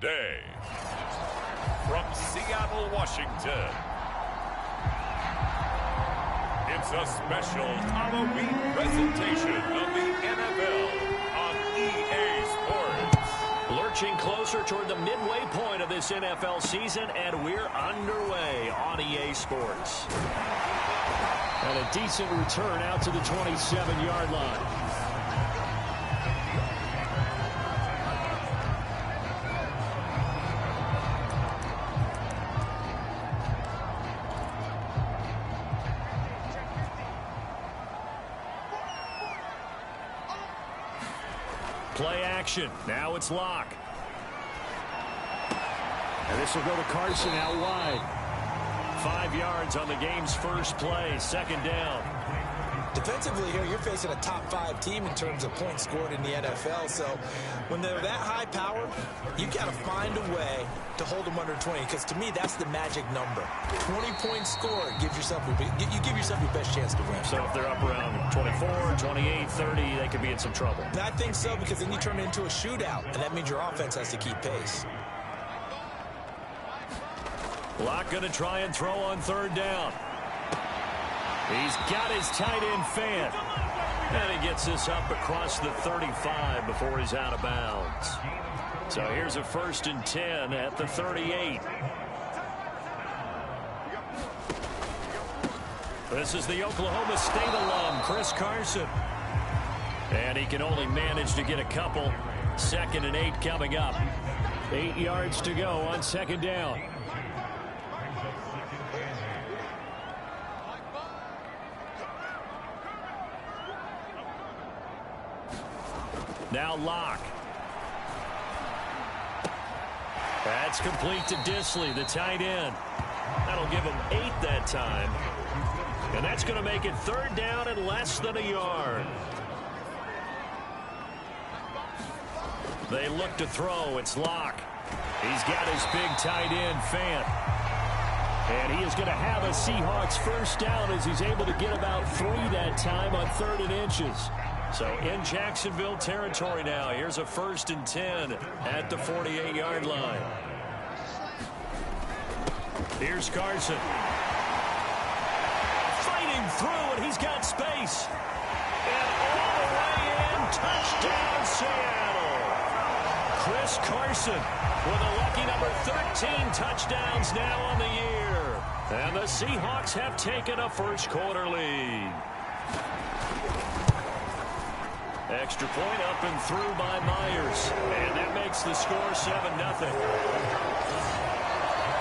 Today, from Seattle, Washington, it's a special Halloween presentation of the NFL on EA Sports. Lurching closer toward the midway point of this NFL season, and we're underway on EA Sports. And a decent return out to the 27-yard line. Play action. Now it's lock. And this will go to Carson out wide. 5 yards on the game's first play. Second down. Defensively here, you're facing a top-5 team in terms of points scored in the NFL. So when they're that high-powered, you got to find a way to hold them under 20. Because to me, that's the magic number. 20 points scored gives yourself you give yourself your best chance to win. So if they're up around 24, 28, 30, they could be in some trouble. And I think so, because then you turn it into a shootout, and that means your offense has to keep pace. Locke going to try and throw on third down. He's got his tight end Fant. And he gets this up across the 35 before he's out of bounds. So here's a 1st and 10 at the 38. This is the Oklahoma State alum, Chris Carson. And he can only manage to get a couple. 2nd and 8 coming up. 8 yards to go on second down. Now Locke. That's complete to Disley, the tight end. That'll give him 8 that time. And that's going to make it 3rd down and less than a yard. They look to throw. It's Locke. He's got his big tight end, Fant. And he is going to have a Seahawks 1st down as he's able to get about 3 that time on 3rd and inches. So in Jacksonville territory now. Here's a 1st and 10 at the 48-yard line. Here's Carson. Fighting through, and he's got space. And all the way in, touchdown Seattle. Chris Carson with a lucky number 13 touchdowns now on the year. And the Seahawks have taken a first-quarter lead. Extra point up and through by Myers. And that makes the score 7-0.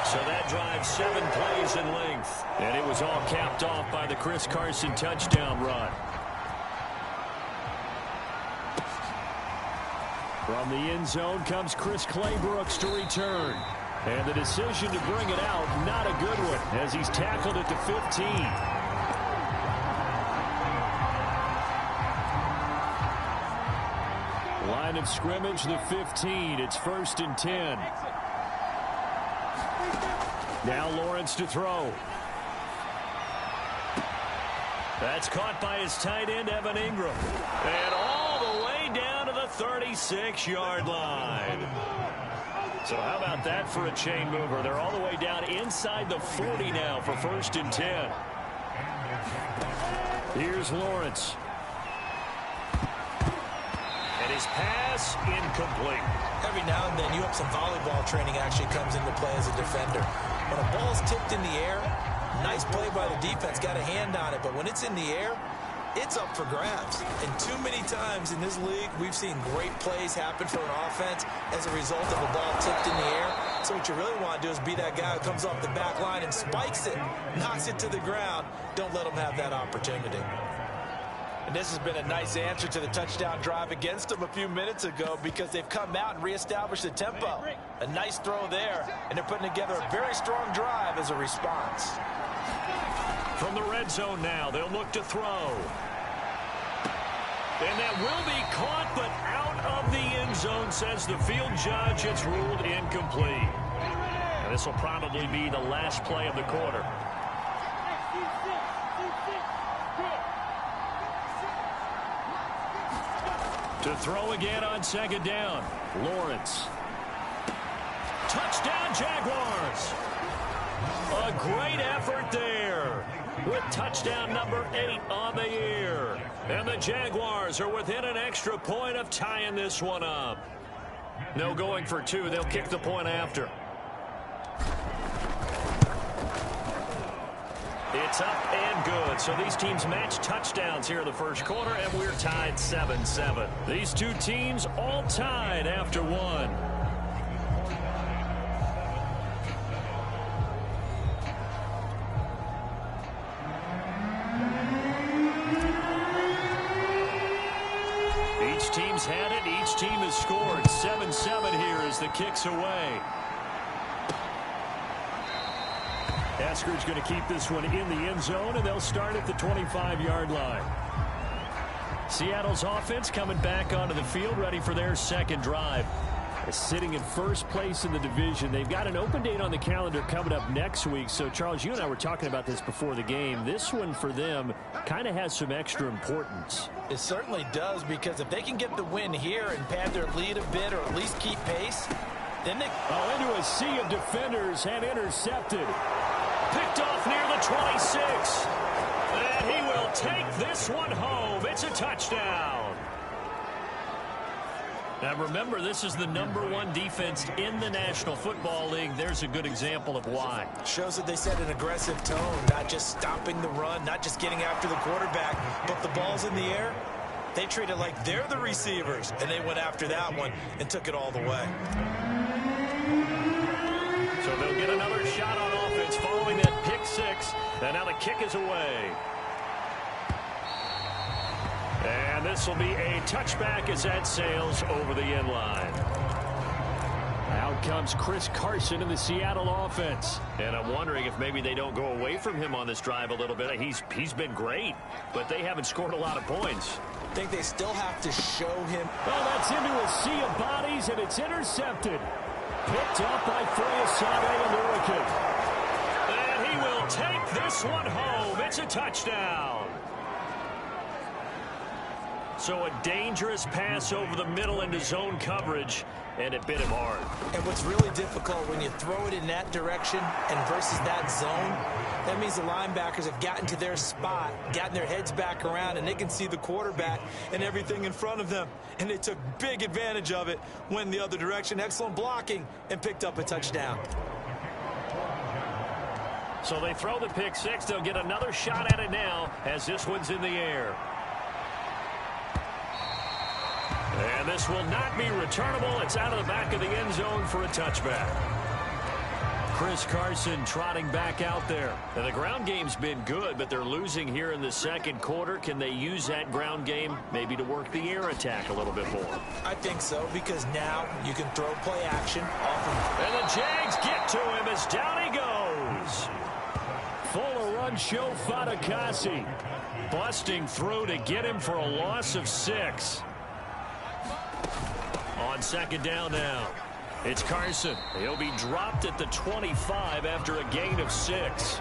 So that drives 7 plays in length. And it was all capped off by the Chris Carson touchdown run. From the end zone comes Chris Claybrooks to return. And the decision to bring it out, not a good one, as he's tackled at the 15. Line of scrimmage, the 15. It's 1st and 10. Now Lawrence to throw. That's caught by his tight end, Evan Ingram. And all the way down to the 36-yard line. So how about that for a chain mover? They're all the way down inside the 40 now for 1st and 10. Here's Lawrence. And his pass incomplete. Every now and then, you hope some volleyball training actually comes into play as a defender. When a ball's tipped in the air, nice play by the defense, got a hand on it. But when it's in the air, it's up for grabs. And too many times in this league, we've seen great plays happen for an offense as a result of a ball tipped in the air. So what you really want to do is be that guy who comes off the back line and spikes it, knocks it to the ground. Don't let them have that opportunity. And this has been a nice answer to the touchdown drive against them a few minutes ago, because they've come out and reestablished the tempo. A nice throw there, and they're putting together a very strong drive as a response. From the red zone now, they'll look to throw. And that will be caught, but out of the end zone, says the field judge. It's ruled incomplete. And this will probably be the last play of the quarter. To throw again on second down, Lawrence. Touchdown, Jaguars. A great effort there with touchdown number 8 on the year. And the Jaguars are within an extra point of tying this one up. No going for 2. They'll kick the point after. It's up and good. So these teams match touchdowns here in the first quarter, and we're tied 7-7. These two teams all tied after 1. Each team's had it. Each team has scored. 7-7 here as the kick's away. Eskridge going to keep this one in the end zone, and they'll start at the 25-yard line. Seattle's offense coming back onto the field, ready for their second drive. Sitting in first place in the division. They've got an open date on the calendar coming up next week. So, Charles, you and I were talking about this before the game. This one for them kind of has some extra importance. It certainly does, because if they can get the win here and pad their lead a bit or at least keep pace, then they... Oh, into a sea of defenders and intercepted. Picked off near the 26. And he will take this one home. It's a touchdown. Now remember, this is the #1 defense in the National Football League. There's a good example of why. Shows that they set an aggressive tone, not just stopping the run, not just getting after the quarterback, but the ball's in the air. They treat it like they're the receivers, and they went after that one and took it all the way. So they'll get another shot on offense following that pick 6. And now the kick is away. And this will be a touchback as that sails over the end line. Out comes Chris Carson in the Seattle offense. And I'm wondering if maybe they don't go away from him on this drive a little bit. He's been great, but they haven't scored a lot of points. I think they still have to show him. Oh, that's into a sea of bodies, and it's intercepted. Picked up by Freyasade and Lurican. And he will take this one home. It's a touchdown. So a dangerous pass over the middle into zone coverage, and it bit him hard. And what's really difficult when you throw it in that direction and versus that zone, that means the linebackers have gotten to their spot, gotten their heads back around, and they can see the quarterback and everything in front of them. And they took big advantage of it, went the other direction, excellent blocking, and picked up a touchdown. So they throw the pick 6. They'll get another shot at it now as this one's in the air. And this will not be returnable. It's out of the back of the end zone for a touchback. Chris Carson trotting back out there. And the ground game's been good, but they're losing here in the second quarter. Can they use that ground game maybe to work the air attack a little bit more? I think so, because now you can throw play action off him. And the Jags get to him as down he goes. Full run show Fatukasi. Busting through to get him for a loss of 6. On second down now, it's Carson. He'll be dropped at the 25 after a gain of 6.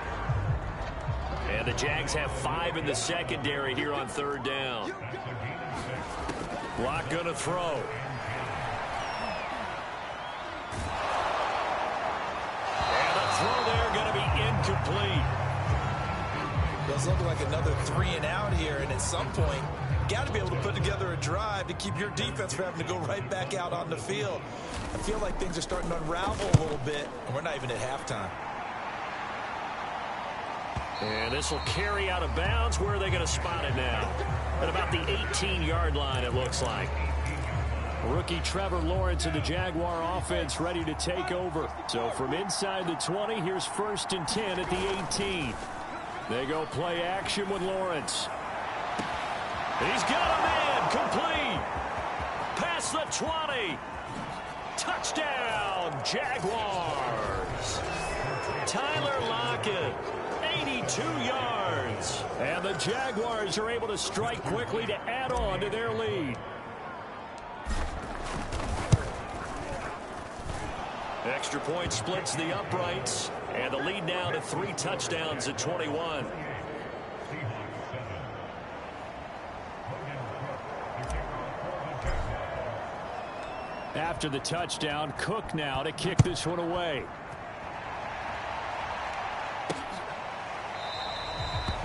And the Jags have 5 in the secondary here on third down. Block going to throw. And the throw there going to be incomplete. Does look like another 3 and out here, and at some point, got to be able to put together a drive to keep your defense from having to go right back out on the field. I feel like things are starting to unravel a little bit, and we're not even at halftime. And this will carry out of bounds. Where are they going to spot it now? At about the 18-yard line, it looks like. Rookie Trevor Lawrence and the Jaguar offense ready to take over. So from inside the 20, here's 1st and 10 at the 18. They go play action with Lawrence. He's got a man, complete. Past the 20. Touchdown, Jaguars. Tyler Lockett, 82 yards. And the Jaguars are able to strike quickly to add on to their lead. Extra point splits the uprights. And the lead now to 3 touchdowns at 21. After After the touchdown, Cook now to kick this one away.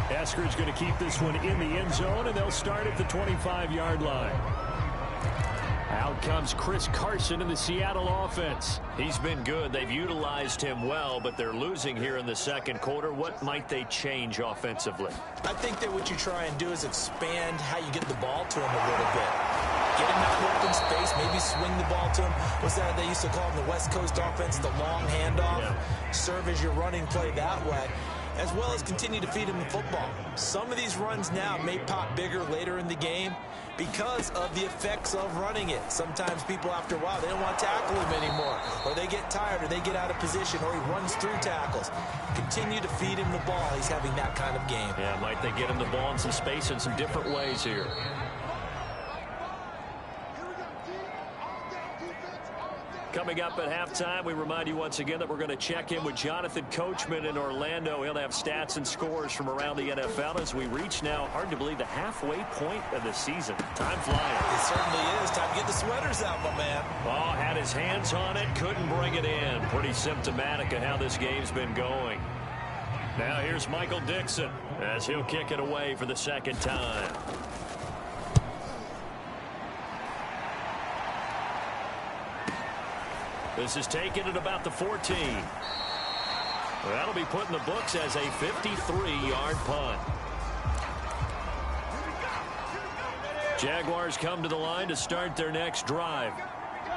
Eskridge going to keep this one in the end zone, and they'll start at the 25-yard line. Out comes Chris Carson in the Seattle offense. He's been good. They've utilized him well, but they're losing here in the second quarter. What might they change offensively? I think that what you try and do is expand how you get the ball to him a little bit. Get him out in open space, maybe swing the ball to him. What's that they used to call in the West Coast offense, the long handoff? Yeah. Serve as your running play that way, as well as continue to feed him the football. Some of these runs now may pop bigger later in the game because of the effects of running it. Sometimes people, after a while, they don't want to tackle him anymore, or they get tired, or they get out of position, or he runs through tackles. Continue to feed him the ball. He's having that kind of game. Yeah, might they get him the ball in some space in some different ways here. Coming up at halftime, we remind you once again that we're going to check in with Jonathan Coachman in Orlando. He'll have stats and scores from around the NFL as we reach now, hard to believe, the halfway point of the season. Time flying. It certainly is. Time to get the sweaters out, my man. Oh, had his hands on it, couldn't bring it in. Pretty symptomatic of how this game's been going. Now here's Michael Dixon as he'll kick it away for the second time. This is taken at about the 14. That'll be put in the books as a 53-yard punt. Jaguars come to the line to start their next drive.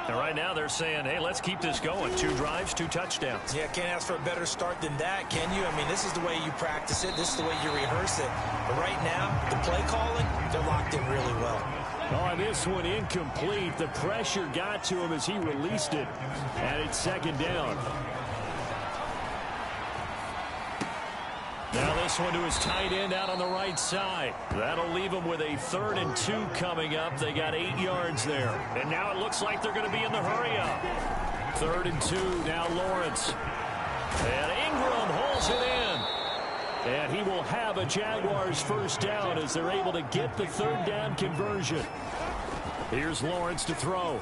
And right now they're saying, hey, let's keep this going. 2 drives, 2 touchdowns. Yeah, can't ask for a better start than that, can you? I mean, this is the way you practice it. This is the way you rehearse it. But right now, the play calling, they're locked in really well. Oh, and this one incomplete. The pressure got to him as he released it. And it's second down. Now this one to his tight end out on the right side. That'll leave him with a 3rd and 2 coming up. They got 8 yards there. And now it looks like they're going to be in the hurry-up. 3rd and 2, now Lawrence. And Ingram holds it in. And he will have a Jaguars first down as they're able to get the 3rd down conversion. Here's Lawrence to throw.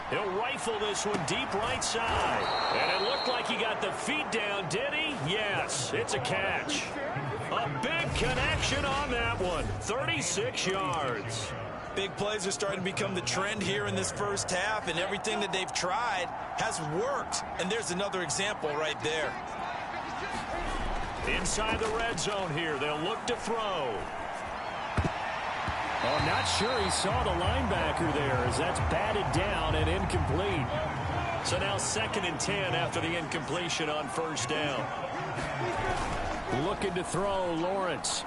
He'll rifle this one deep right side. And it looked like he got the feet down, did he? Yes, it's a catch. A big connection on that one. 36 yards. Big plays are starting to become the trend here in this first half, and everything that they've tried has worked. And there's another example right there. Inside the red zone here, they'll look to throw. Oh, not sure he saw the linebacker there as that's batted down and incomplete. So now 2nd and 10 after the incompletion on first down. Looking to throw, Lawrence.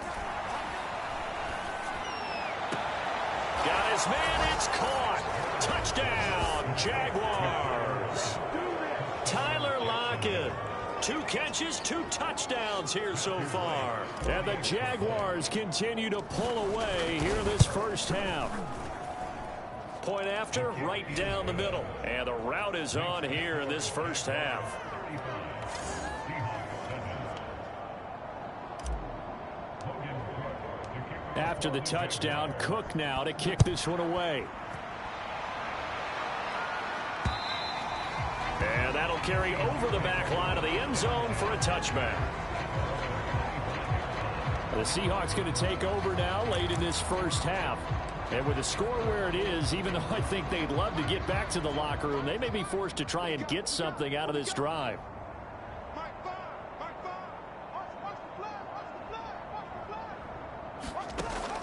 Got his man, it's caught. Touchdown, Jaguars. Tyler Lockett. 2 catches, 2 touchdowns here so far. And the Jaguars continue to pull away here in this first half. Point after, right down the middle. And the route is on here in this first half. After the touchdown, Cook now to kick this one away. And that'll carry over the back line of the end zone for a touchback. The Seahawks going to take over now late in this first half. And with the score where it is, even though I think they'd love to get back to the locker room, they may be forced to try and get something out of this drive.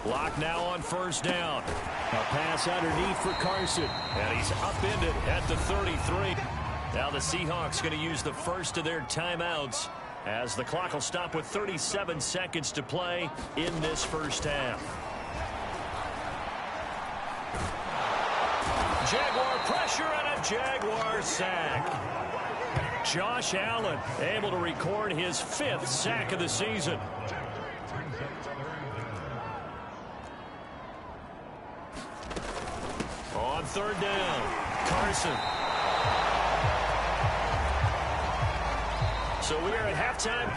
Lock now on first down. A pass underneath for Carson. And he's upended at the 33. Now the Seahawks going to use the first of their timeouts as the clock will stop with 37 seconds to play in this first half. Jaguar pressure and a Jaguar sack. Josh Allen able to record his 5th sack of the season. On third down, Carson. So we are at halftime.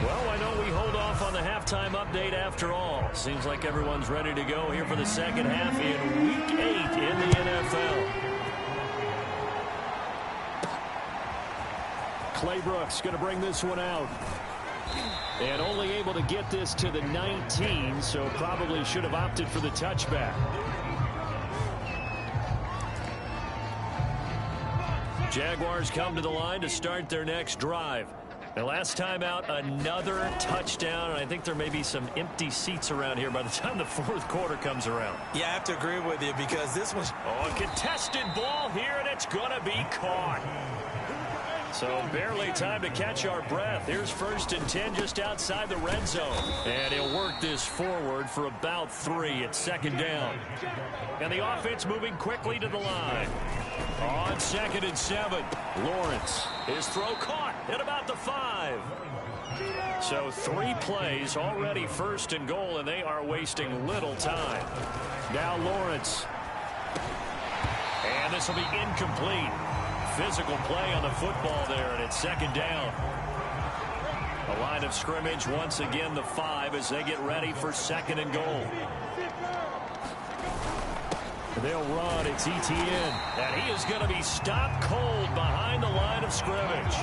Well, why don't we hold off on the halftime update after all? Seems like everyone's ready to go here for the second half in Week 8 in the NFL. Claybrook's going to bring this one out. And only able to get this to the 19, so probably should have opted for the touchback. Jaguars come to the line to start their next drive. The last time out, another touchdown, and I think there may be some empty seats around here by the time the fourth quarter comes around. Yeah, I have to agree with you because this was... Oh, a contested ball here, and it's going to be caught. So barely time to catch our breath. Here's 1st and 10 just outside the red zone. And he'll work this forward for about 3. It's 2nd down. And the offense moving quickly to the line. On 2nd and 7. Lawrence. His throw caught at about the 5. So 3 plays already 1st and goal, and they are wasting little time. Now Lawrence. And this will be incomplete. Physical play on the football there, and it's 2nd down. A line of scrimmage once again the 5 as they get ready for 2nd and goal. They'll run. It's Etienne. And he is going to be stopped cold behind the line of scrimmage.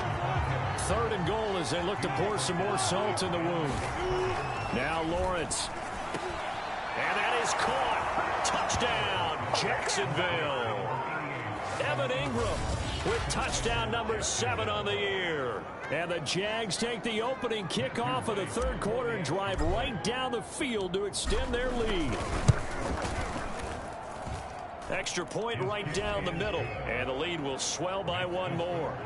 3rd and goal as they look to pour some more salt in the wound. Now Lawrence. And that is caught. Touchdown, Jacksonville. Evan Ingram with touchdown number 7 on the year. And the Jags take the opening kickoff of the 3rd quarter and drive right down the field to extend their lead. Extra point right down the middle, and the lead will swell by 1 more.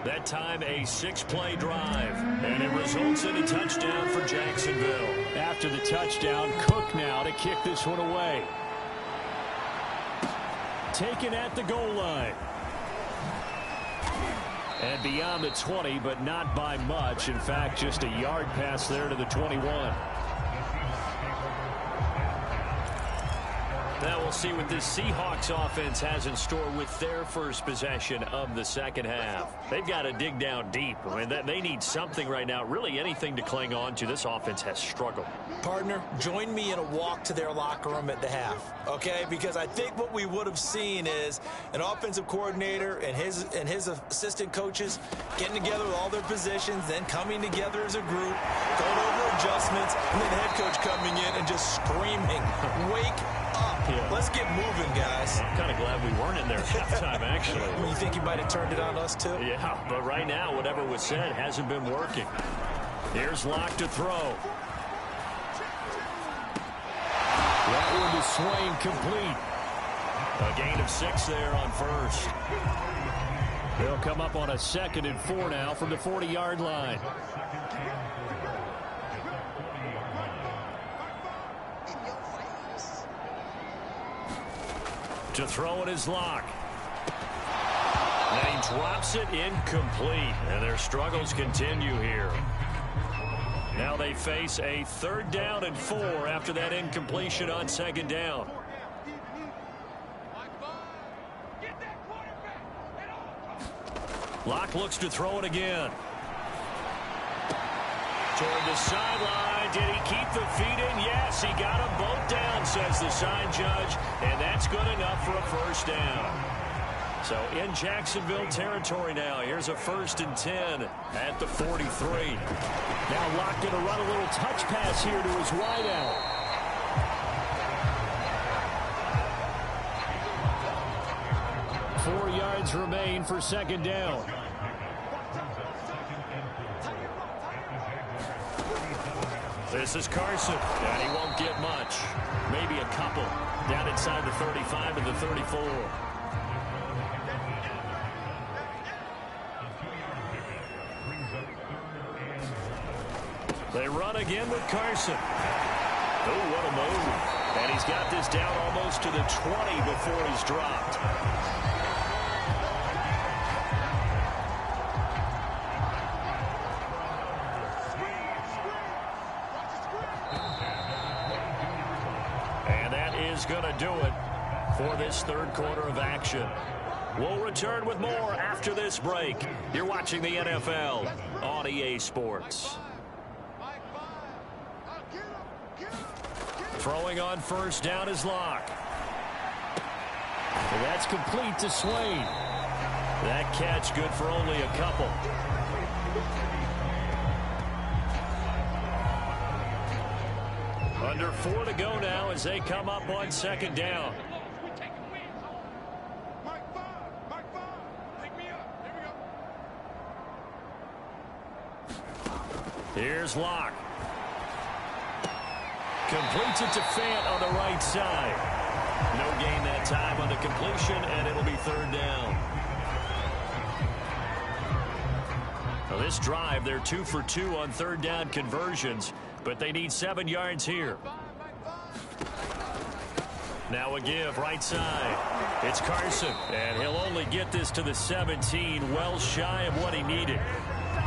That time a 6-play drive, and it results in a touchdown for Jacksonville. After the touchdown, Cook now to kick this one away. Taken at the goal line. And beyond the 20, but not by much. In fact, just a yard pass there to the 21. Now we'll see what this Seahawks offense has in store with their first possession of the second half. They've got to dig down deep. I mean, they need something right now, really anything to cling on to. This offense has struggled. Partner, join me in a walk to their locker room at the half, okay? Because I think what we would have seen is an offensive coordinator and his assistant coaches getting together with all their positions, then coming together as a group, going over adjustments, and then the head coach coming in and just screaming, wake up. Yeah. Let's get moving, guys. I'm kind of glad we weren't in there at halftime, actually. You think you might have turned it on us, too? Yeah, but right now, whatever was said hasn't been working. Here's Locke to throw. That one to Swain, complete. A gain of 6 there on 1st. They'll come up on a 2nd and 4 now from the 40-yard line. To throw it is Locke. And he drops it incomplete. And their struggles continue here. Now they face a 3rd down and 4 after that incompletion on 2nd down. Locke looks to throw it again. Toward the sideline. Did he keep the feet in? Yes, he got them both down, says the side judge. And that's good enough for a 1st down. So in Jacksonville territory now. Here's a 1st and 10 at the 43. Now Locke going to run a little touch pass here to his wideout. Four yards remain for 2nd down. This is Carson, and he won't get much. Maybe a couple. Down inside the 35 and the 34. They run again with Carson. Oh, what a move. And he's got this down almost to the 20 before he's dropped. And that is going to do it for this 3rd quarter of action. We'll return with more after this break. You're watching the NFL on EA Sports. Throwing on first down is Locke. And that's complete to Swain. That catch good for only a couple. Under 4 to go now as they come up on second down. Here's Locke. Completes it to Fant on the right side. No gain that time on the completion, and it'll be third down. Now this drive, they're 2 for 2 on third down conversions, but they need 7 yards here. Now a give, right side. It's Carson, and he'll only get this to the 17, well shy of what he needed.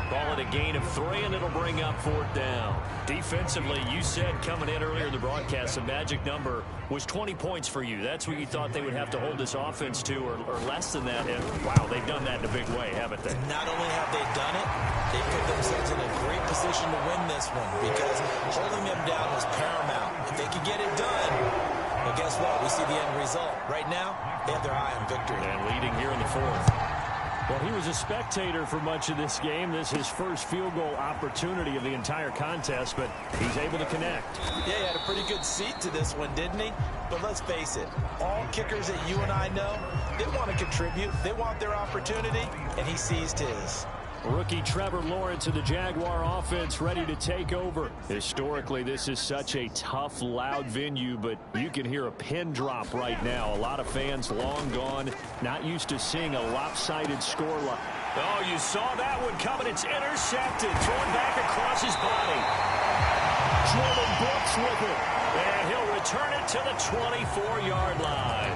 Ball at a gain of 3, and it'll bring up fourth down. Defensively, you said coming in earlier in the broadcast, the magic number was 20 points for you. That's what you thought they would have to hold this offense to, or less than that. And, wow, they've done that in a big way, haven't they? Not only have they done it, they put themselves in a great position to win this one because holding them down was paramount. If they could get it done, well, guess what? We see the end result. Right now, they have their eye on victory. And leading here in the fourth. Well, he was a spectator for much of this game. This is his first field goal opportunity of the entire contest, but he's able to connect. Yeah, he had a pretty good seat to this one, didn't he? But let's face it, all kickers that you and I know, they want to contribute. They want their opportunity, and he seized his. Rookie Trevor Lawrence of the Jaguar offense ready to take over. Historically, this is such a tough, loud venue, but you can hear a pin drop right now. A lot of fans long gone, not used to seeing a lopsided scoreline. Oh, you saw that one coming. It's intercepted, thrown back across his body. Jordan Brooks with it. And he'll return it to the 24-yard line.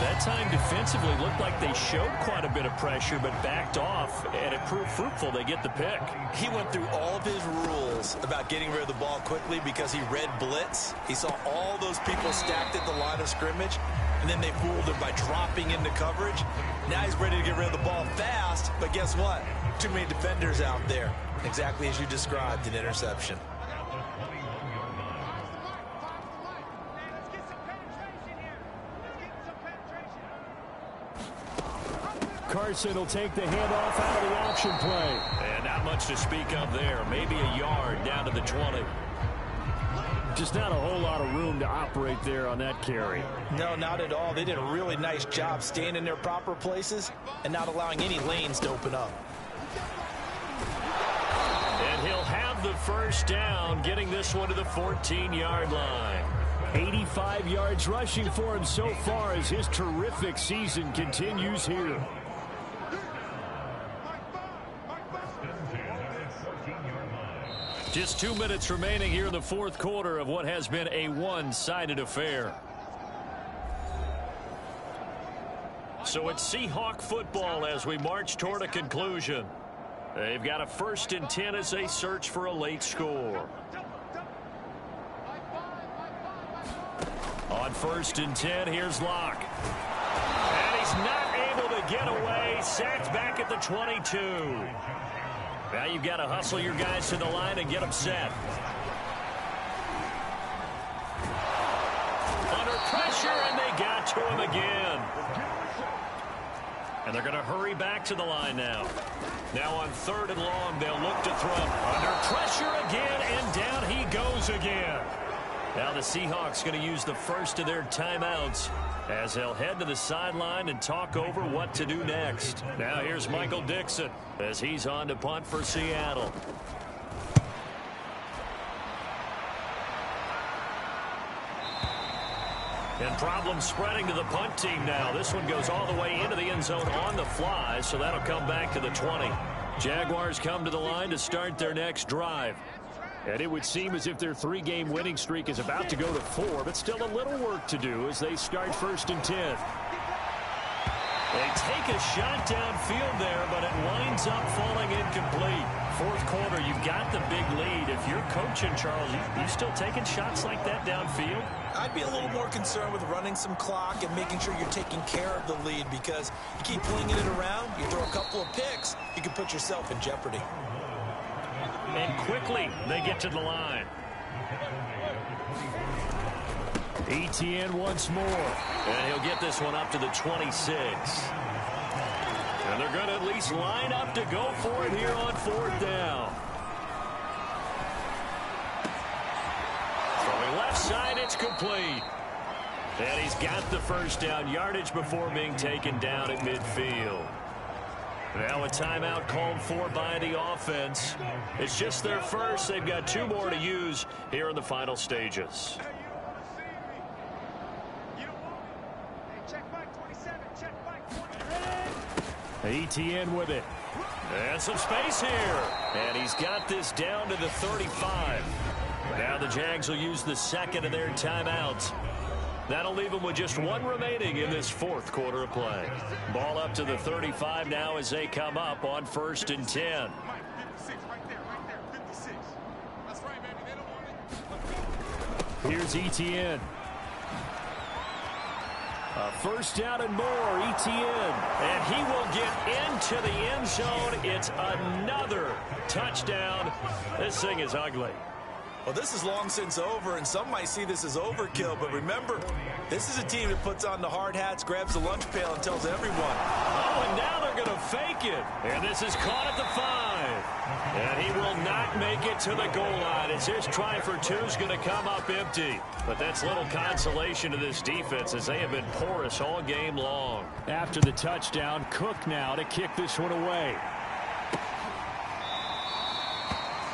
That time defensively looked like they showed quite a bit of pressure but backed off, and it proved fruitful. They get the pick. He went through all of his rules about getting rid of the ball quickly because he read blitz. He saw all those people stacked at the line of scrimmage, and then they fooled him by dropping into coverage. Now he's ready to get rid of the ball fast, but guess what? Too many defenders out there. Exactly as you described, an interception. Carson will take the handoff out of the option play. And not much to speak of there. Maybe a yard down to the 20. Just not a whole lot of room to operate there on that carry. No, not at all. They did a really nice job staying in their proper places and not allowing any lanes to open up. And he'll have the first down, getting this one to the 14-yard line. 85 yards rushing for him so far as his terrific season continues here. Just 2 minutes remaining here in the fourth quarter of what has been a one-sided affair. So it's Seahawk football as we march toward a conclusion. They've got a 1st and 10 as they search for a late score. On 1st and 10, here's Locke. And he's not able to get away. Sacked back at the 22. Now you've got to hustle your guys to the line and get them set. Under pressure, and they got to him again. And they're going to hurry back to the line now. Now on 3rd and long, they'll look to throw. Under pressure again, and down he goes again. Now the Seahawks going to use the first of their timeouts as they'll head to the sideline and talk over what to do next. Now here's Michael Dixon as he's on to punt for Seattle. And problems spreading to the punt team now. This one goes all the way into the end zone on the fly, so that'll come back to the 20. Jaguars come to the line to start their next drive. And it would seem as if their 3-game winning streak is about to go to 4, but still a little work to do as they start 1st and 10. They take a shot downfield there, but it winds up falling incomplete. Fourth quarter, you got the big lead. If you're coaching, Charles, you still taking shots like that downfield? I'd be a little more concerned with running some clock and making sure you're taking care of the lead, because you keep flinging it around, you throw a couple of picks, you can put yourself in jeopardy. And quickly, they get to the line. ETN once more. And he'll get this one up to the 26. And they're going to at least line up to go for it here on fourth down. Throwing left side, it's complete. And he's got the first down yardage before being taken down at midfield. Now a timeout called for by the offense. It's just their first. They've got 2 more to use here in the final stages. ETN with it. And some space here. And he's got this down to the 35. Now the Jags will use the second of their timeouts. That'll leave them with just 1 remaining in this fourth quarter of play. Ball up to the 35 now as they come up on 1st and 10. Here's ETN. A first down and more, ETN. And he will get into the end zone. It's another touchdown. This thing is ugly. Well, this is long since over, and some might see this as overkill, but remember, this is a team that puts on the hard hats, grabs the lunch pail, and tells everyone. Oh, and now they're going to fake it. And this is caught at the 5. And he will not make it to the goal line as his try for 2 is going to come up empty. But that's little consolation to this defense as they have been porous all game long. After the touchdown, Cook now to kick this one away.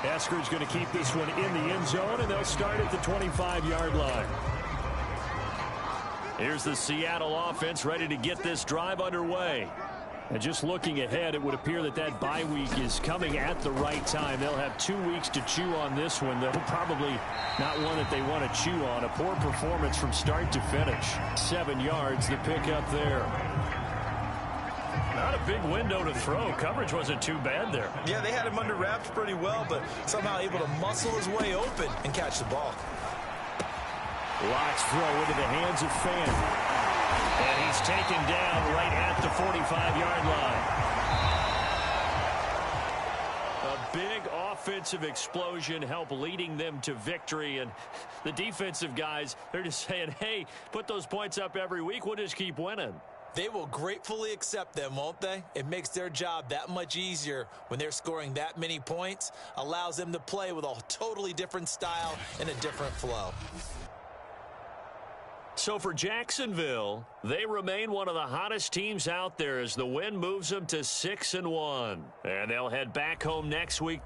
Esker's going to keep this one in the end zone, and they'll start at the 25-yard line. Here's the Seattle offense ready to get this drive underway. And just looking ahead, it would appear that that bye week is coming at the right time. They'll have 2 weeks to chew on this one, though probably not one that they want to chew on. A poor performance from start to finish. 7 yards, the pickup there. Not a big window to throw. Coverage wasn't too bad there. Yeah, they had him under wraps pretty well, but somehow able to muscle his way open and catch the ball. Lock's throw into the hands of Fan. And he's taken down right at the 45-yard line. A big offensive explosion helped leading them to victory. And the defensive guys, they're just saying, hey, put those points up every week. We'll just keep winning. They will gratefully accept them, won't they? It makes their job that much easier when they're scoring that many points. Allows them to play with a totally different style and a different flow. So for Jacksonville, they remain one of the hottest teams out there as the win moves them to 6-1. And they'll head back home next week.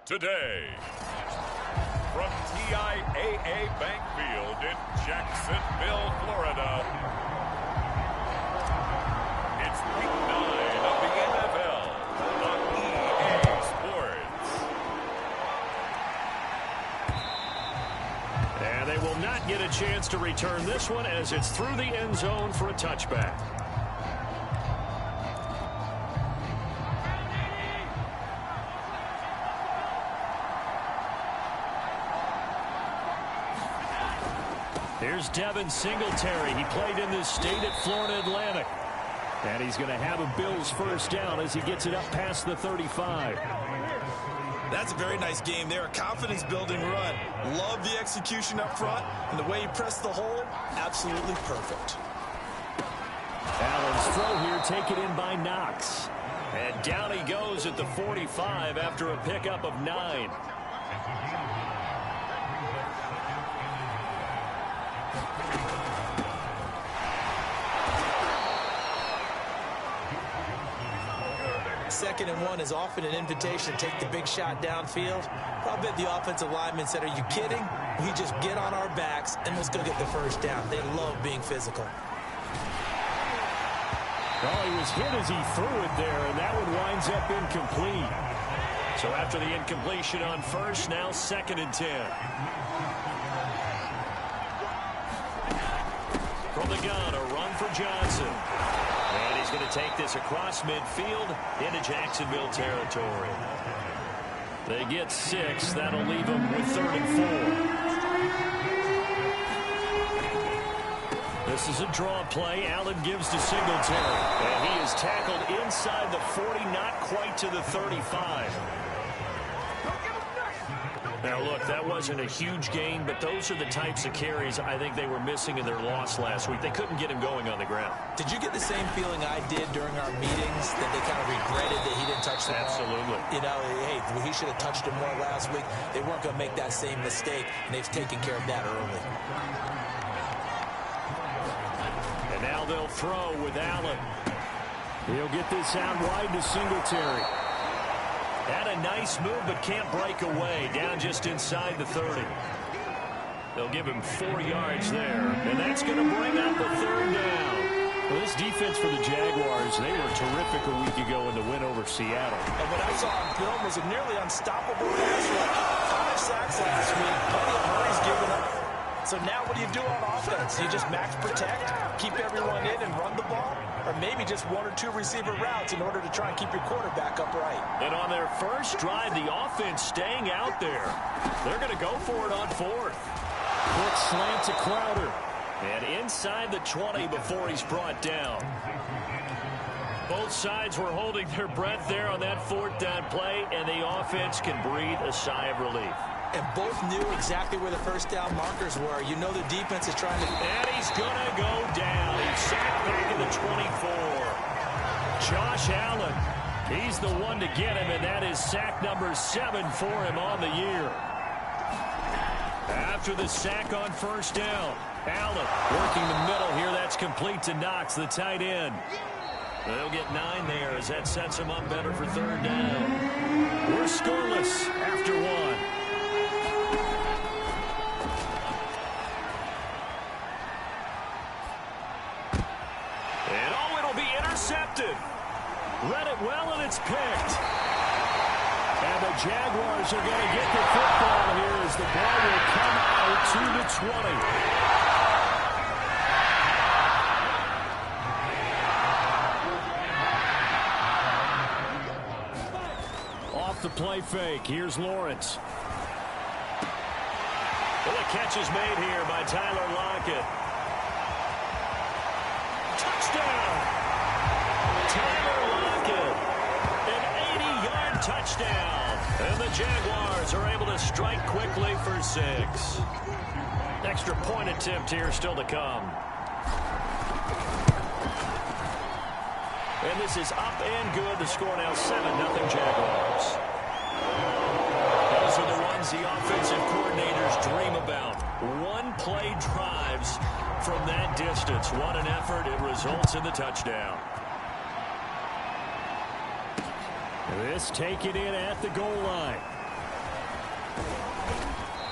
today. From TIAA Bank Field in Jacksonville, Florida, it's Week 9 of the NFL on EA Sports. And they will not get a chance to return this one as it's through the end zone for a touchback. Here's Devin Singletary. He played in this state at Florida Atlantic. And he's going to have a Bills first down as he gets it up past the 35. That's a very nice game there. A confidence-building run. Love the execution up front. And the way he pressed the hole, absolutely perfect. Allen's throw here taken in by Knox. And down he goes at the 45 after a pickup of 9. Second and 1 is often an invitation to take the big shot downfield. I bet the offensive lineman said, are you kidding? We just get on our backs and let's go get the first down. They love being physical. Well, he was hit as he threw it there, and that one winds up incomplete. So after the incompletion on first, now 2nd and 10. From the gun, a run for Johnson. And he's going to take this across midfield into Jacksonville territory. They get 6. That'll leave them with 3rd and 4. This is a draw play. Allen gives to Singletary. And he is tackled inside the 40, not quite to the 35. Now, look, that wasn't a huge gain, but those are the types of carries I think they were missing in their loss last week. They couldn't get him going on the ground. Did you get the same feeling I did during our meetings, that they kind of regretted that he didn't touch the ball? Absolutely. You know, hey, he should have touched him more last week. They weren't going to make that same mistake, and they've taken care of that early. And now they'll throw with Allen. He'll get this out wide to Singletary. Had a nice move, but can't break away. Down just inside the 30. They'll give him 4 yards there, and that's going to bring up a 3rd down. Well, this defense for the Jaguars, they were terrific a week ago in the win over Seattle. And what I saw on film was a nearly unstoppable pass rush. 5 sacks last week. Plenty of hurries given up. So now what do you do on offense? You just max protect, keep everyone in and run the ball? Or maybe just 1 or 2 receiver routes in order to try and keep your quarterback upright. And on their first drive, the offense staying out there. They're going to go for it on 4th. Quick slant to Crowder. And inside the 20 before he's brought down. Both sides were holding their breath there on that 4th down play, and the offense can breathe a sigh of relief. And both knew exactly where the first down markers were. You know the defense is trying to... And he's going to go down. He's sacked back in the 24. Josh Allen, he's the one to get him, and that is sack number 7 for him on the year. After the sack on first down, Allen working the middle here. That's complete to Knox, the tight end. They'll get 9 there as that sets him up better for 3rd down. We're scoreless after 1. Intercepted. Read it well, and it's picked. And the Jaguars are going to get the football here as the ball will come out to the 20. Off the play fake. Here's Lawrence. Well, the catch is made here by Tyler Lockett. Touchdown. Tyler Lockett, an 80-yard touchdown. And the Jaguars are able to strike quickly for 6. Extra point attempt here still to come. And this is up and good. The score now 7-0 Jaguars. Those are the ones the offensive coordinators dream about. One-play drives from that distance. What an effort. It results in the touchdown. This taken in at the goal line.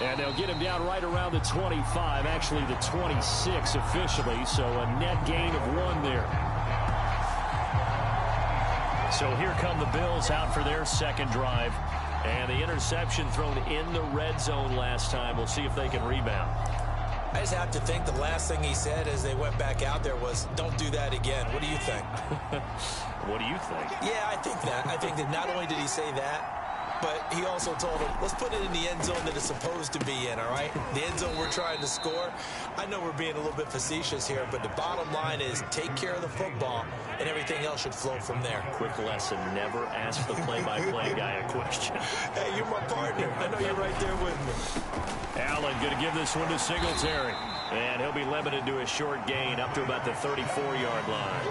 And they'll get him down right around the 25, actually the 26 officially, so a net gain of 1 there. So here come the Bills out for their second drive. And the interception thrown in the red zone last time. We'll see if they can rebound. I just have to think the last thing he said as they went back out there was, don't do that again. What do you think? What do you think? Yeah, I think that. I think that not only did he say that, but he also told him, let's put it in the end zone that it's supposed to be in, all right? The end zone we're trying to score. I know we're being a little bit facetious here, but the bottom line is take care of the football, and everything else should flow from there. Quick lesson, never ask the play-by-play guy a question. Hey, you're my partner. I know you're right there with me. Allen going to give this one to Singletary. And he'll be limited to a short gain up to about the 34-yard line.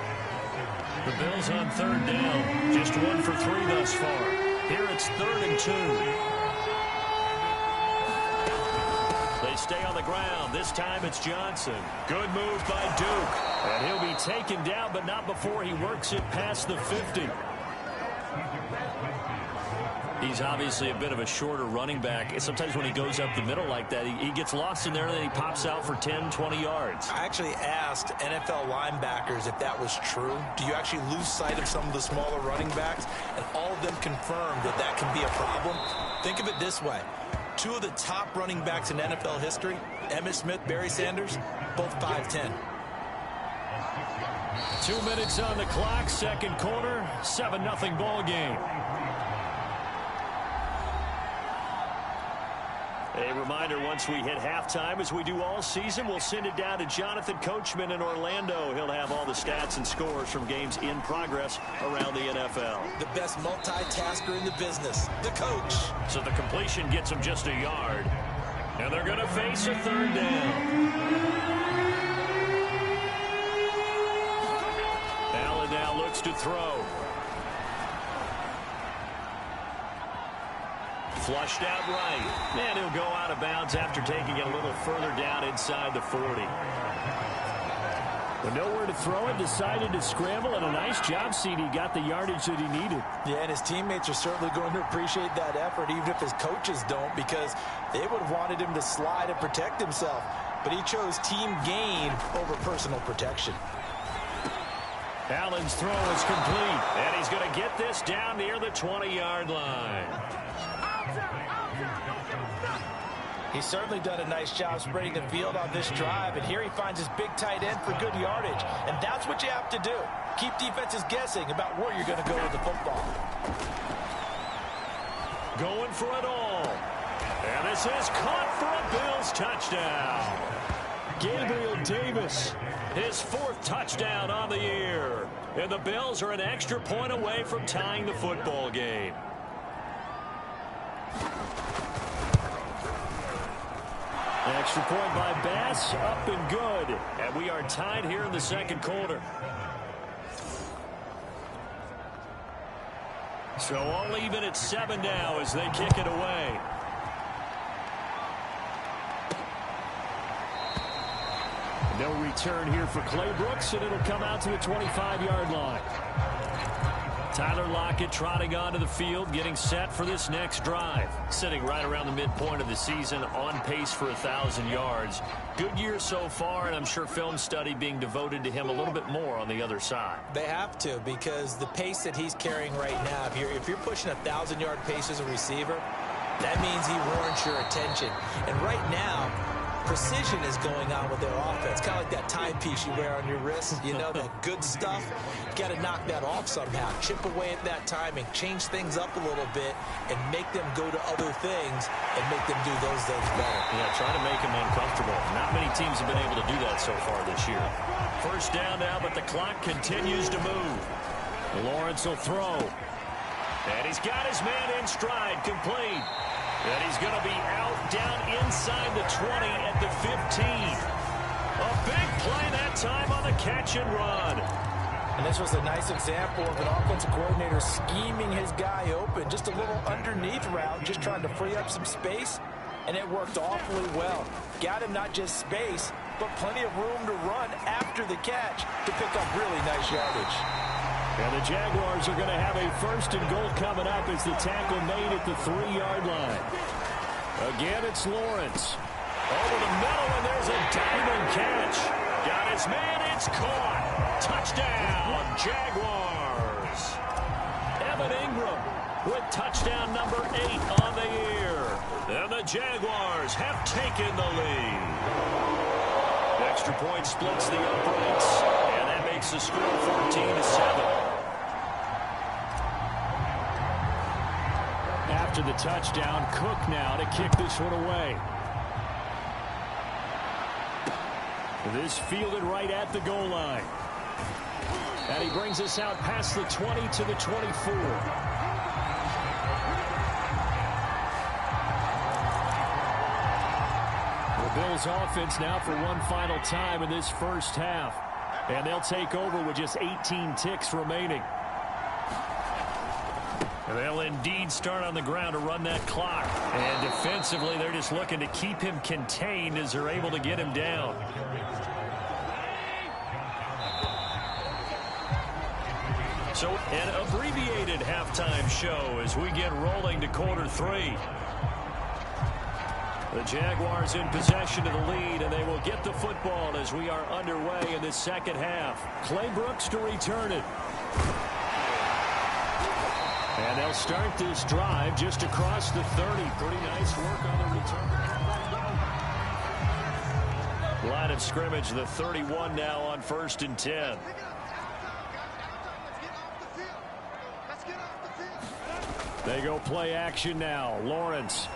The Bills on third down. Just 1 for 3 thus far. Here it's 3rd and 2. They stay on the ground. This time it's Johnson. Good move by Duke. And he'll be taken down, but not before he works it past the 50. He's obviously a bit of a shorter running back. Sometimes when he goes up the middle like that, he gets lost in there, and then he pops out for 10, 20 yards. I actually asked NFL linebackers if that was true. Do you actually lose sight of some of the smaller running backs? And all of them confirmed that that can be a problem. Think of it this way. 2 of the top running backs in NFL history, Emmitt Smith, Barry Sanders, both 5'10". 2 minutes on the clock, second quarter, 7-0 ball game. A reminder, once we hit halftime, as we do all season, we'll send it down to Jonathan Coachman in Orlando. He'll have all the stats and scores from games in progress around the NFL. The best multitasker in the business, the coach. So the completion gets him just a yard. And they're going to face a third down. Allen now looks to throw. Flushed out right. And he'll go out of bounds after taking it a little further down inside the 40. But nowhere to throw it, decided to scramble, and a nice job, CD. Got the yardage that he needed. Yeah, and his teammates are certainly going to appreciate that effort, even if his coaches don't, because they would have wanted him to slide and protect himself. But he chose team gain over personal protection. Allen's throw is complete, and he's going to get this down near the 20-yard line. He's certainly done a nice job spreading the field on this drive, and here he finds his big tight end for good yardage. And that's what you have to do. Keep defenses guessing about where you're going to go with the football. Going for it all. And this is caught for a Bills touchdown. Gabriel Davis, his 4th touchdown on the year. And the Bills are an extra point away from tying the football game. Extra point by Bass, up and good. And we are tied here in the second quarter. So all even at 7 now as they kick it away. No return here for Clay Brooks, and it'll come out to the 25-yard line. Tyler Lockett trotting onto the field, getting set for this next drive. Sitting right around the midpoint of the season, on pace for 1,000 yards. Good year so far, and I'm sure film study being devoted to him a little bit more on the other side. They have to, because the pace that he's carrying right now, if you're pushing 1,000-yard pace as a receiver, that means he warrants your attention. And right now, precision is going on with their offense. Kind of like that timepiece you wear on your wrist, you know, that good stuff. You got to knock that off somehow. Chip away at that timing, change things up a little bit, and make them go to other things and make them do those things better. Yeah, try to make them uncomfortable. Not many teams have been able to do that so far this year. First down now, but the clock continues to move. Lawrence will throw. And he's got his man in stride, complete. And he's going to be out down inside the 20 at the 15. A big play that time on the catch and run. And this was a nice example of an offensive coordinator scheming his guy open. Just a little underneath route, just trying to free up some space. And it worked awfully well. Got him not just space, but plenty of room to run after the catch to pick up really nice yardage. And the Jaguars are going to have a 1st and goal coming up as the tackle made at the 3-yard line. Again, it's Lawrence. Over the middle, and there's a diving catch. Got his man, it's caught. Touchdown, Jaguars. Evan Ingram with touchdown number 8 on the year. And the Jaguars have taken the lead. Extra point splits the uprights, and that makes the score 14-7. After the touchdown, Cook now to kick this one away. This fielded right at the goal line. And he brings us out past the 20 to the 24. The Bills offense now for one final time in this first half. And they'll take over with just 18 ticks remaining. They'll indeed start on the ground to run that clock. And defensively, they're just looking to keep him contained as they're able to get him down. So an abbreviated halftime show as we get rolling to quarter 3. The Jaguars in possession of the lead, and they will get the football as we are underway in this second half. Clay Brooks to return it. And they'll start this drive just across the 30. Pretty nice work on the return. Line of scrimmage, the 31 now on 1st and 10. They go play action now. Lawrence.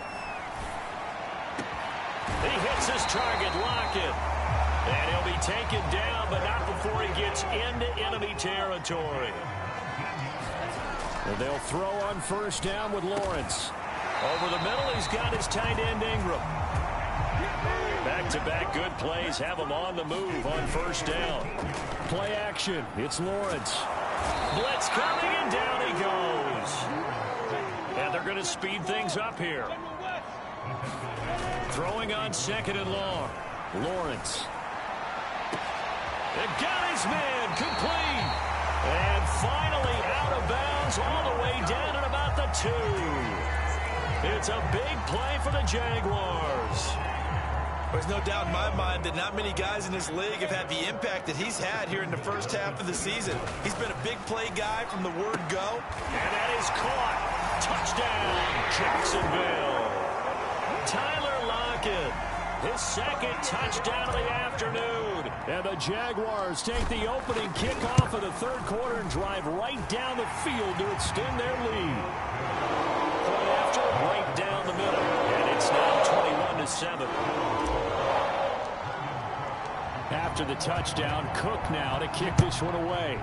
He hits his target, Lockett. And he'll be taken down, but not before he gets into enemy territory. And they'll throw on 1st down with Lawrence. Over the middle, he's got his tight end Ingram. Back-to-back good plays have him on the move on 1st down. Play action. It's Lawrence. Blitz coming, and down he goes. And they're going to speed things up here. Throwing on 2nd and long. Lawrence. They got his man complete. And finally out of bounds all the way down at about the 2. It's a big play for the Jaguars. There's no doubt in my mind that not many guys in this league have had the impact that he's had here in the first half of the season. He's been a big play guy from the word go. And that is caught. Touchdown, Jacksonville. Tyler Lockett, his 2nd touchdown of the afternoon. And the Jaguars take the opening kickoff of the 3rd quarter and drive right down the field to extend their lead. Play after, right down the middle. And it's now 21-7. After the touchdown, Cook now to kick this one away.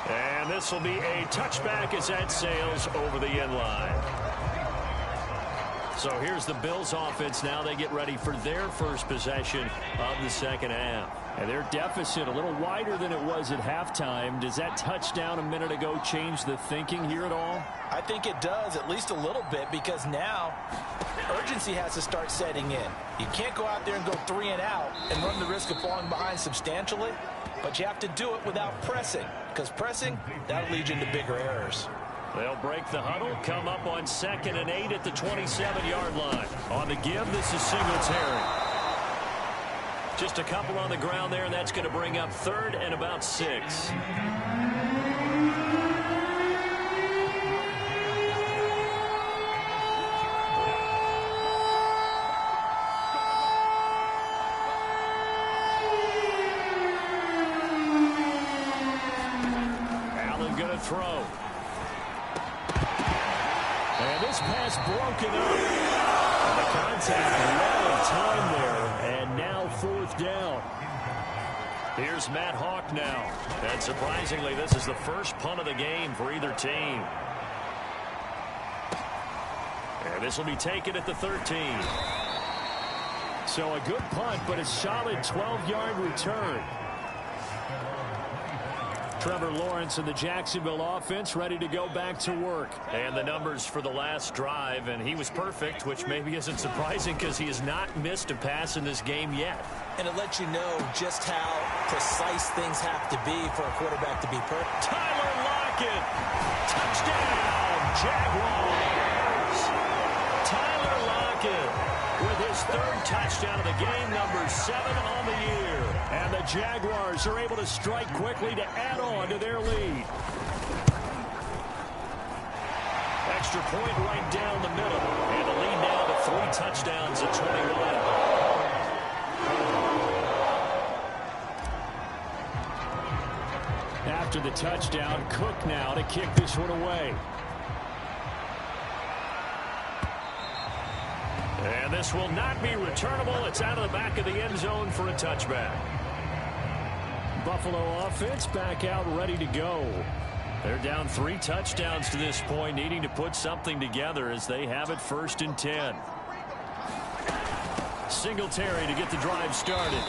And this will be a touchback as that sails over the end line. So here's the Bills offense now. They get ready for their first possession of the second half. And their deficit a little wider than it was at halftime. Does that touchdown a minute ago change the thinking here at all? I think it does, at least a little bit, because now urgency has to start setting in. You can't go out there and go 3 and out and run the risk of falling behind substantially, but you have to do it without pressing, because pressing, that'll lead you into bigger errors. They'll break the huddle, come up on 2nd and 8 at the 27-yard line. On the give, this is Singletary. Just a couple on the ground there, and that's going to bring up 3rd and about 6. Allen going to throw. And this pass broken up. And the contact, long time there, and now 4th down. Here's Matt Hawk now. And surprisingly, this is the first punt of the game for either team. And this will be taken at the 13. So a good punt, but a solid 12-yard return. Trevor Lawrence and the Jacksonville offense ready to go back to work. And the numbers for the last drive, and he was perfect, which maybe isn't surprising because he has not missed a pass in this game yet. And it lets you know just how precise things have to be for a quarterback to be perfect. Tyler Lockett, touchdown, Jaguars. Tyler Lockett with his third touchdown of the game, number 7 on the year. And the Jaguars are able to strike quickly to add on to their lead. Extra point right down the middle. And the lead now to 3 touchdowns at 21. After the touchdown, Cook now to kick this one away. And this will not be returnable. It's out of the back of the end zone for a touchback. Buffalo offense back out ready to go. They're down 3 touchdowns to this point, needing to put something together as they have it 1st and 10. Singletary to get the drive started.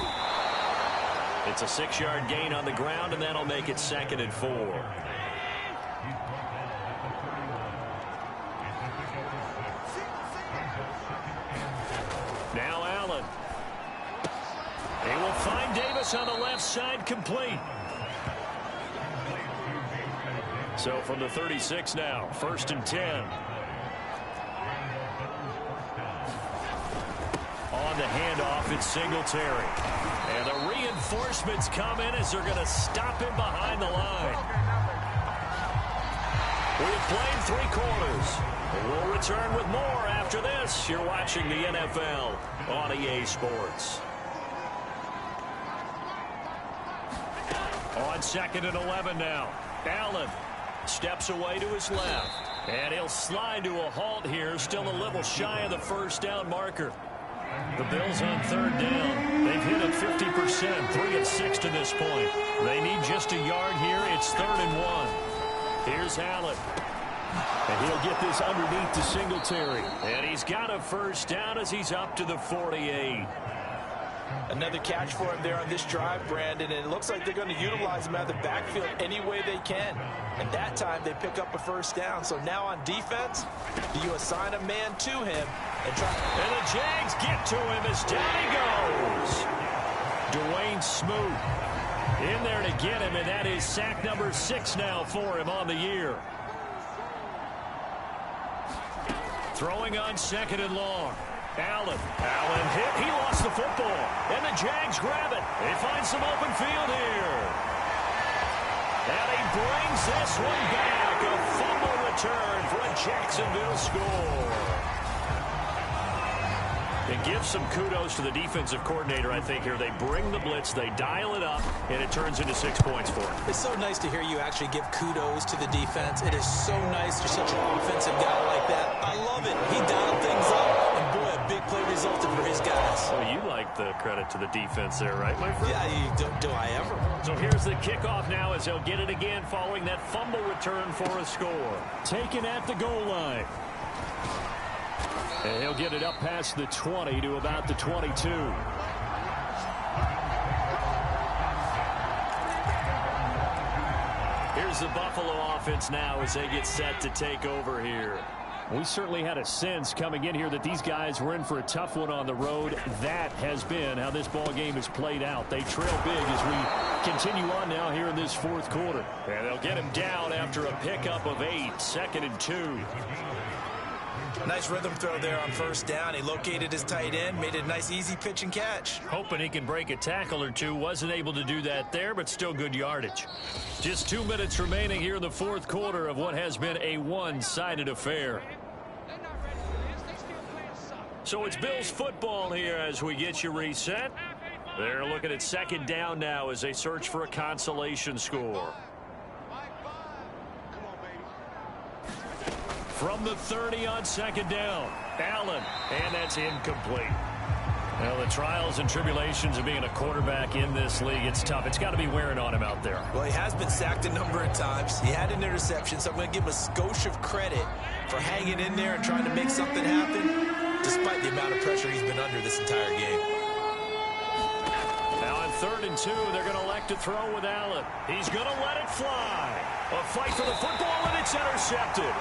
It's a 6-yard gain on the ground, and that'll make it 2nd and 4. Now Allen. They will find Davis on the left side, complete. So from the 36 now, 1st and 10. On the handoff, it's Singletary. And the reinforcements come in as they're going to stop him behind the line. We've played 3 quarters. We'll return with more after this. You're watching the NFL on EA Sports. On 2nd and 11 now. Allen steps away to his left. And he'll slide to a halt here. Still a little shy of the 1st down marker. The Bills on 3rd down. They've hit it 50%, 3 of 6 to this point. They need just a yard here. It's 3rd and 1. Here's Allen. And he'll get this underneath to Singletary. And he's got a 1st down as he's up to the 48. Another catch for him there on this drive, Brandon, and it looks like they're going to utilize him out of the backfield any way they can. And that time they pick up a 1st down. So now on defense, you assign a man to him and try. And the Jags get to him as down he goes. Dwayne Smoot in there to get him, and that is sack number 6 now for him on the year. Throwing on 2nd and long. Allen hit. He lost the football. And the Jags grab it. They find some open field here. And he brings this one back. A fumble return for a Jacksonville score. It gives some kudos to the defensive coordinator, I think, here. They bring the blitz, they dial it up, and it turns into 6 points for him. It's so nice to hear you actually give kudos to the defense. It is so nice. You're such an offensive guy like that. I love it. He dialed things up, and boy, a big play resulted for his guys. Well, you like the credit to the defense there, right, my friend? Yeah, do I ever? So here's the kickoff now as they'll get it again following that fumble return for a score. Taken at the goal line. And he'll get it up past the 20 to about the 22. Here's the Buffalo offense now as they get set to take over here. We certainly had a sense coming in here that these guys were in for a tough one on the road. That has been how this ball game has played out. They trail big as we continue on now here in this 4th quarter. And they'll get him down after a pickup of 8, 2nd and 2. Nice rhythm throw there on 1st down. He located his tight end, made it a nice easy pitch and catch. Hoping he can break a tackle or two. Wasn't able to do that there, but still good yardage. Just 2 minutes remaining here in the 4th quarter of what has been a one-sided affair. So it's Bills football here as we get you reset. They're looking at 2nd down now as they search for a consolation score. From the 30 on 2nd down. Allen, and that's incomplete. Well, the trials and tribulations of being a quarterback in this league, it's tough. It's got to be wearing on him out there. Well, he has been sacked a number of times. He had an interception, so I'm going to give him a skosh of credit for hanging in there and trying to make something happen, despite the amount of pressure he's been under this entire game. Now on 3rd and 2, they're going to elect to throw with Allen. He's going to let it fly. A fight for the football, and it's intercepted.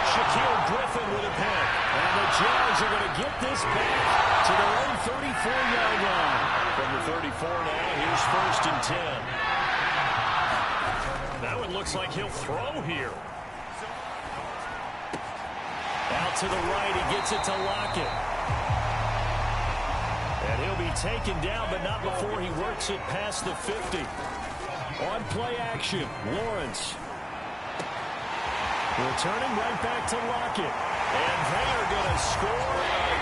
Shaquille Griffin with a pick. And the Jags are going to get this back to their own 34-yard line. From the 34 now, here's 1st and 10. That one looks like he'll throw here. Out to the right, he gets it to Lockett. And he'll be taken down, but not before he works it past the 50. On play action, Lawrence. Returning right back to Lockett. And they are going to score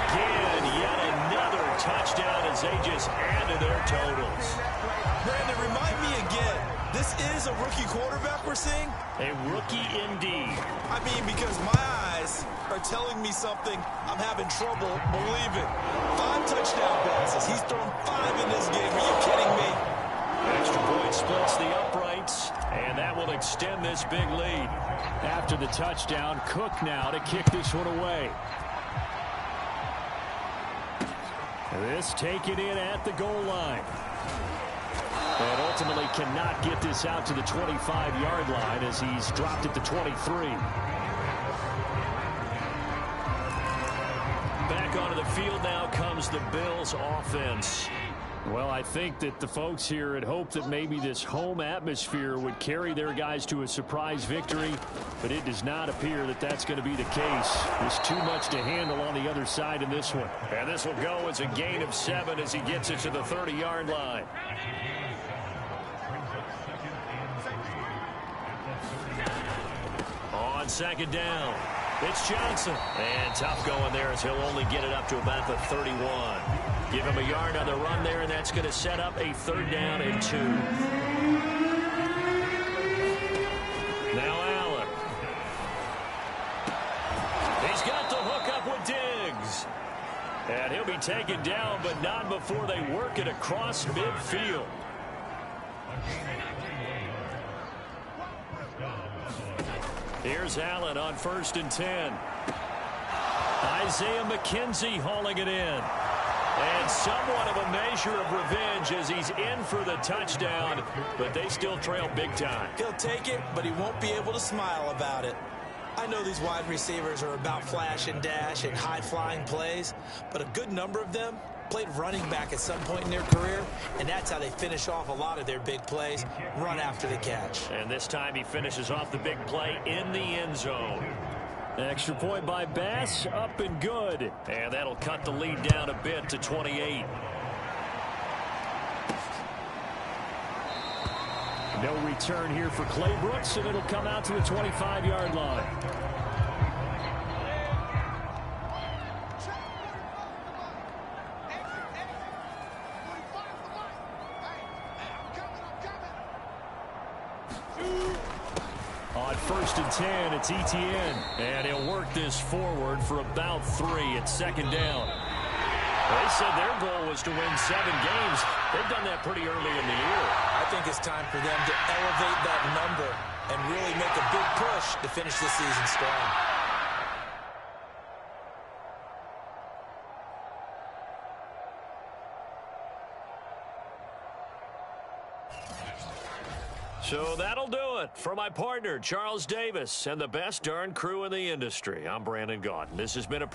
again. Yet another touchdown as they just add to their totals. Brandon, remind me again, this is a rookie quarterback we're seeing? A rookie indeed. I mean, because my eyes are telling me something I'm having trouble believing. 5 touchdown passes. He's thrown 5 in this game. Are you kidding me? Extra point splits the uprights, and that will extend this big lead. After the touchdown, Cook now to kick this one away. This taken in at the goal line. And ultimately cannot get this out to the 25-yard line as he's dropped it to 23. Back onto the field now comes the Bills offense. Well, I think that the folks here had hoped that maybe this home atmosphere would carry their guys to a surprise victory, but it does not appear that that's going to be the case. There's too much to handle on the other side in this one. And this will go as a gain of 7 as he gets it to the 30-yard line. On second down, it's Johnson. And tough going there as he'll only get it up to about the 31. Give him a yard on the run there, and that's going to set up a 3rd down and 2. Now Allen. He's got the hook up with Diggs. And he'll be taken down, but not before they work it across midfield. Here's Allen on 1st and 10. Isaiah McKenzie hauling it in. And somewhat of a measure of revenge as he's in for the touchdown, but they still trail big time. He'll take it, but he won't be able to smile about it. I know these wide receivers are about flash and dash and high-flying plays, but a good number of them played running back at some point in their career, and that's how they finish off a lot of their big plays, run after the catch. And this time he finishes off the big play in the end zone. Extra point by Bass, up and good. And that'll cut the lead down a bit to 28. No return here for Clay Brooks, and it'll come out to the 25-yard line. On 1st and 10, it's Etienne. And he'll work this forward for about 3 at 2nd down. They said their goal was to win 7 games. They've done that pretty early in the year. I think it's time for them to elevate that number and really make a big push to finish the season strong. So that'll do it for my partner, Charles Davis, and the best darn crew in the industry. I'm Brandon Gaudin. This has been a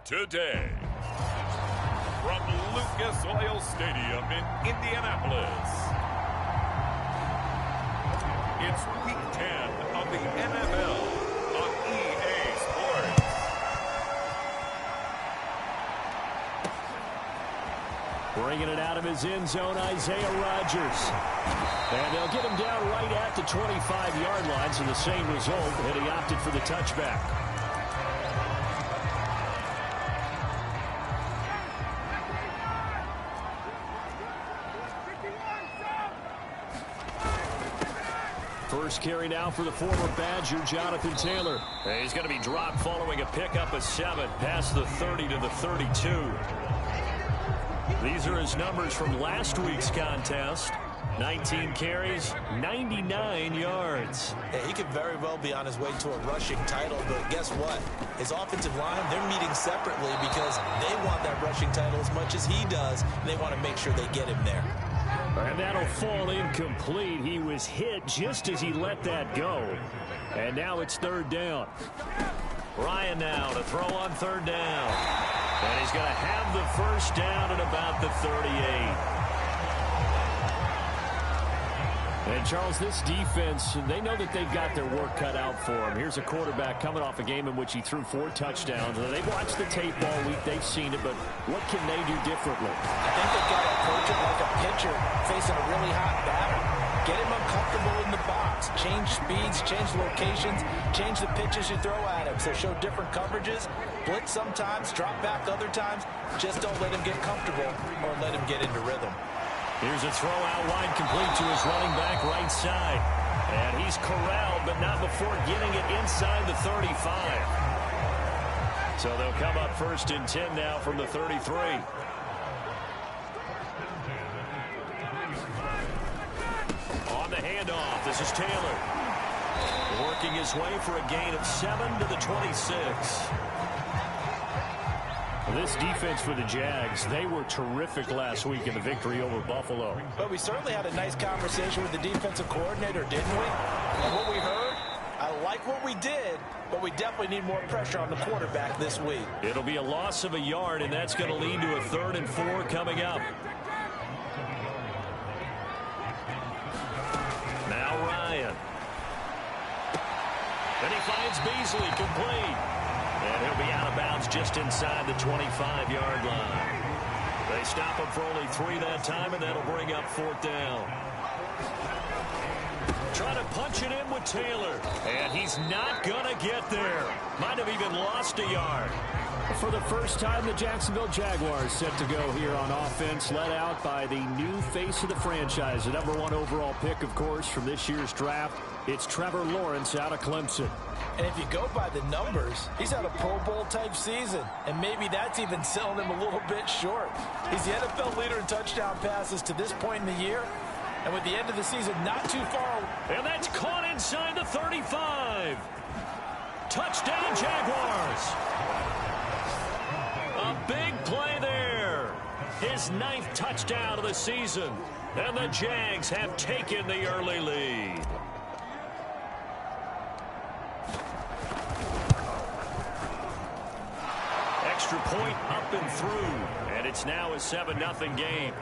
Today, from Lucas Oil Stadium in Indianapolis, it's Week 10 of the NFL on EA Sports. Bringing it out of his end zone, Isaiah Rodgers. And they'll get him down right at the 25-yard line, so the same result, and he opted for the touchback. First carry now for the former Badger, Jonathan Taylor. He's going to be dropped following a pickup of 7 past the 30 to the 32. These are his numbers from last week's contest. 19 carries, 99 yards. Yeah, he could very well be on his way to a rushing title, but guess what? His offensive line, they're meeting separately because they want that rushing title as much as he does, and they want to make sure they get him there. And that'll fall incomplete. He was hit just as he let that go. And now it's third down. Ryan now to throw on third down. And he's going to have the first down at about the 38. And, Charles, this defense, they know that they've got their work cut out for them. Here's a quarterback coming off a game in which he threw 4 touchdowns. They've watched the tape all week. They've seen it, but what can they do differently? I think they've got to approach it like a pitcher facing a really hot batter. Get him uncomfortable in the box. Change speeds, change locations, change the pitches you throw at him. So show different coverages. Blitz sometimes, drop back other times. Just don't let him get comfortable or let him get into rhythm. Here's a throw out wide, complete to his running back right side. And he's corralled, but not before getting it inside the 35. So they'll come up first and 10 now from the 33. On the handoff, this is Taylor. Working his way for a gain of 7 to the 26. This defense for the Jags, they were terrific last week in the victory over Buffalo. But we certainly had a nice conversation with the defensive coordinator, didn't we? And what we heard, I like what we did, but we definitely need more pressure on the quarterback this week. It'll be a loss of a yard, and that's going to lead to a 3rd and 4 coming up. Now Ryan. And he finds Beasley complete. And he'll be out of bounds just inside the 25-yard line. They stop him for only 3 that time, and that'll bring up 4th down. Trying to punch it in with Taylor. And he's not going to get there. Might have even lost a yard. For the first time, the Jacksonville Jaguars set to go here on offense, led out by the new face of the franchise, the #1 overall pick, of course, from this year's draft. It's Trevor Lawrence out of Clemson. And if you go by the numbers, he's had a Pro Bowl-type season, and maybe that's even selling him a little bit short. He's the NFL leader in touchdown passes to this point in the year, and with the end of the season not too far away. And that's caught inside the 35. Touchdown, Jaguars. A big play there. His 9th touchdown of the season. And the Jags have taken the early lead. Extra point up and through. And it's now a 7-0 game.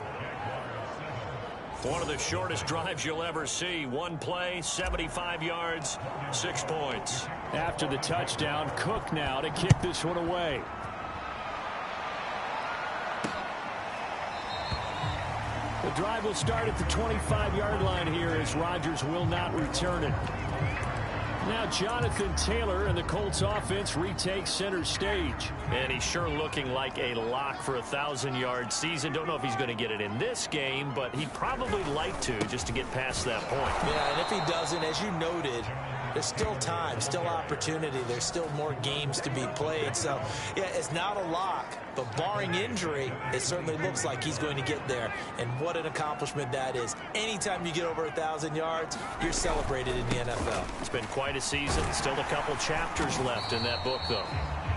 One of the shortest drives you'll ever see. One play, 75 yards, 6 points. After the touchdown, Cook now to kick this one away. The drive will start at the 25-yard line here as Rodgers will not return it. Now Jonathan Taylor and the Colts offense retake center stage. And he's sure looking like a lock for a 1,000-yard season. Don't know if he's going to get it in this game, but he'd probably like to just to get past that point. Yeah, and if he doesn't, as you noted, there's still time, still opportunity. There's still more games to be played. So, yeah, it's not a lock, but barring injury, it certainly looks like he's going to get there. And what an accomplishment that is. Anytime you get over 1,000 yards, you're celebrated in the NFL. It's been quite a season. Still a couple chapters left in that book, though.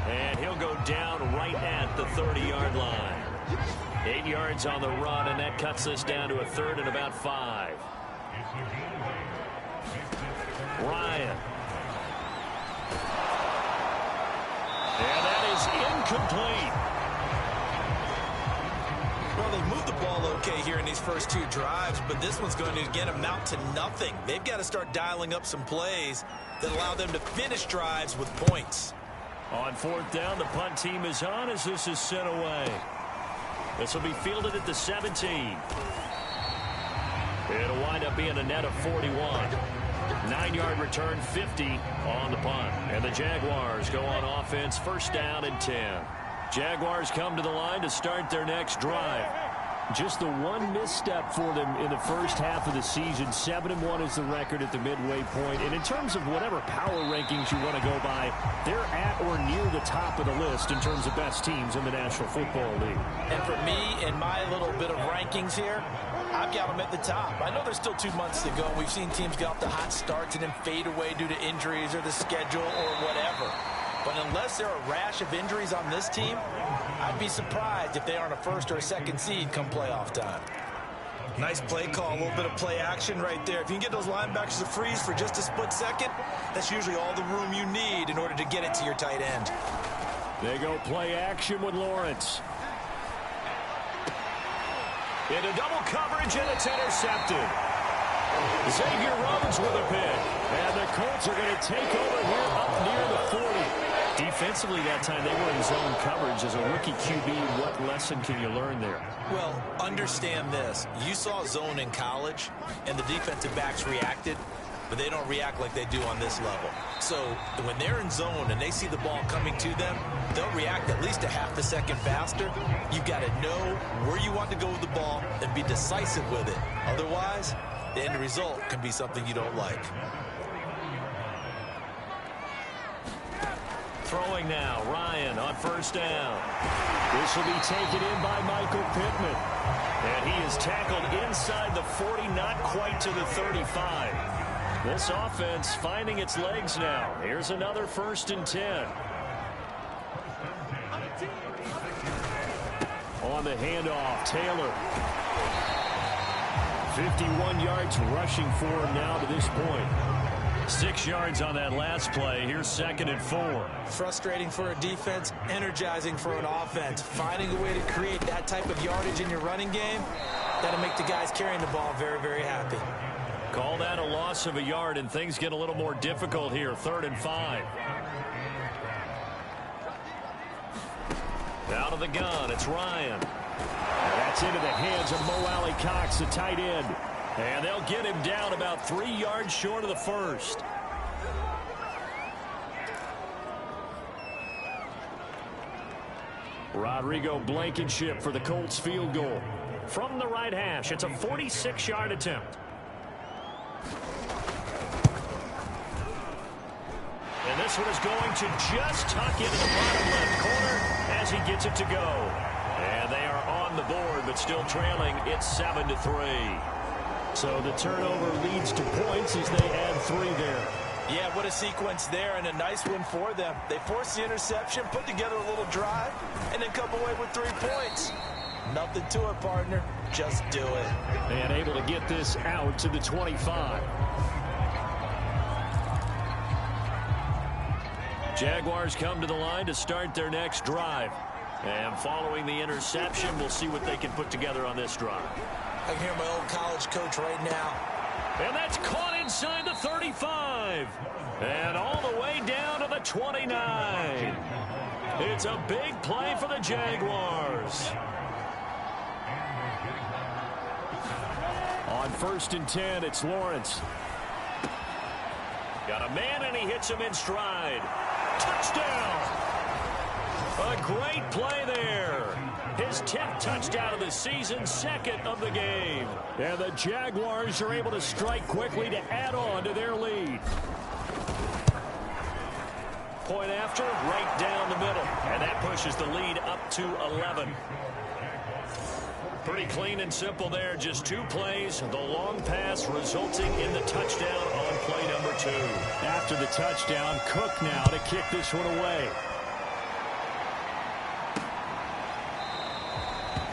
And he'll go down right at the 30-yard line. 8 yards on the run, and that cuts us down to a 3rd and about 5. Ryan. And that is is incomplete. Well, they've moved the ball okay here in these first two drives, but this one's going to, again, amount to nothing. They've got to start dialing up some plays that allow them to finish drives with points. On fourth down, the punt team is on as this is sent away. This will be fielded at the 17. It'll wind up being a net of 41. 9-yard return, 50 on the punt. And the Jaguars go on offense, first down and 10. Jaguars come to the line to start their next drive. Just the one misstep for them in the first half of the season. 7-1 is the record at the midway point. And in terms of whatever power rankings you want to go by, they're at or near the top of the list in terms of best teams in the National Football League. And for me, in my little bit of rankings here, I've got them at the top. I know there's still 2 months to go. We've seen teams get off to hot starts and then fade away due to injuries or the schedule or whatever. But unless there are a rash of injuries on this team, I'd be surprised if they aren't a first or a second seed come playoff time. Nice play call, a little bit of play action right there. If you can get those linebackers to freeze for just a split second, that's usually all the room you need in order to get it to your tight end. They go play action with Lawrence. Into double coverage, and it's intercepted. Xavier Rhodes with a pick. And the Colts are going to take over here up near the 40. Defensively that time, they were in zone coverage. As a rookie QB, what lesson can you learn there? Well, understand this. You saw zone in college, and the defensive backs reacted, but they don't react like they do on this level. So when they're in zone and they see the ball coming to them, they'll react at least a half a second faster. You've got to know where you want to go with the ball and be decisive with it. Otherwise, the end result can be something you don't like. Throwing now, Ryan on first down. This will be taken in by Michael Pittman. And he is tackled inside the 40, not quite to the 35. This offense finding its legs now. Here's another 1st and 10. On the handoff, Taylor. 51 yards rushing for him now to this point. 6 yards on that last play. Here's 2nd and 4. Frustrating for a defense, energizing for an offense. Finding a way to create that type of yardage in your running game, that'll make the guys carrying the ball very, very happy. Call that a loss of a yard, and things get a little more difficult here. 3rd and 5. Out of the gun, it's Ryan. That's into the hands of Mo Alley Cox, the tight end. And they'll get him down about 3 yards short of the first. Rodrigo Blankenship for the Colts field goal. From the right hash, it's a 46-yard attempt. And this one is going to just tuck into the bottom left corner as he gets it to go. And they are on the board, but still trailing. It's 7-3. So the turnover leads to points as they add 3 there. Yeah, what a sequence there, and a nice one for them. They forced the interception, put together a little drive, and then come away with 3 points. Nothing to it, partner. Just do it. And able to get this out to the 25. Jaguars come to the line to start their next drive. And following the interception, we'll see what they can put together on this drive. I can hear my old college coach right now. And that's caught inside the 35. And all the way down to the 29. It's a big play for the Jaguars. On 1st and 10, it's Lawrence. Got a man, and he hits him in stride. Touchdown! A great play there. His 10th touchdown of the season, 2nd of the game. And the Jaguars are able to strike quickly to add on to their lead. Point after, right down the middle. And that pushes the lead up to 11. Pretty clean and simple there. Just 2 plays. The long pass resulting in the touchdown on play number 2. After the touchdown, Cook now to kick this one away.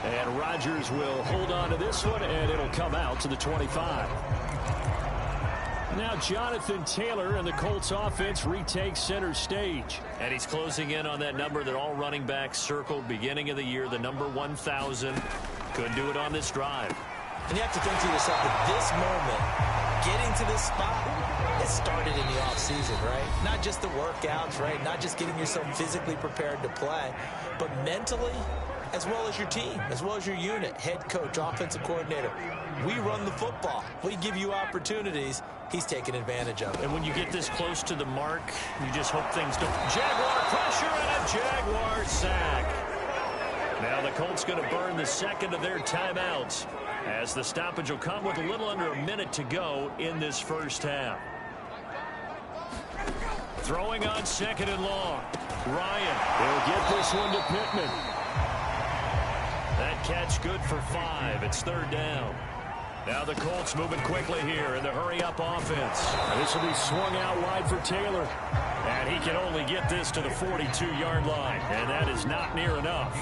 And Rodgers will hold on to this one, and it'll come out to the 25. Now Jonathan Taylor and the Colts offense retakes center stage. And he's closing in on that number that all running backs circled beginning of the year, the number 1,000. Couldn't do it on this drive. And you have to think to yourself at this moment, getting to this spot, it started in the offseason, right? Not just the workouts, right? Not just getting yourself physically prepared to play, but mentally, as well as your team, as well as your unit, head coach, offensive coordinator. We run the football. We give you opportunities. He's taking advantage of it. And when you get this close to the mark, you just hope things don't. Jaguar pressure and a Jaguar sack. Now the Colts going to burn the second of their timeouts as the stoppage will come with a little under a minute to go in this first half. Throwing on second and long. Ryan. They'll get this one to Pittman. That catch good for 5. It's third down. Now the Colts moving quickly here in the hurry-up offense. This will be swung out wide for Taylor. And he can only get this to the 42-yard line. And that is not near enough.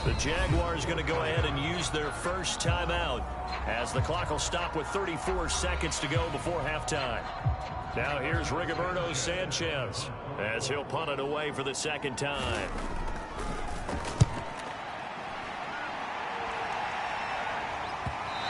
The Jaguars going to go ahead and use their first timeout as the clock will stop with 34 seconds to go before halftime. Now here's Rigoberto Sanchez as he'll punt it away for the second time.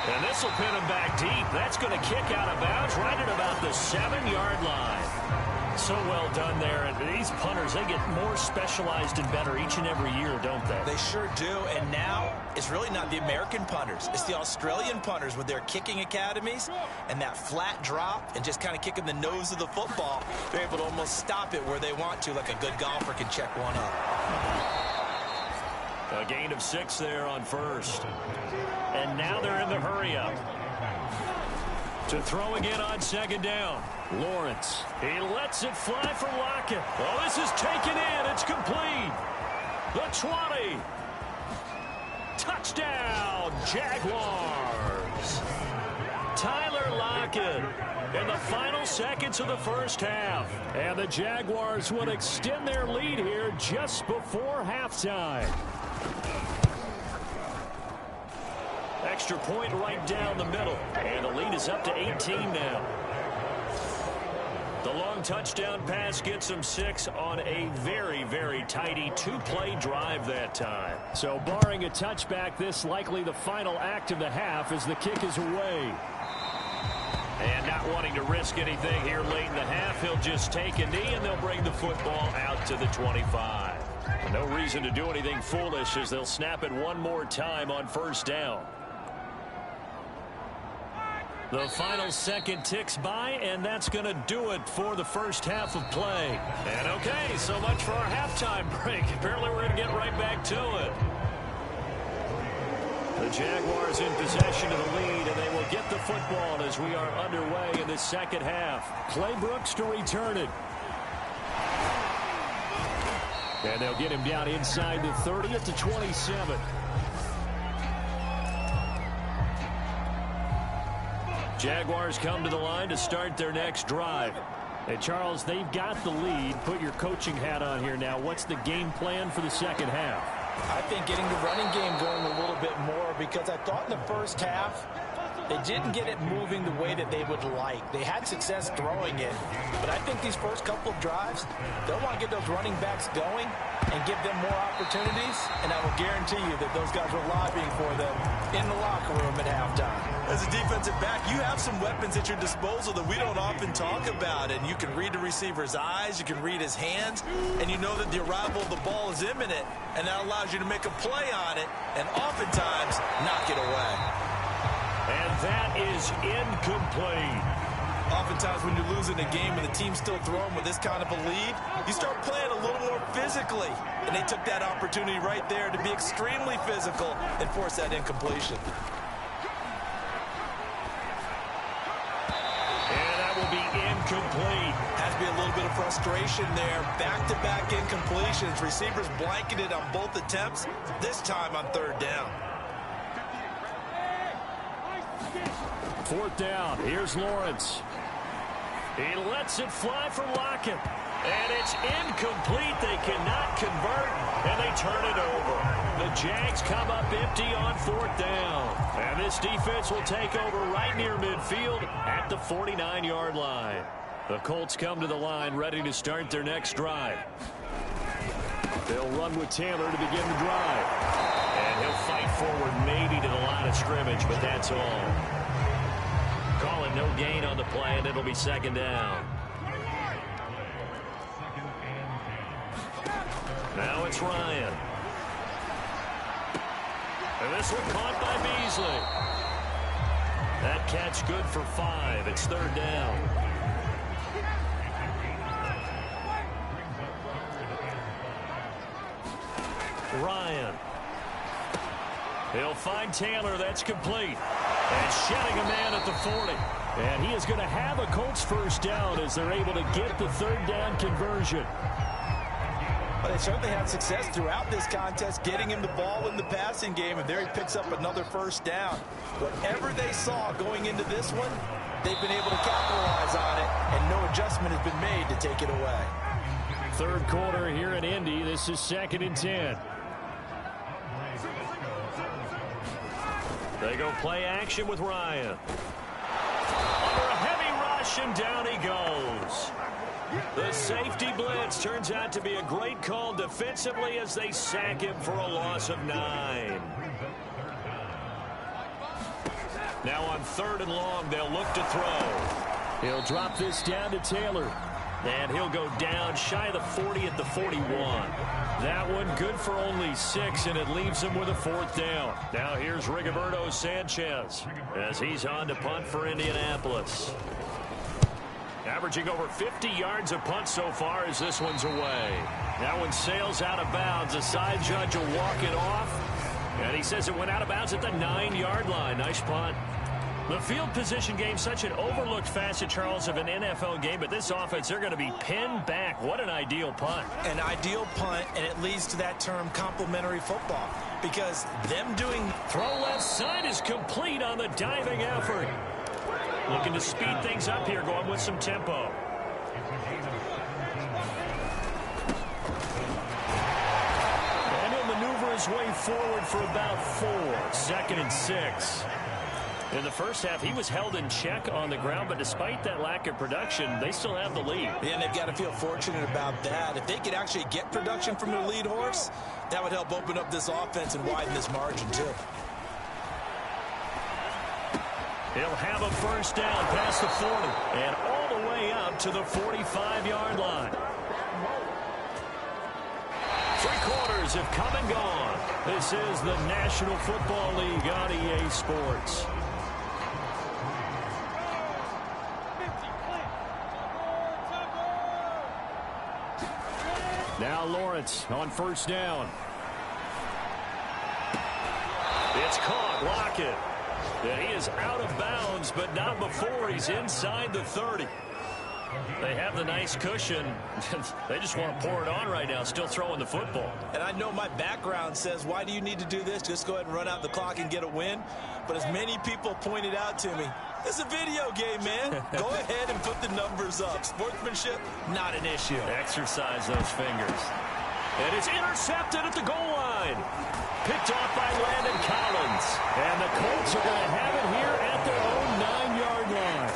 And this will pin him back deep. That's going to kick out of bounds right at about the 7-yard line. So well done there. And these punters, they get more specialized and better each and every year, don't they? They sure do. And now it's really not the American punters. It's the Australian punters with their kicking academies and that flat drop and just kind of kicking the nose of the football. They're able to almost stop it where they want to, like a good golfer can check one up. A gain of 6 there on first. And now they're in the hurry-up. To throw again on second down. Lawrence. He lets it fly for Lockett. Oh, this is taken in. It's complete. The 20. Touchdown, Jaguars. Tyler Lockett in the final seconds of the first half. And the Jaguars will extend their lead here just before halftime. Extra point right down the middle. And the lead is up to 18 now. The long touchdown pass gets them 6 on a very, very tidy 2-play drive that time. So barring a touchback, this likely the final act of the half as the kick is away. And not wanting to risk anything here late in the half, he'll just take a knee and they'll bring the football out to the 25. No reason to do anything foolish as they'll snap it one more time on first down. The final second ticks by, and that's going to do it for the first half of play. And okay, so much for our halftime break. Apparently we're going to get right back to it. The Jaguars in possession of the lead, and they will get the football as we are underway in the second half. Clay Brooks to return it. And they'll get him down inside the 30 at the 27. Jaguars come to the line to start their next drive. And Charles, they've got the lead. Put your coaching hat on here now. What's the game plan for the second half? I think getting the running game going a little bit more, because I thought in the first half they didn't get it moving the way that they would like. They had success throwing it, but I think these first couple of drives, they'll want to get those running backs going and give them more opportunities, and I will guarantee you that those guys were lobbying for them in the locker room at halftime. As a defensive back, you have some weapons at your disposal that we don't often talk about, and you can read the receiver's eyes, you can read his hands, and you know that the arrival of the ball is imminent, and that allows you to make a play on it and oftentimes knock it away. And that is incomplete. Oftentimes when you're losing a game and the team's still throwing with this kind of a lead, you start playing a little more physically. And they took that opportunity right there to be extremely physical and force that incompletion. And that will be incomplete. Has to be a little bit of frustration there. Back-to-back incompletions. Receivers blanketed on both attempts, this time on third down. Fourth down. Here's Lawrence. He lets it fly for Lockett. And it's incomplete. They cannot convert, and they turn it over. The Jags come up empty on fourth down. And this defense will take over right near midfield at the 49-yard line. The Colts come to the line ready to start their next drive. They'll run with Taylor to begin the drive. And he'll fight forward maybe to the line of scrimmage, but that's all. Call it no gain on the play, and it'll be second down. Now it's Ryan. And this one caught by Beasley. That catch good for 5. It's third down. Ryan. He'll find Taylor. That's complete. And shedding a man at the 40. And he is going to have a Colts first down as they're able to get the third down conversion. Well, they certainly had success throughout this contest, getting him the ball in the passing game, and there he picks up another first down. Whatever they saw going into this one, they've been able to capitalize on it, and no adjustment has been made to take it away. Third quarter here in Indy. This is 2nd and 10. They go play action with Ryan. Under a heavy rush, and down he goes. The safety blitz turns out to be a great call defensively as they sack him for a loss of 9. Now on 3rd and long, they'll look to throw. He'll drop this down to Taylor. And he'll go down shy of the 40 at the 41. That one good for only 6, and it leaves him with a 4th down. Now here's Rigoberto Sanchez as he's on to punt for Indianapolis. Averaging over 50 yards a punt so far as this one's away. That one sails out of bounds. The side judge will walk it off. And he says it went out of bounds at the 9-yard line. Nice punt. The field position game, such an overlooked facet, Charles, of an NFL game. But this offense, they're going to be pinned back. What an ideal punt. An ideal punt, and it leads to that term complementary football. Because them doing... Throw left side is complete on the diving effort. Looking to speed things up here, going with some tempo. And he'll maneuver his way forward for about 4. 2nd and 6. In the first half, he was held in check on the ground, but despite that lack of production, they still have the lead. Yeah, and they've got to feel fortunate about that. If they could actually get production from their lead horse, that would help open up this offense and widen this margin, too. He'll have a first down past the 40 and all the way up to the 45-yard line. 3 quarters have come and gone. This is the National Football League on EA Sports. Now Lawrence on first down. It's caught. Lockett. Yeah, he is out of bounds, but not before he's inside the 30. They have the nice cushion. They just want to pour it on right now, still throwing the football. And I know my background says, why do you need to do this? Just go ahead and run out the clock and get a win. But as many people pointed out to me, it's a video game, man. Go ahead and put the numbers up. Sportsmanship, not an issue. Exercise those fingers. And it's intercepted at the goal line. Picked off by Landon Collins. And the Colts are going to have it here at their own 9-yard line.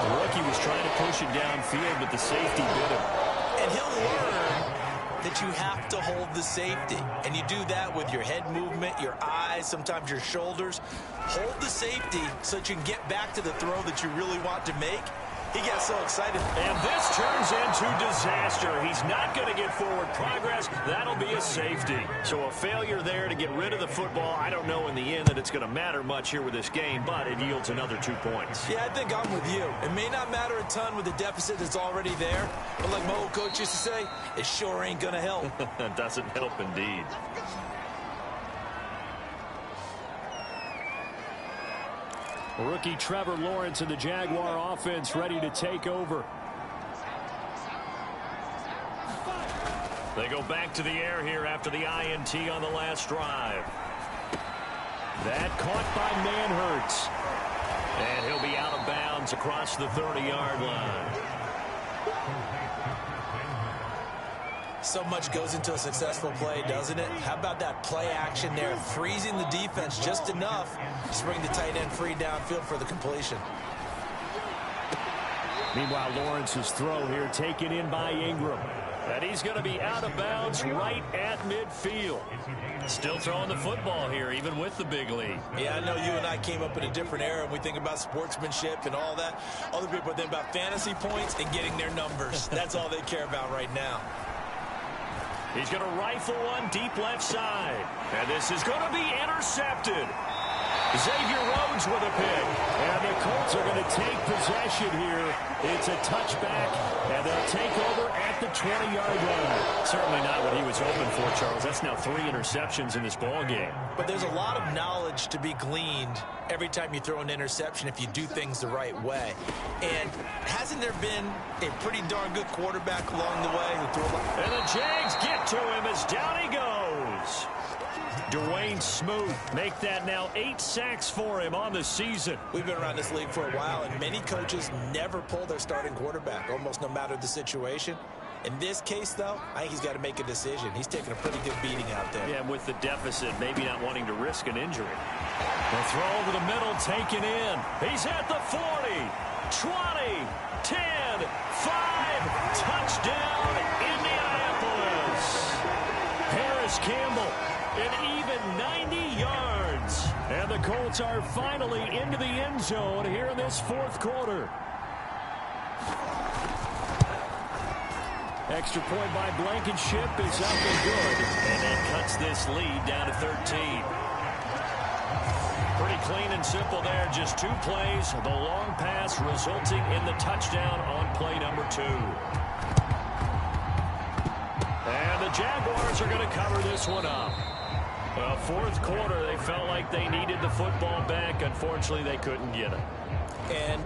The rookie was trying to push it downfield, but the safety did it. And he'll learn that you have to hold the safety. And you do that with your head movement, your eyes, sometimes your shoulders. Hold the safety so that you can get back to the throw that you really want to make. He gets so excited. And this turns into disaster. He's not going to get forward progress. That'll be a safety. So a failure there to get rid of the football. I don't know in the end that it's going to matter much here with this game, but it yields another 2 points. Yeah, I think I'm with you. It may not matter a ton with the deficit that's already there, but like my old coach used to say, it sure ain't going to help. It doesn't help indeed. Rookie Trevor Lawrence and the Jaguar offense ready to take over. They go back to the air here after the INT on the last drive. That caught by Manhurts. And he'll be out of bounds across the 30-yard line. So much goes into a successful play, doesn't it? How about that play action there, freezing the defense just enough to bring the tight end free downfield for the completion. Meanwhile, Lawrence's throw here taken in by Ingram. And he's going to be out of bounds right at midfield. Still throwing the football here, even with the big lead. Yeah, I know you and I came up in a different era, and we think about sportsmanship and all that. Other people think about fantasy points and getting their numbers. That's all they care about right now. He's going to rifle one deep left side. And this is going to be intercepted. Xavier Rhodes with a pick. And the Colts are going to take possession here. It's a touchback, and they'll take over at the 20-yard line. Certainly not what he was hoping for, Charles. That's now 3 interceptions in this ball game. But there's a lot of knowledge to be gleaned every time you throw an interception if you do things the right way. And hasn't there been a pretty darn good quarterback along the way who threw a lot? And the Jags get to him as down he goes. Dwayne Smoot make that now 8 sacks for him on the season. We've been around this league for a while, and many coaches never pull their starting quarterback, almost no matter the situation. In this case, though, I think he's got to make a decision. He's taking a pretty good beating out there. Yeah, with the deficit, maybe not wanting to risk an injury. The throw over the middle, taken in. He's at the 40, 20, 10, 5, touchdown, Indianapolis. Harris Campbell, an even 90 yards. And the Colts are finally into the end zone here in this fourth quarter. Extra point by Blankenship is up and good. And that cuts this lead down to 13. Pretty clean and simple there. Just 2 plays. The long pass resulting in the touchdown on play number 2. And the Jaguars are going to cover this one up. Well, fourth quarter, they felt like they needed the football back. Unfortunately, they couldn't get it. And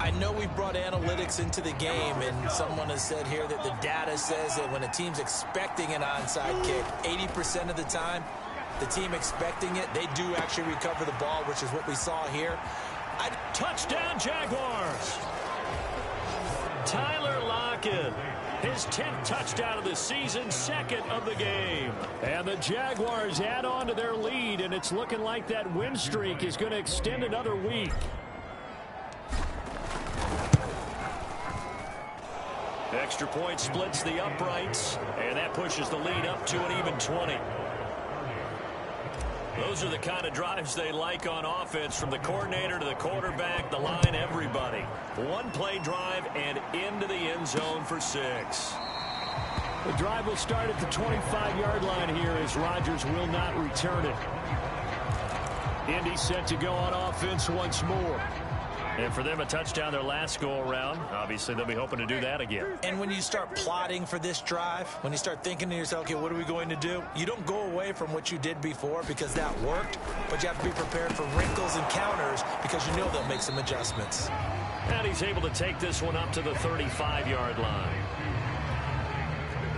I know we've brought analytics into the game, and someone has said here that the data says that when a team's expecting an onside kick, 80% of the time, the team expecting it, they do actually recover the ball, which is what we saw here. Touchdown, Jaguars! Tyler Lockett, his 10th touchdown of the season, 2nd of the game. And the Jaguars add on to their lead, and it's looking like that win streak is going to extend another week. Extra point splits the uprights, and that pushes the lead up to an even 20. Those are the kind of drives they like on offense, from the coordinator to the quarterback, the line, everybody. 1-play drive and into the end zone for 6. The drive will start at the 25-yard line here as Rodgers will not return it. Indy set to go on offense once more. And for them, a touchdown their last go-around. Obviously, they'll be hoping to do that again. And when you start plotting for this drive, when you start thinking to yourself, okay, what are we going to do? You don't go away from what you did before because that worked, but you have to be prepared for wrinkles and counters because you know they'll make some adjustments. And he's able to take this one up to the 35-yard line.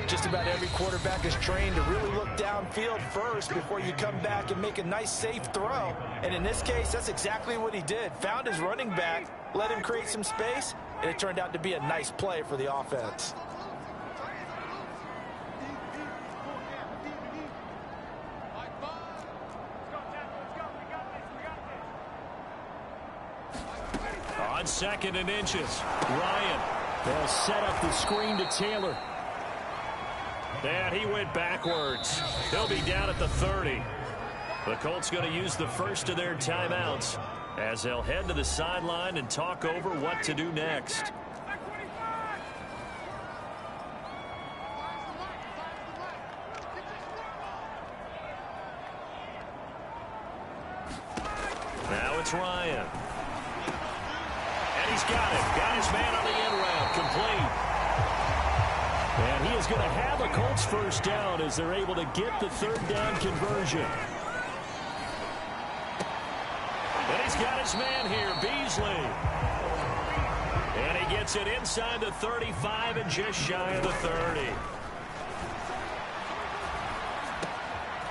Just about every quarterback is trained to really look downfield first before you come back and make a nice, safe throw. And in this case, that's exactly what he did. Found his running back, let him create some space, and it turned out to be a nice play for the offense. On 2nd and inches, Ryan. They'll set up the screen to Taylor. And he went backwards. He'll be down at the 30. The Colts going to use the first of their timeouts as they'll head to the sideline and talk over what to do next. Now it's Ryan. And he's got it. Got his man on the end route. Complete. And he is going to have a Colts first down as they're able to get the 3rd down conversion. And he's got his man here, Beasley. And he gets it inside the 35 and just shy of the 30.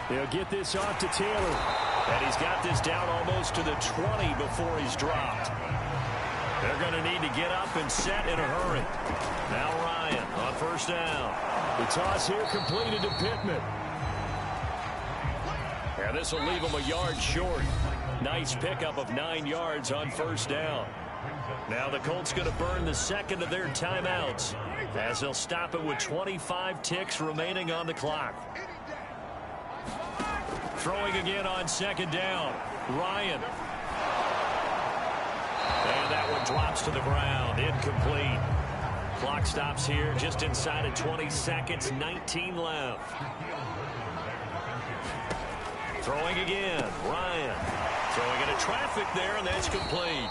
They'll get this off to Taylor. And he's got this down almost to the 20 before he's dropped. They're going to need to get up and set in a hurry. Now Ryan on first down. The toss here completed to Pittman. And this will leave them a yard short. Nice pickup of 9 yards on first down. Now the Colts going to burn the second of their timeouts as they'll stop it with 25 ticks remaining on the clock. Throwing again on second down. Ryan. And that one drops to the ground. Incomplete. Clock stops here just inside of 20 seconds. 19 left. Throwing again. Ryan. Throwing into traffic there, and that's complete.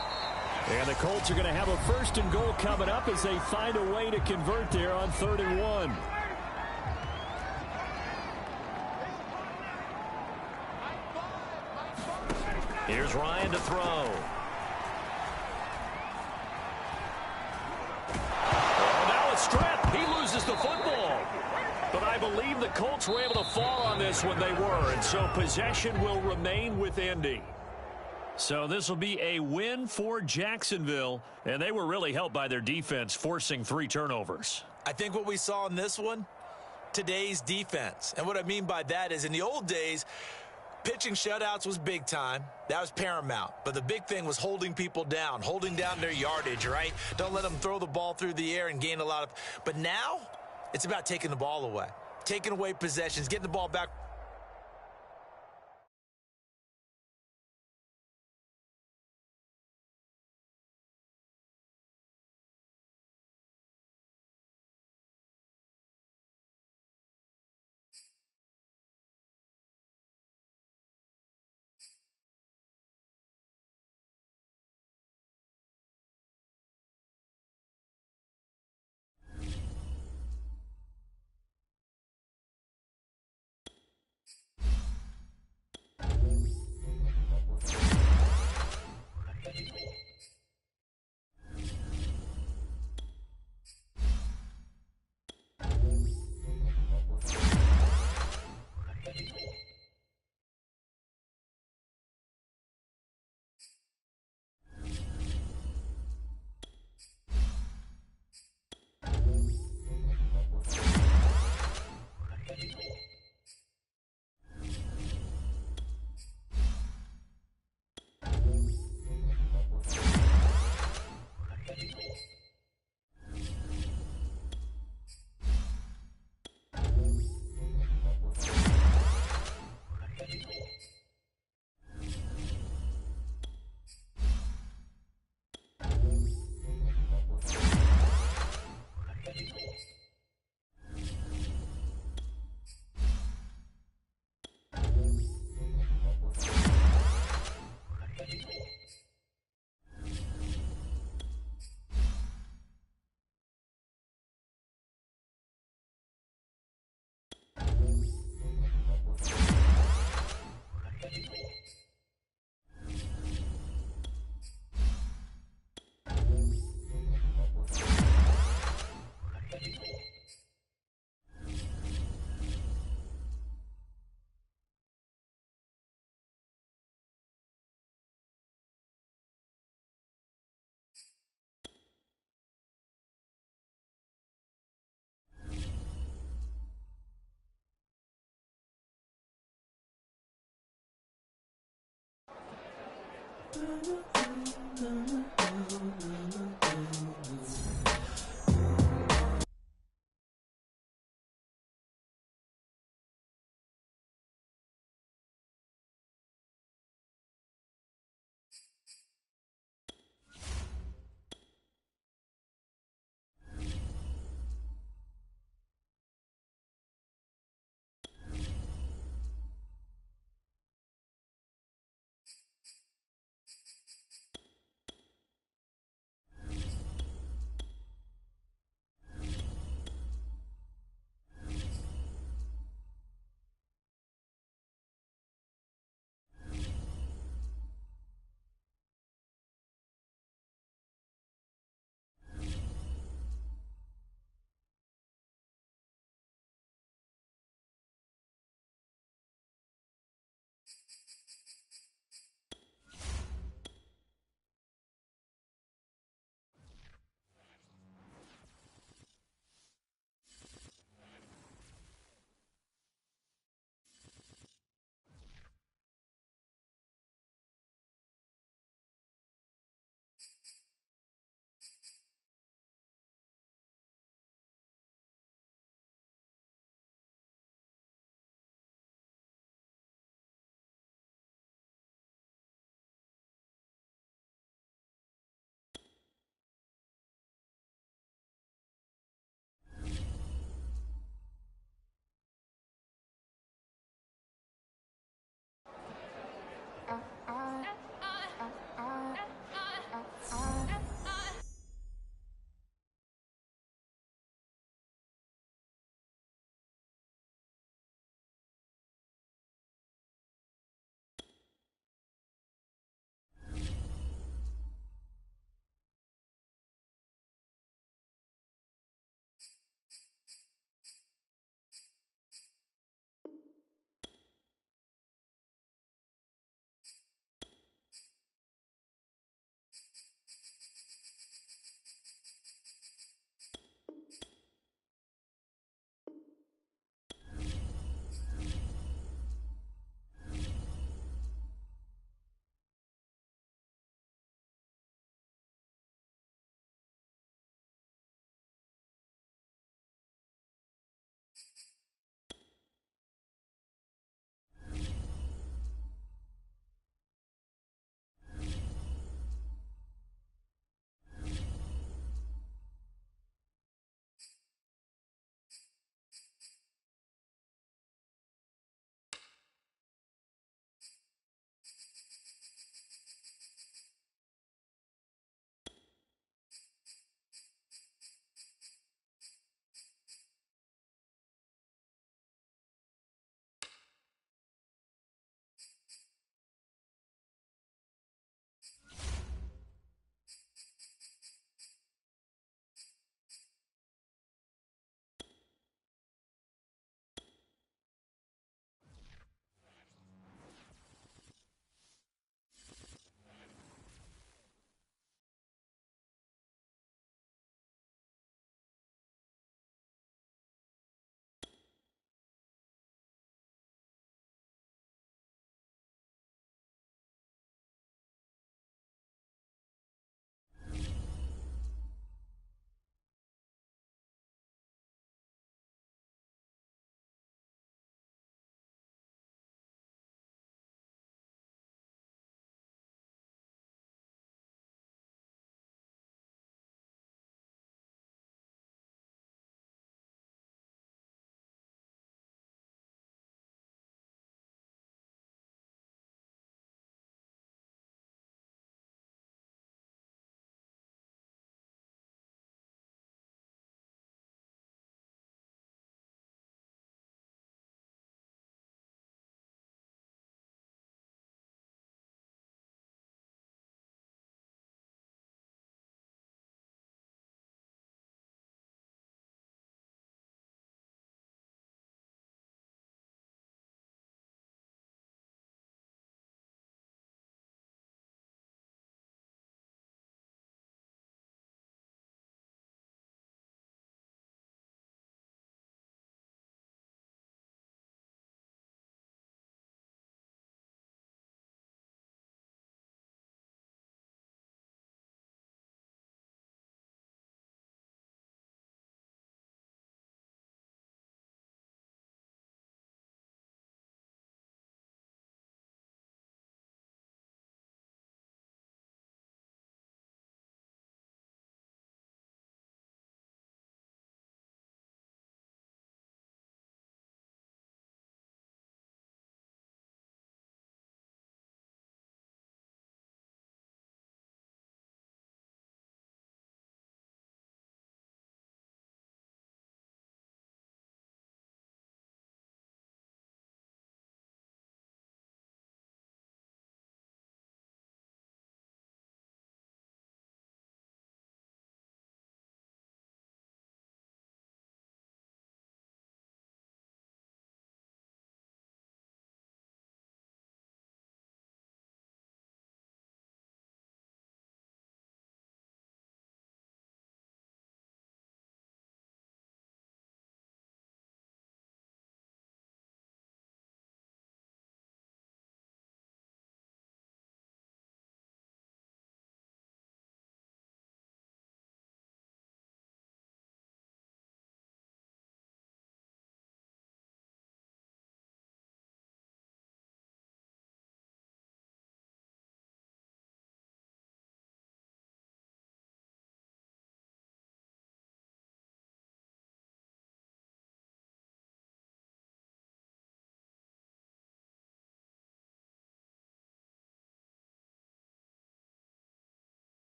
And the Colts are going to have a first and goal coming up as they find a way to convert there on 3rd and 1. Here's Ryan to throw. Oh, now a strip. He loses the football. But I believe the Colts were able to fall on this when they were, and so possession will remain with Indy. So this will be a win for Jacksonville, and they were really helped by their defense forcing 3 turnovers. I think what we saw in this one, today's defense. And what I mean by that is in the old days, pitching shutouts was big time. That was paramount. But the big thing was holding people down, holding down their yardage, right? Don't let them throw the ball through the air and gain a lot of. But now it's about taking the ball away, taking away possessions, getting the ball back.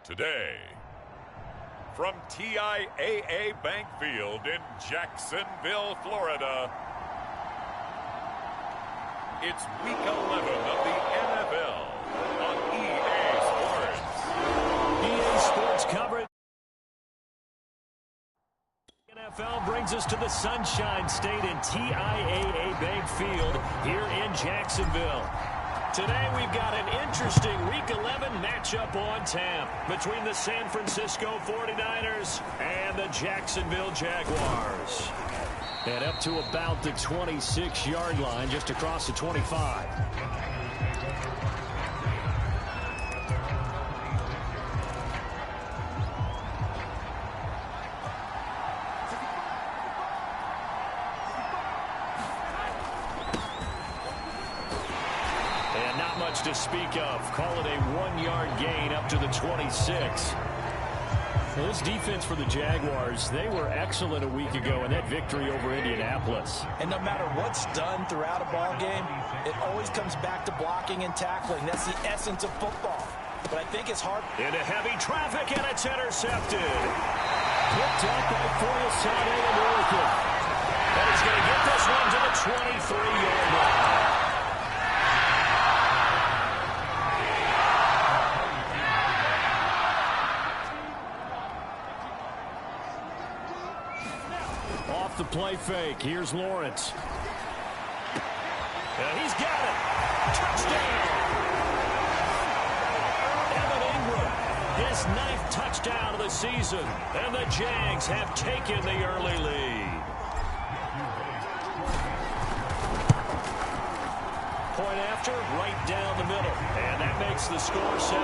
Today, from TIAA Bank Field in Jacksonville, Florida, it's Week 11 of the NFL on EA Sports. EA Sports coverage. NFL brings us to the Sunshine State in TIAA Bank Field here in Jacksonville. Today we've got an interesting Week 11 matchup on tap between the San Francisco 49ers and the Jacksonville Jaguars. And up to about the 26-yard line, just across the 25. To speak of. Call it a 1-yard gain up to the 26. Well, this defense for the Jaguars, they were excellent a week ago in that victory over Indianapolis. And no matter what's done throughout a ball game, it always comes back to blocking and tackling. That's the essence of football. But I think it's hard. Into heavy traffic, and it's intercepted. Picked up by Foyesade and Orkin. And he's going to get this one to the 23-yard line. The play fake. Here's Lawrence. And he's got it. Touchdown. Evan Ingram, his 9th touchdown of the season. And the Jags have taken the early lead. Point after, right down the middle. And that makes the score 7-0.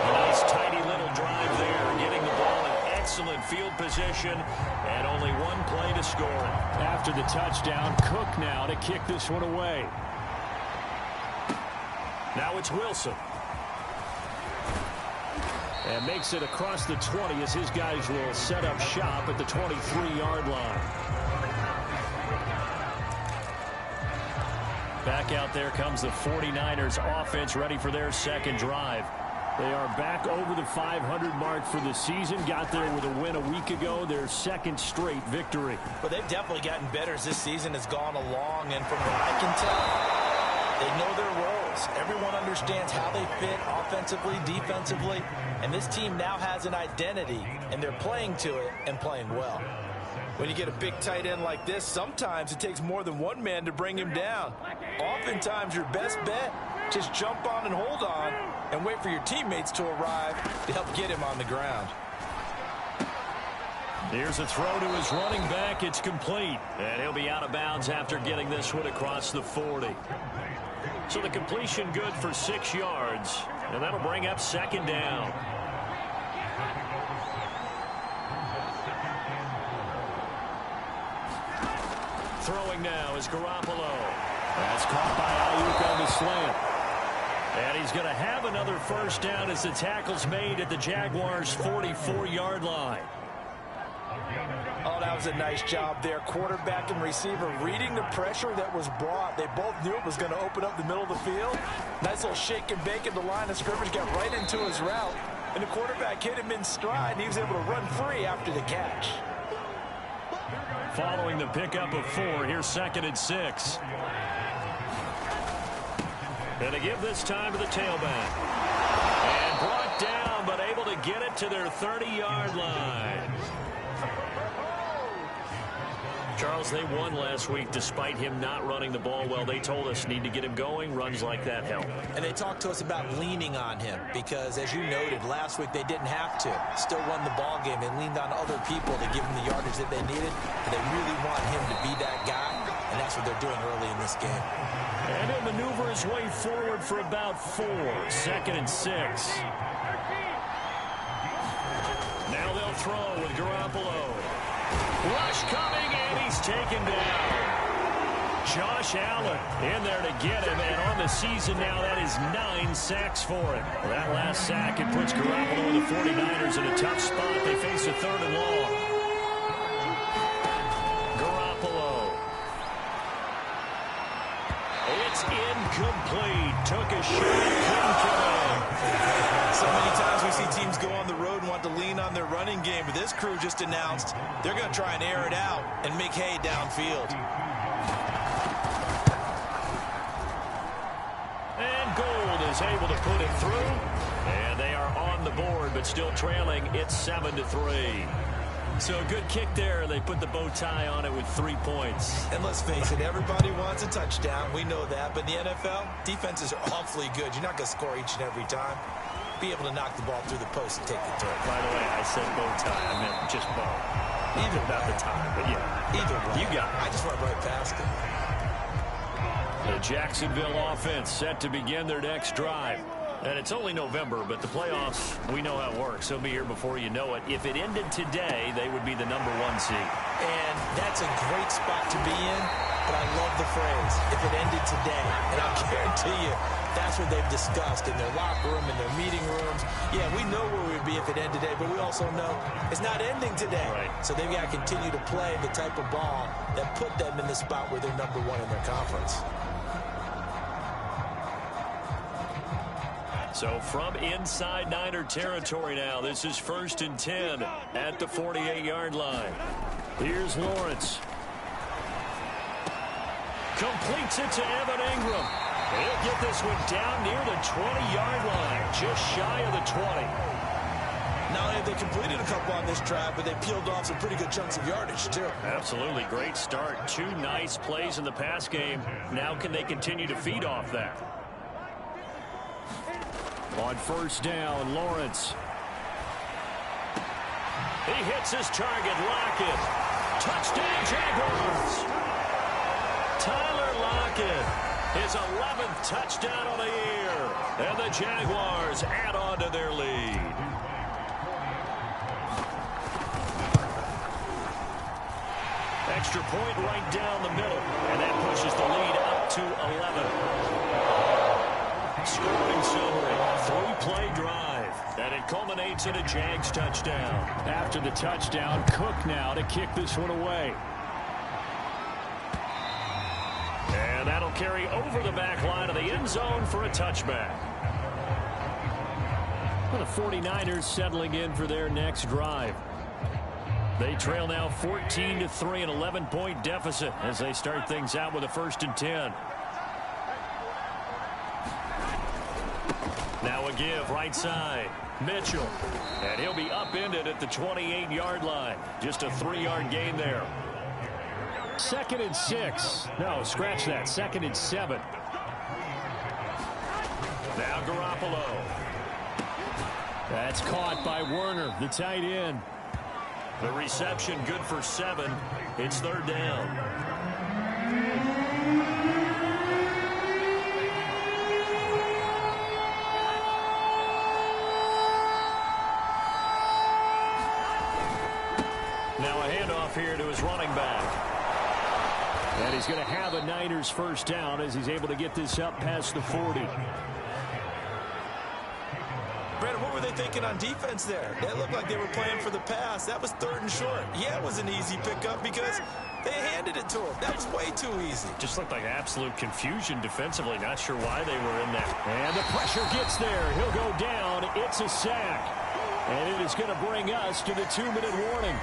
A nice tidy little drive there, getting the ball in excellent field position, and only one play to score it. After the touchdown, Cook now to kick this one away. Now it's Wilson. And makes it across the 20 as his guys will set up shop at the 23-yard line. Back out there comes the 49ers offense, ready for their second drive. They are back over the 500 mark for the season. Got there with a win a week ago, their second straight victory. But they've definitely gotten better as this season has gone along. And from what I can tell, they know their roles. Everyone understands how they fit offensively, defensively. And this team now has an identity, and they're playing to it and playing well. When you get a big tight end like this, sometimes it takes more than one man to bring him down. Oftentimes, your best bet, just jump on and hold on and wait for your teammates to arrive to help get him on the ground. Here's a throw to his running back. It's complete. And he'll be out of bounds after getting this one across the 40. So the completion good for 6 yards. And that'll bring up second down. Throwing now is Garoppolo. That's caught by Ayuk on the slant. And he's going to have another first down as the tackle's made at the Jaguars' 44-yard line. Oh, that was a nice job there. Quarterback and receiver reading the pressure that was brought. They both knew it was going to open up the middle of the field. Nice little shake and bake at the line of scrimmage. Got right into his route. And the quarterback hit him in stride. And he was able to run free after the catch. Following the pickup of 4, here's 2nd and 6. And they give this time to the tailback. And brought down, but able to get it to their 30-yard line. Charles, they won last week despite him not running the ball well. They told us need to get him going. Runs like that help. And they talked to us about leaning on him because, as you noted, last week they didn't have to. Still won the ball game. They leaned on other people to give him the yardage that they needed. But they really want him to be that guy, and that's what they're doing early in this game. And he'll maneuver his way forward for about 4. 2nd and 6. Now they'll throw with Garoppolo. Rush coming, and he's taken down. Josh Allen in there to get him, and on the season now, that is 9 sacks for him. Well, that last sack, it puts Garoppolo and the 49ers in a tough spot. They face a 3rd and long. Garoppolo. It's incomplete. Took a shot, couldn't connect. So many times we see teams go on the road and want to lean on their running game, but this crew just announced they're going to try and air it out and make hay downfield. And Gold is able to put it through. And they are on the board, but still trailing. It's 7-3. So a good kick there. They put the bow tie on it with 3 points. And let's face it, everybody wants a touchdown. We know that. But in the NFL, defenses are awfully good. You're not going to score each and every time. Be able to knock the ball through the post and take the turn. By the way, I said bow tie. I meant just bow. Either Not the tie, but yeah. Either way. You got it. I just went right past it. The Jacksonville offense set to begin their next drive. And it's only November, but the playoffs, we know how it works. They'll be here before you know it. If it ended today, they would be the #1 seed. And that's a great spot to be in, but I love the phrase, if it ended today. And I'll guarantee you, that's what they've discussed in their locker room, in their meeting rooms. Yeah, we know where we'd be if it ended today, but we also know it's not ending today. Right. So they've got to continue to play the type of ball that put them in the spot where they're #1 in their conference. So from inside Niner territory now, this is 1st and 10 at the 48-yard line. Here's Lawrence. Completes it to Evan Ingram. He'll get this one down near the 20-yard line, just shy of the 20. Not only have they completed a couple on this drive, but they peeled off some pretty good chunks of yardage, too. Absolutely. Great start. 2 nice plays in the pass game. Now can they continue to feed off that? On 1st down, Lawrence. He hits his target, Lockett. Touchdown, Jaguars. Tyler Lockett, his 11th touchdown of the year. And the Jaguars add on to their lead. Extra point right down the middle. And that pushes the lead up to 11. Scoring summary. 3-play drive. And it culminates in a Jags touchdown. After the touchdown, Cook now to kick this one away. And that'll carry over the back line of the end zone for a touchback. Well, the 49ers settling in for their next drive. They trail now 14-3, an 11-point deficit as they start things out with a 1st and 10. Now a give right side. Mitchell. And he'll be upended at the 28-yard line. Just a 3-yard gain there. 2nd and 6. No, scratch that. 2nd and 7. Now Garoppolo. That's caught by Werner, the tight end. The reception good for 7. It's 3rd down. Now a handoff here to his running back. And he's going to have a Niners 1st down as he's able to get this up past the 40. Brandon, what were they thinking on defense there? It looked like they were playing for the pass. That was 3rd and short. Yeah, it was an easy pickup because they handed it to him. That was way too easy. Just looked like absolute confusion defensively. Not sure why they were in there. And the pressure gets there. He'll go down. It's a sack. And it is going to bring us to the 2-minute warning.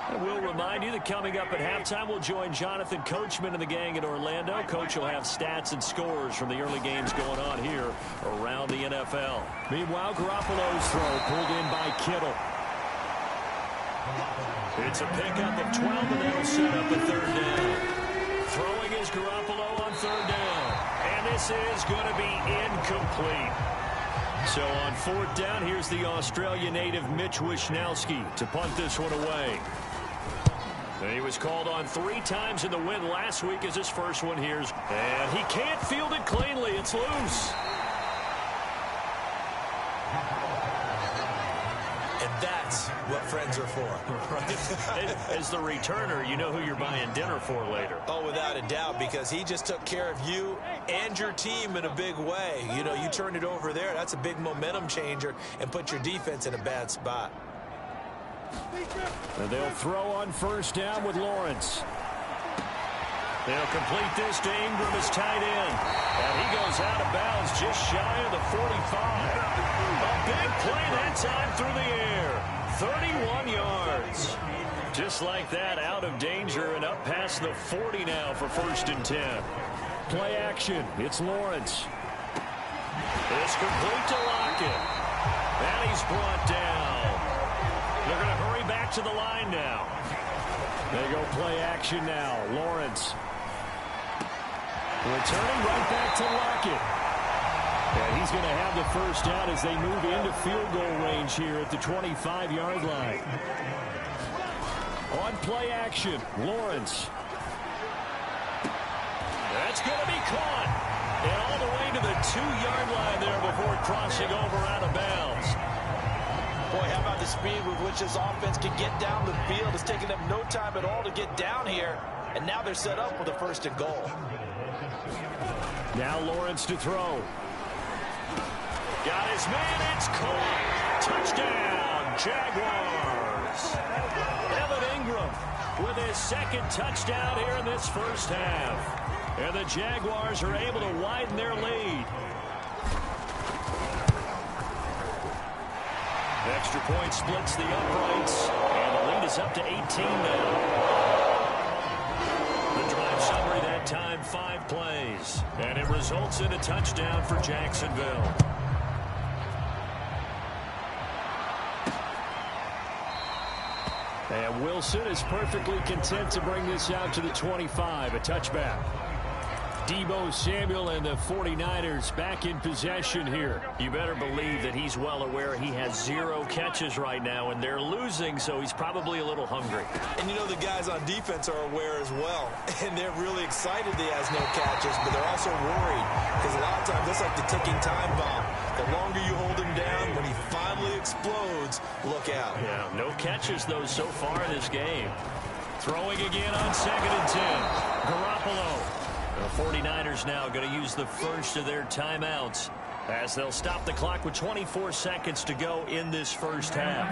And we'll remind you that coming up at halftime, we'll join Jonathan Coachman and the gang in Orlando. Coach will have stats and scores from the early games going on here around the NFL. Meanwhile, Garoppolo's throw pulled in by Kittle. It's a pickup of 12, and that'll set up a 3rd down. Throwing is Garoppolo on 3rd down. And this is going to be incomplete. So on 4th down, here's the Australia native Mitch Wishnowsky to punt this one away. And he was called on 3 times in the win last week as his first one here. And he can't field it cleanly. It's loose. And that's what friends are for. Right. As the returner, you know who you're buying dinner for later. Oh, without a doubt, because he just took care of you and your team in a big way. You know, you turned it over there. That's a big momentum changer and put your defense in a bad spot. And they'll throw on 1st down with Lawrence. They'll complete this to Ingram as tight end. And he goes out of bounds just shy of the 45. A big play that time through the air. 31 yards. Just like that, out of danger and up past the 40 now for 1st and 10. Play action. It's Lawrence. It's complete to Lockett. And he's brought down. They're going to hurry back to the line now. They go play action now. Lawrence. Returning right back to Lockett. And he's going to have the first down as they move into field goal range here at the 25-yard line. On play action, Lawrence. That's going to be caught. And all the way to the 2-yard line there before crossing over out of bounds. Boy, how about the speed with which this offense can get down the field? It's taking them no time at all to get down here. And now they're set up with a 1st and goal. Now Lawrence to throw. Got his man. It's caught. Touchdown, Jaguars. Evan Ingram with his 2nd touchdown here in this first half. And the Jaguars are able to widen their lead. Extra point splits the uprights. And the lead is up to 18 now. The drive summary that time, 5 plays. And it results in a touchdown for Jacksonville. And Wilson is perfectly content to bring this out to the 25, a touchback. Deebo Samuel and the 49ers back in possession here. You better believe that he's well aware he has 0 catches right now, and they're losing, so he's probably a little hungry. And you know the guys on defense are aware as well, and they're really excited he has no catches, but they're also worried because a lot of times that's like the ticking time bomb. The longer you hold him down, when he finally explodes, look out. Yeah, no catches, though, so far in this game. Throwing again on 2nd and 10. Garoppolo. The 49ers now going to use the first of their timeouts as they'll stop the clock with 24 seconds to go in this first half.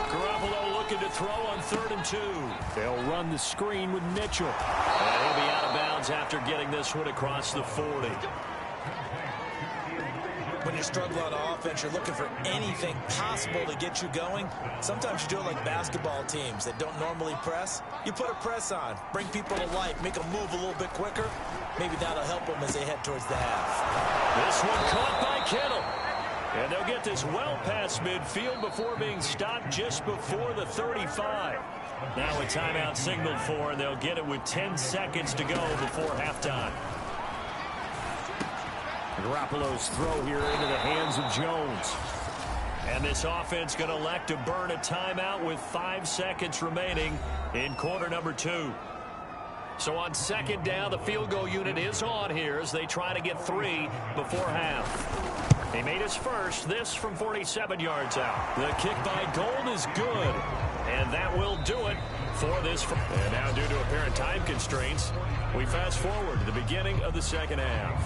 Garoppolo looking to throw on 3rd and 2. They'll run the screen with Mitchell. And he'll be out of bounds after getting this one across the 40. When you struggle on offense, you're looking for anything possible to get you going. Sometimes you do it like basketball teams that don't normally press. You put a press on, bring people to life, make them move a little bit quicker. Maybe that'll help them as they head towards the half. This one caught by Kittle. And they'll get this well past midfield before being stopped just before the 35. Now a timeout signaled for, and they'll get it with 10 seconds to go before halftime. Garoppolo's throw here into the hands of Jones. And this offense going to elect to burn a timeout with 5 seconds remaining in quarter number 2. So on 2nd down, the field goal unit is on here as they try to get 3 before half. He made his first, this from 47 yards out. The kick by Gold is good, and that will do it for this. And now due to apparent time constraints, we fast forward to the beginning of the 2nd half.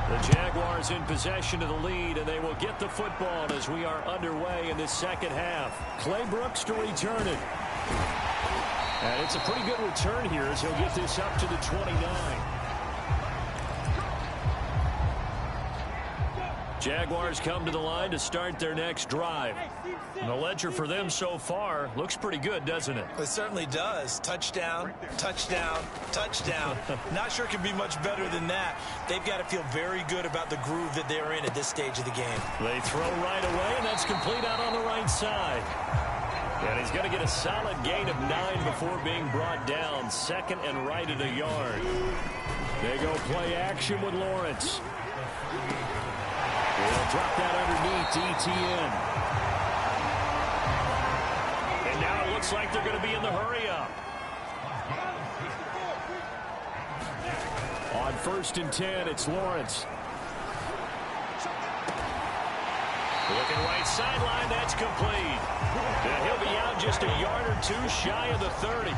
The Jaguars in possession of the lead, and they will get the football as we are underway in this 2nd half. Clay Brooks to return it. And it's a pretty good return here as he'll get this up to the 29. Jaguars come to the line to start their next drive. And the ledger for them so far looks pretty good, doesn't it? It certainly does. Touchdown, touchdown, touchdown. Not sure it can be much better than that. They've got to feel very good about the groove that they're in at this stage of the game. They throw right away, and that's complete out on the right side. And he's going to get a solid gain of 9 before being brought down. 2nd and right at a yard. They go play action with Lawrence. They'll drop that underneath ETN. And now it looks like they're going to be in the hurry-up. On 1st and 10, it's Lawrence. Looking right sideline, that's complete. And he'll be out just a yard or 2 shy of the 30.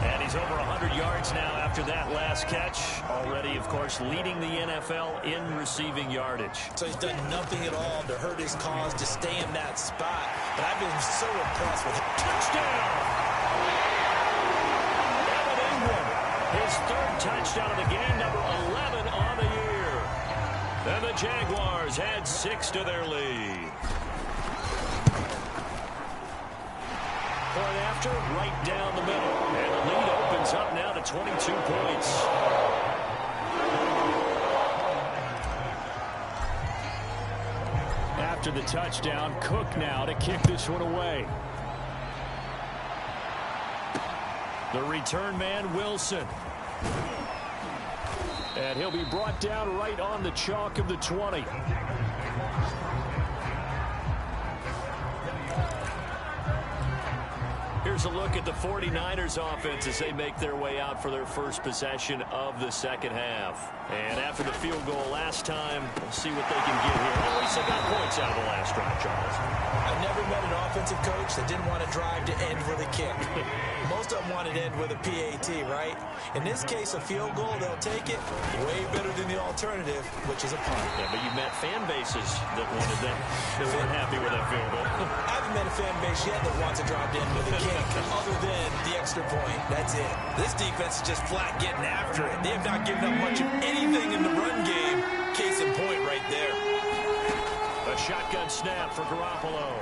And he's over 100 yards now after that last catch. Already, of course, leading the NFL in receiving yardage. So he's done nothing at all to hurt his cause to stay in that spot. But I've been so impressed with him. Touchdown! Evan Ingram, his third touchdown of the game, number 11 on the year. And the Jaguars add 6 to their lead. Point after, right down the middle. And the lead opens up now to 22 points. After the touchdown, Cook now to kick this one away. The return man, Wilson. And he'll be brought down right on the chalk of the 20. Here's a look at the 49ers offense as they make their way out for their first possession of the second half. And after the field goal last time, we'll see what they can get here. At least they got points out of the last drive, Charles. I've never met an offensive coach that didn't want to drive to end with a kick. Most of them want to end with a PAT, right? In this case, a field goal, they'll take it way better than the alternative, which is a punt. Yeah, but you met fan bases that wanted that. They weren't happy with that field goal. I haven't met a fan base yet that wants to drive to end with a kick other than the extra point. That's it. This defense is just flat getting after it. They have not given up much of anything in the run game. Case in point right there. A shotgun snap for Garoppolo.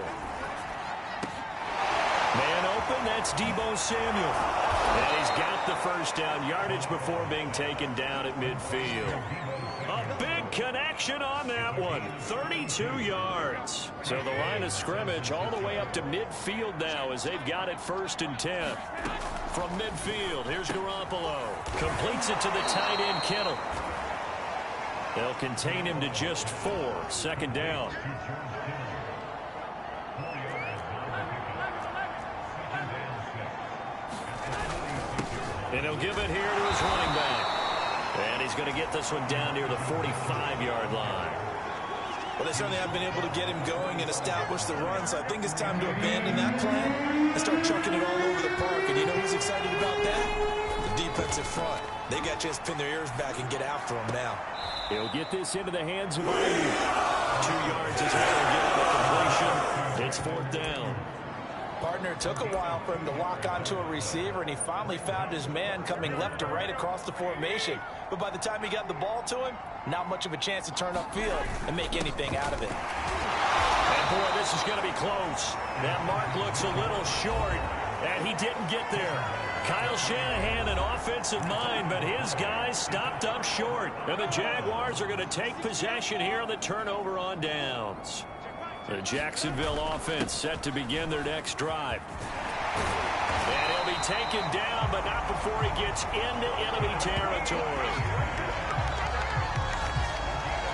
Man open, that's Deebo Samuel. And he's got the first down yardage before being taken down at midfield. A big connection on that one. 32 yards. So the line of scrimmage all the way up to midfield now as they've got it 1st and 10. From midfield, here's Garoppolo. Completes it to the tight end, Kittle. They'll contain him to just 4. 2nd down. And he'll give it here to his running back. And he's going to get this one down near the 45-yard line. Well, they certainly have been able to get him going and establish the run, so I think it's time to abandon that plan and start chucking it all over the park. And you know who's excited about that? The defensive front. They got to just pin their ears back and get after him now. He'll get this into the hands of Ayuk. 2 yards is how they get the completion. It's 4th down. Partner, it took a while for him to lock onto a receiver, and he finally found his man coming left to right across the formation. But by the time he got the ball to him, not much of a chance to turn upfield and make anything out of it. And boy, this is going to be close. That mark looks a little short, and he didn't get there. Kyle Shanahan, an offensive mind, but his guys stopped up short. And the Jaguars are going to take possession here on the turnover on downs. The Jacksonville offense set to begin their next drive. And he'll be taken down, but not before he gets into enemy territory.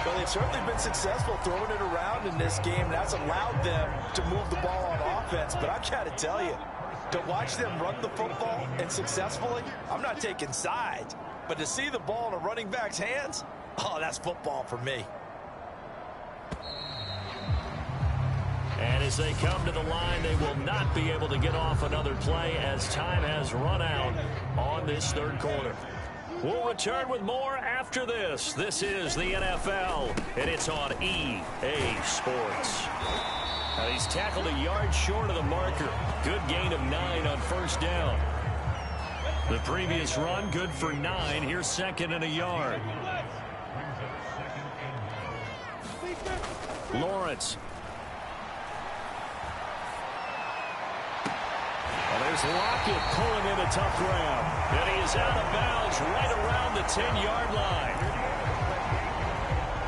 Well, they've certainly been successful throwing it around in this game, and that's allowed them to move the ball on offense. But I've got to tell you, to watch them run the football and successfully, I'm not taking sides. But to see the ball in a running back's hands, oh, that's football for me. And as they come to the line, they will not be able to get off another play as time has run out on this 3rd quarter. We'll return with more after this. This is the NFL, and it's on EA Sports. Now he's tackled a yard short of the marker. Good gain of 9 on 1st down. The previous run, good for 9. Here's 2nd and a yard. Lawrence. There's Lockett pulling in a tough grab. And he is out of bounds right around the 10-yard line.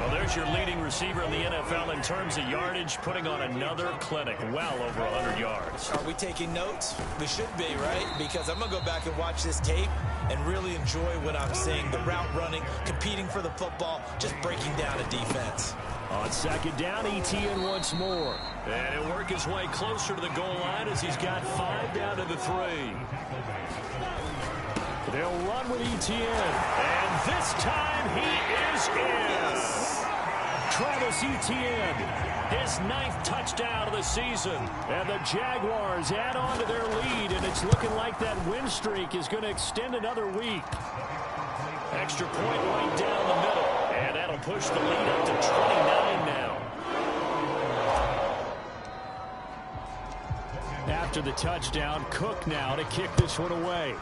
Well, there's your leading receiver in the NFL in terms of yardage, putting on another clinic, well over 100 yards. Are we taking notes? We should be, right? Because I'm going to go back and watch this tape and really enjoy what I'm seeing. The route running, competing for the football, just breaking down a defense. On 2nd down, Etienne once more. And he'll work his way closer to the goal line as he's got 5 down to the 3. They'll run with Etienne. And this time he is in. Travis Etienne, his 9th touchdown of the season. And the Jaguars add on to their lead, and it's looking like that win streak is going to extend another week. Extra point right down the middle, and that'll push the lead up to 29 now. After the touchdown, Cook now to kick this one away.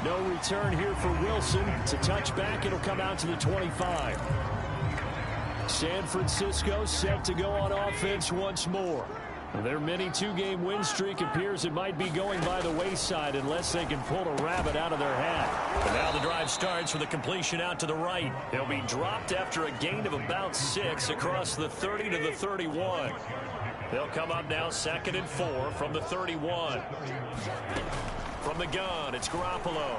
No return here for Wilson. It's a touchback. It'll come out to the 25. San Francisco set to go on offense once more. Their mini 2-game win streak appears it might be going by the wayside unless they can pull a rabbit out of their hat. And now the drive starts with a completion out to the right. They'll be dropped after a gain of about 6 across the 30 to the 31. They'll come up now 2nd and 4 from the 31. From the gun, it's Garoppolo.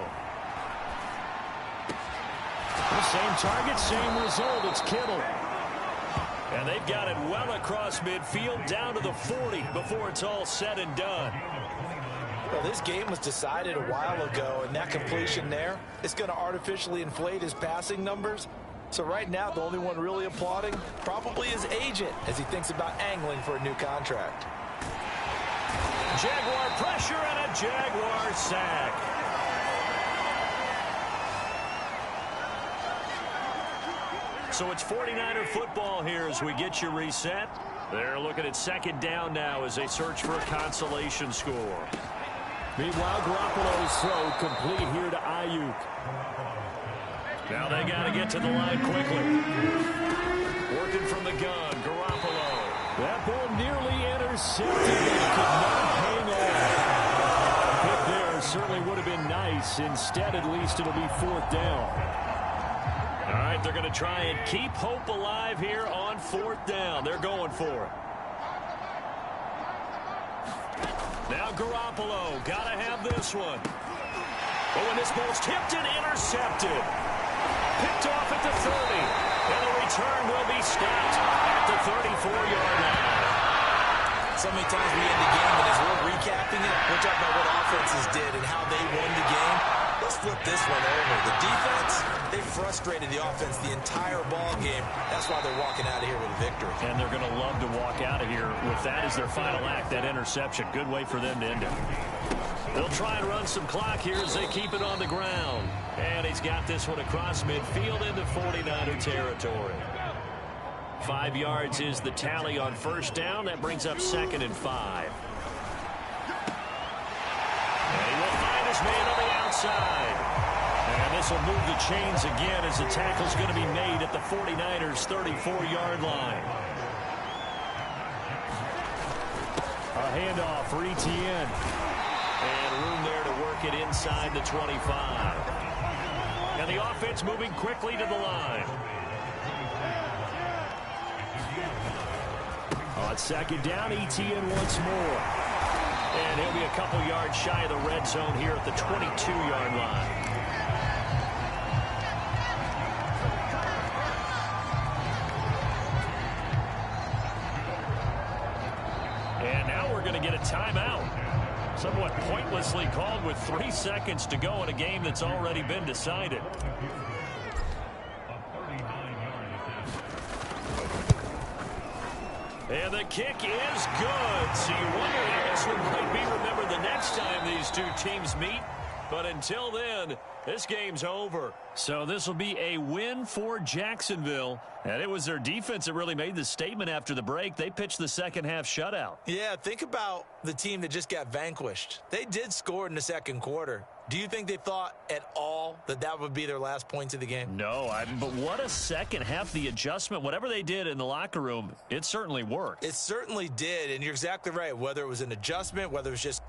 The same target, same result. It's Kittle. And they've got it well across midfield down to the 40 before it's all said and done. Well, this game was decided a while ago, and that completion there is going to artificially inflate his passing numbers. So right now, the only one really applauding probably his agent as he thinks about angling for a new contract. Jaguar pressure and a Jaguar sack. So it's 49er football here as we get you reset. They're looking at 2nd down now as they search for a consolation score. Meanwhile, Garoppolo's throw complete here to Ayuk. Now they got to get to the line quickly. Working from the gun, Garoppolo. That ball nearly intercepted. They could not hang on. A hit there certainly would have been nice. Instead, at least, it'll be 4th down. All right, they're going to try and keep hope alive here on 4th down. They're going for it. Now Garoppolo, got to have this one. Oh, and this ball's tipped and intercepted. Picked off at the 30. And the return will be stopped at the 34-yard line. So many times we end the game, and as we're recapping it, we're talking about what offenses did and how they won the game. Let's flip this one over. The defense, they frustrated the offense the entire ball game. That's why they're walking out of here with a victory. And they're going to love to walk out of here with that as their final act, that interception. Good way for them to end it. They'll try and run some clock here as they keep it on the ground. And he's got this one across midfield into 49er territory. 5 yards is the tally on 1st down. That brings up 2nd and 5. And he will find his man on the outside. And this will move the chains again as the tackle's going to be made at the 49ers' 34-yard line. A handoff for Etienne. And room there to work it inside the 25. And the offense moving quickly to the line. On 2nd down, Etienne once more. And he'll be a couple yards shy of the red zone here at the 22-yard line. And now we're going to get a timeout. Somewhat pointlessly called with 3 seconds to go in a game that's already been decided. And the kick is good. So you wonder how this one might be remembered the next time these two teams meet. But until then, this game's over. So this will be a win for Jacksonville. And it was their defense that really made the statement after the break. They pitched the second half shutout. Yeah, think about the team that just got vanquished. They did score in the 2nd quarter. Do you think they thought at all that that would be their last points of the game? No, but what a second half. The adjustment, whatever they did in the locker room, it certainly worked. It certainly did, and you're exactly right. Whether it was an adjustment, whether it was just